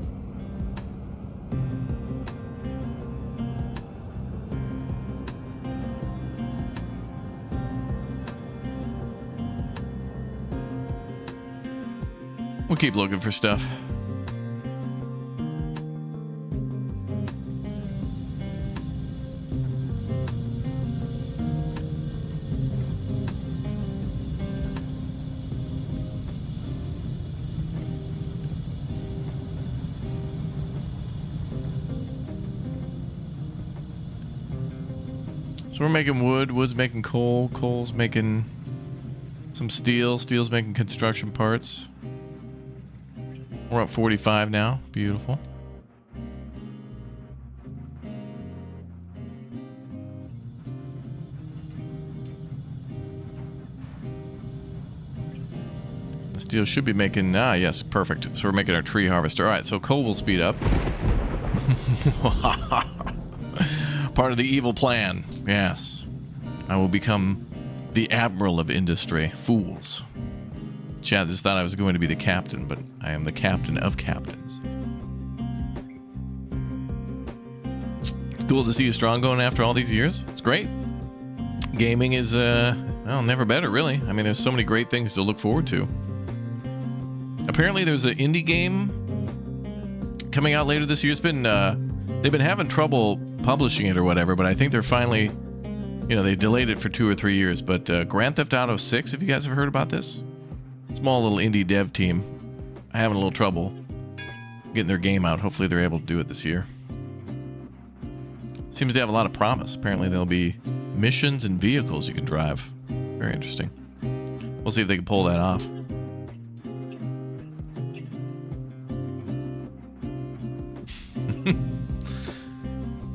We'll keep looking for stuff. So we're making wood, wood's making coal, coal's making some steel, steel's making construction parts. We're at 45 now. Beautiful. The steel should be making... Ah, yes, perfect. So we're making our tree harvester. All right, so coal will speed up. Part of the evil plan. Yes. I will become the admiral of industry. Fools. Chad just thought I was going to be the captain, but I am the captain of captains. It's cool to see you strong going after all these years. It's great. Gaming is, well, never better, really. I mean, there's so many great things to look forward to. Apparently, there's an indie game coming out later this year. It's been, they've been having trouble publishing it or whatever, but I think they're finally, you know, they delayed it for 2 or 3 years. But Grand Theft Auto 6, if you guys have heard about this? Small little indie dev team. Having a little trouble getting their game out. Hopefully they're able to do it this year. Seems to have a lot of promise. Apparently there'll be missions and vehicles you can drive. Very interesting. We'll see if they can pull that off.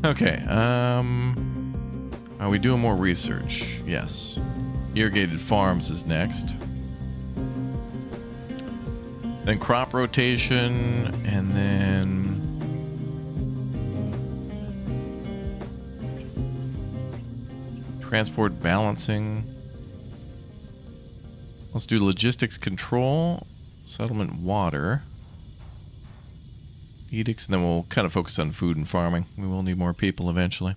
Okay, are we doing more research? Yes. Irrigated farms is next. Then crop rotation, and then transport balancing. Let's do logistics control, settlement water, edicts, and then we'll kind of focus on food and farming. We will need more people eventually.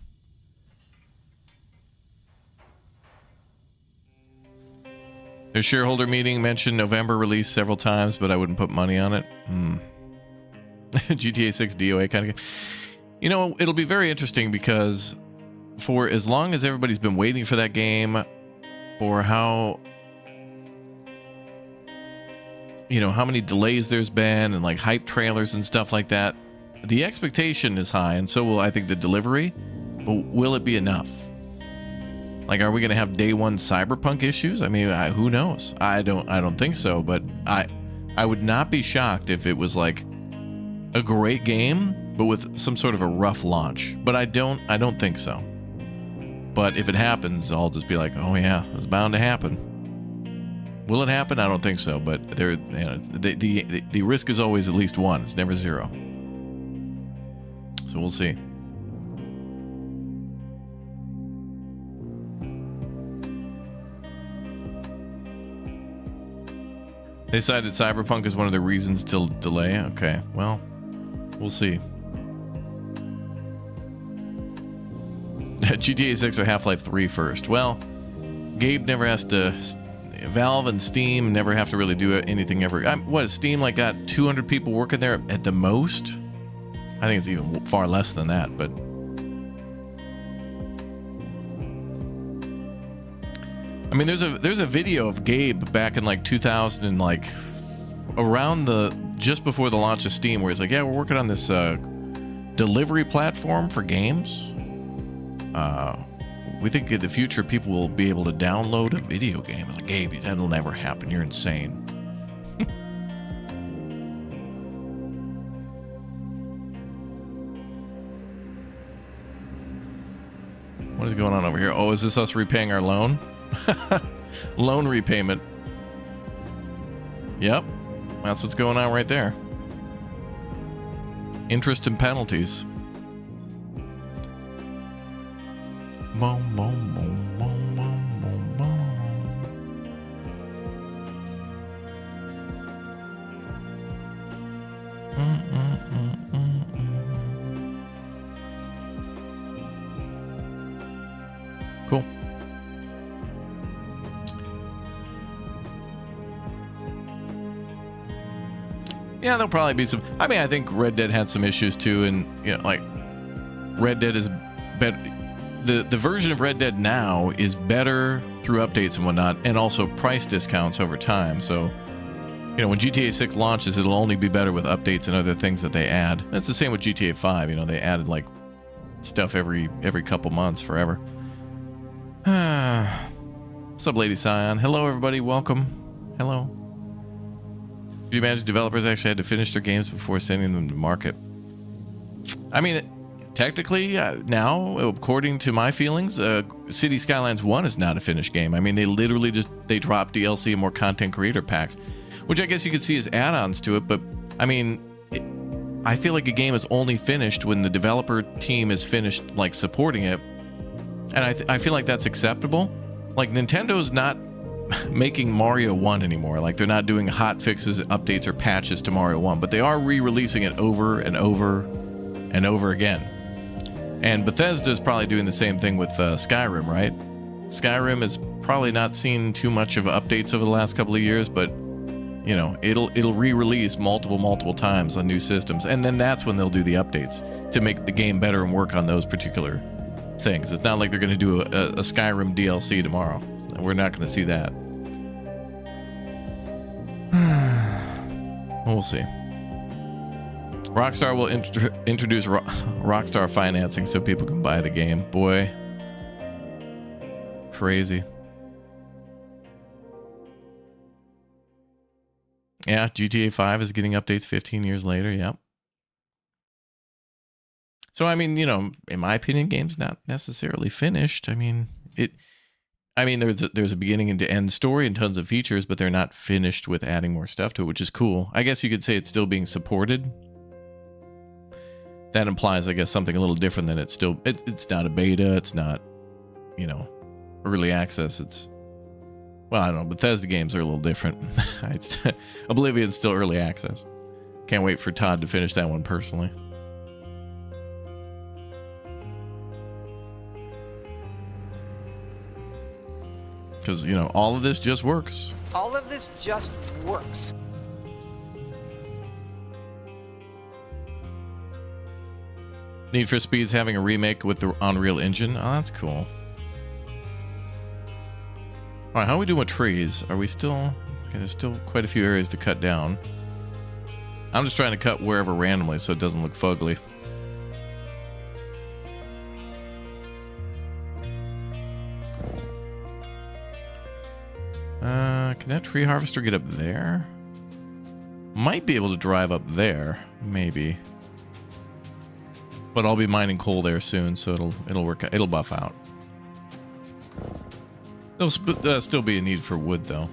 Their shareholder meeting mentioned November release several times, but I wouldn't put money on it. GTA 6 DOA kind of game. You know, it'll be very interesting because for as long as everybody's been waiting for that game, for how, you know, how many delays there's been and like hype trailers and stuff like that, the expectation is high, and so will I think the delivery, but will it be enough? Like, are we going to have day one Cyberpunk issues? I mean, who knows? I don't think so, but I would not be shocked if it was like a great game, but with some sort of a rough launch. But I don't think so. But if it happens, I'll just be like, oh yeah, it's bound to happen. Will it happen? I don't think so, but there, you know, the risk is always at least one. It's never zero. So we'll see. They cited Cyberpunk as one of the reasons to delay. Okay, well, we'll see. GTA 6 or Half-Life 3 first. Well, Gabe never has to... Valve and Steam never have to really do anything ever. What, is Steam like got 200 people working there at the most? I think it's even far less than that, but... I mean, there's a video of Gabe back in like 2000 and like around just before the launch of Steam, where he's like, yeah, we're working on this delivery platform for games. We think in the future people will be able to download a video game. I'm like, Gabe, that'll never happen. You're insane. What is going on over here? Oh, is this us repaying our loan? Loan repayment. Yep, that's what's going on right there. Interest and penalties. Boom, boom, boom, boom, boom, boom, boom. Cool. Yeah, there'll probably be some. I mean, I think Red Dead had some issues too, and you know, like Red Dead is better. The version of Red Dead now is better through updates and whatnot, and also price discounts over time. So, you know, when GTA 6 launches, it'll only be better with updates and other things that they add. That's the same with GTA 5. You know, they added like stuff every couple months forever. What's up, Lady Scion? Hello, everybody. Welcome. Hello. Do you imagine developers actually had to finish their games before sending them to market? I mean, technically, now, according to my feelings, City Skylines 1 is not a finished game. I mean, they literally they dropped DLC and more content creator packs, which I guess you could see as add-ons to it, but I mean, I feel like a game is only finished when the developer team is finished, like, supporting it, and I feel like that's acceptable. Like, Nintendo's not making Mario 1 anymore. Like, they're not doing hot fixes, updates, or patches to Mario 1, but they are re-releasing it over and over and over again. And Bethesda's probably doing the same thing with Skyrim, right? Skyrim has probably not seen too much of updates over the last couple of years, but you know, it'll re-release multiple times on new systems, and then that's when they'll do the updates to make the game better and work on those particular things. It's not like they're going to do a Skyrim DLC tomorrow. We're not going to see that. We'll see. Rockstar will introduce Rockstar financing so people can buy the game. Boy. Crazy. Yeah, GTA 5 is getting updates 15 years later. Yep. So, I mean, you know, in my opinion, game's not necessarily finished. I mean, I mean, there's a beginning and end story and tons of features, but they're not finished with adding more stuff to it, which is cool. I guess you could say it's still being supported. That implies, I guess, something a little different than it's not a beta. It's not, you know, early access. It's, well, I don't know. Bethesda games are a little different. Oblivion's still early access. Can't wait for Todd to finish that one personally. Because, you know, all of this just works. All of this just works. Need for Speed's having a remake with the Unreal Engine. Oh, that's cool. All right, how are we doing with trees? Are we still... Okay, there's still quite a few areas to cut down. I'm just trying to cut wherever randomly so it doesn't look fugly. Can that tree harvester get up there? Might be able to drive up there, maybe. But I'll be mining coal there soon, so it'll work out. It'll buff out. There'll still be a need for wood, though.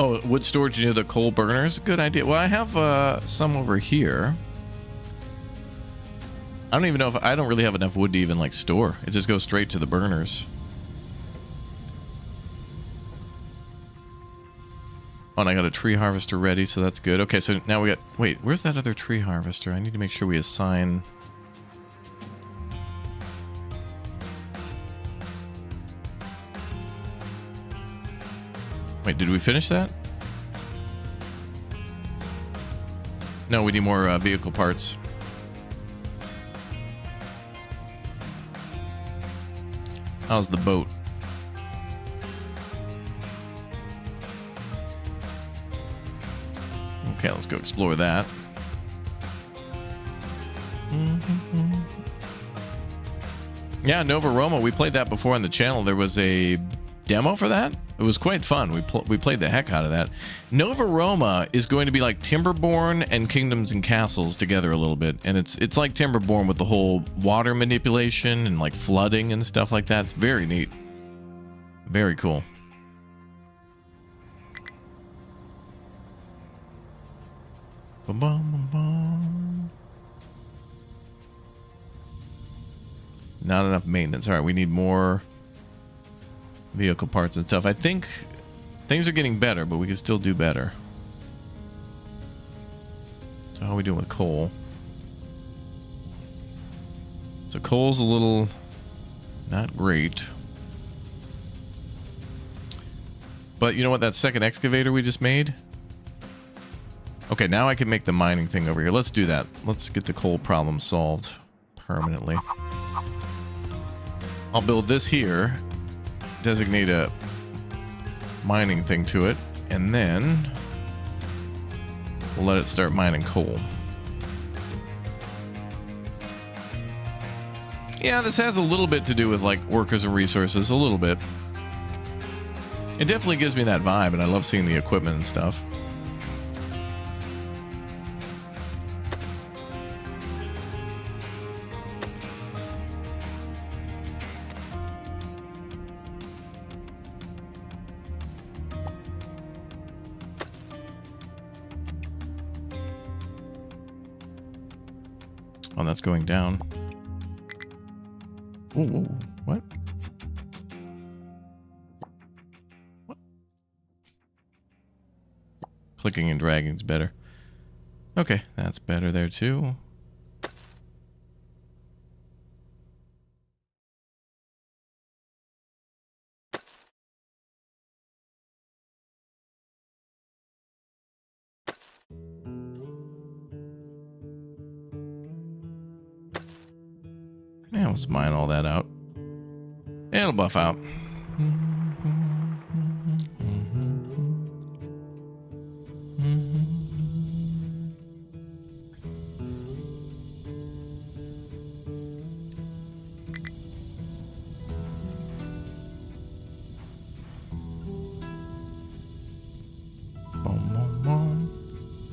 Oh, wood storage near the coal burners? Good idea. Well, I have some over here. I don't even know if I don't really have enough wood to even like store. It just goes straight to the burners. Oh, and I got a tree harvester ready, so that's good. Okay, so now we got... Wait, where's that other tree harvester? I need to make sure we assign... Wait, did we finish that? No, we need more vehicle parts. How's the boat? Okay, let's go explore that. Yeah, Nova Roma, we played that before on the channel. There was a demo for that. It was quite fun. We played the heck out of that. Nova Roma is going to be like Timberborn and Kingdoms and Castles together a little bit, and it's like Timberborn with the whole water manipulation and like flooding and stuff like that. It's very neat. Very cool. Bum, bum, bum, bum. Not enough maintenance. All right, we need more vehicle parts and stuff. I think things are getting better, but we can still do better. So how are we doing with coal? So coal's a little not great. But you know what? That second excavator we just made? Okay, now I can make the mining thing over here. Let's do that. Let's get the coal problem solved permanently. I'll build this here. Designate a mining thing to it, and then we'll let it start mining coal. Yeah, this has a little bit to do with like workers and resources, a little bit. It definitely gives me that vibe, and I love seeing the equipment and stuff. Oh, that's going down. Whoa, whoa, what? What? Clicking and dragging's better. Okay, that's better there too. Yeah, let's mine all that out. It'll buff out.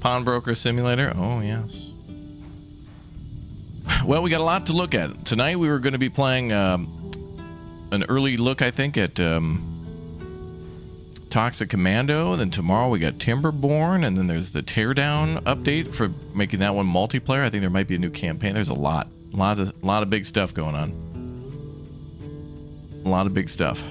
Pawnbroker Simulator. Oh, yes. Well, we got a lot to look at. Tonight we were going to be playing an early look, I think, at Toxic Commando. Then tomorrow we got Timberborn, and then there's the Teardown update for making that one multiplayer. I think there might be a new campaign. There's a lot of big stuff going on. A lot of big stuff.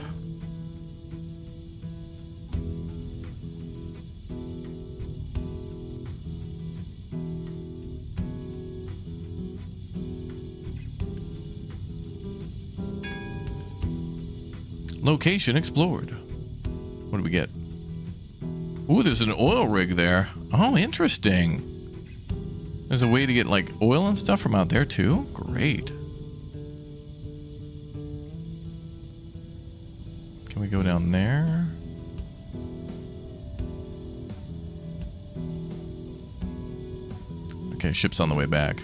Location explored. What do we get? Ooh, there's an oil rig there. Oh, interesting. There's a way to get like oil and stuff from out there too. Great. Can we go down there? Okay, ship's on the way back.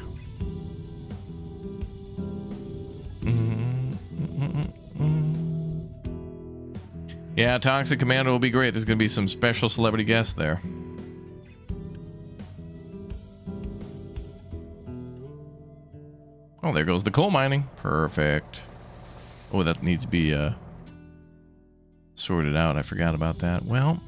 Yeah, Toxic Commando will be great. There's going to be some special celebrity guests there. Oh, there goes the coal mining. Perfect. Oh, that needs to be sorted out. I forgot about that. Well,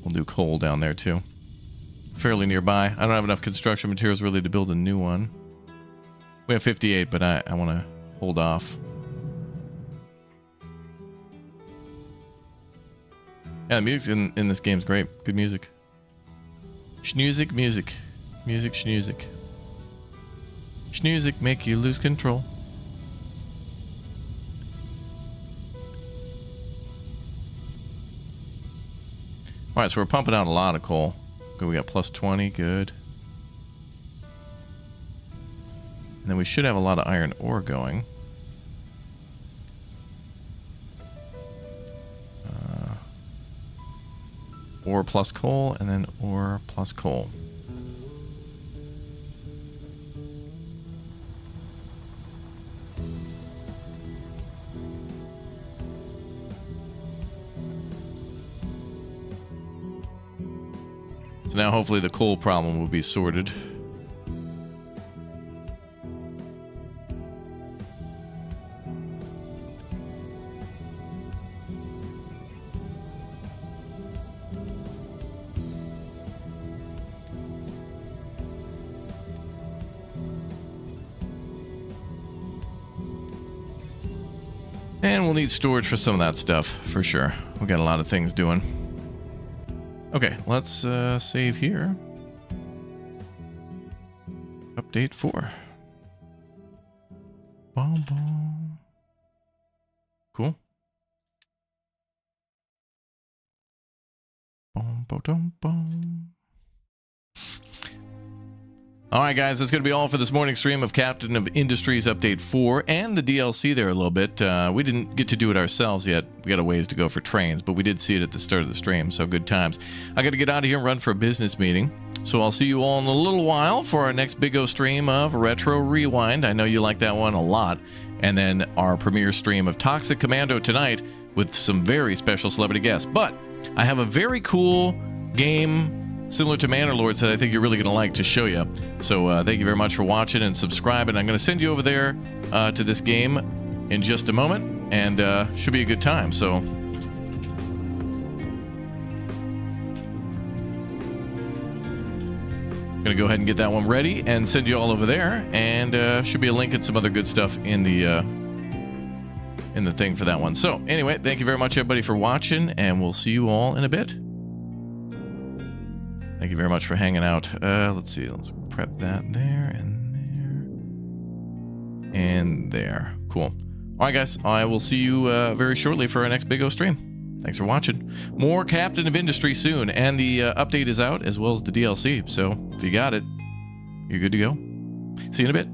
we'll do coal down there too. Fairly nearby. I don't have enough construction materials really to build a new one. We have 58, but I want to hold off. Yeah, the music in this game is great. Good music. Schmusic music. Music schmusic. Schmusic make you lose control. Alright, so we're pumping out a lot of coal. Good, we got plus 20, good. And then we should have a lot of iron ore going. Ore plus coal, and then ore plus coal. So now hopefully the coal problem will be sorted. And we'll need storage for some of that stuff, for sure. We got a lot of things doing. Okay, let's save here. Update 4. Boom, boom. Cool. Boom, boom, boom, boom. Alright guys, that's going to be all for this morning's stream of Captain of Industries Update 4 and the DLC there a little bit. We didn't get to do it ourselves yet. We got a ways to go for trains, but we did see it at the start of the stream, so good times. I got to get out of here and run for a business meeting, so I'll see you all in a little while for our next Big O stream of Retro Rewind. I know you like that one a lot. And then our premiere stream of Toxic Commando tonight with some very special celebrity guests. But I have a very cool game similar to Manor Lords that I think you're really going to like to show you. So thank you very much for watching and subscribing. I'm going to send you over there to this game in just a moment, and should be a good time. So I'm going to go ahead and get that one ready and send you all over there, and should be a link and some other good stuff in the thing for that one. So anyway, thank you very much everybody for watching, and we'll see you all in a bit. Thank you very much for hanging out. Let's see. Let's prep that there and there. And there. Cool. All right, guys. I will see you very shortly for our next Big O stream. Thanks for watching. More Captain of Industry soon. And the update is out as well as the DLC. So if you got it, you're good to go. See you in a bit.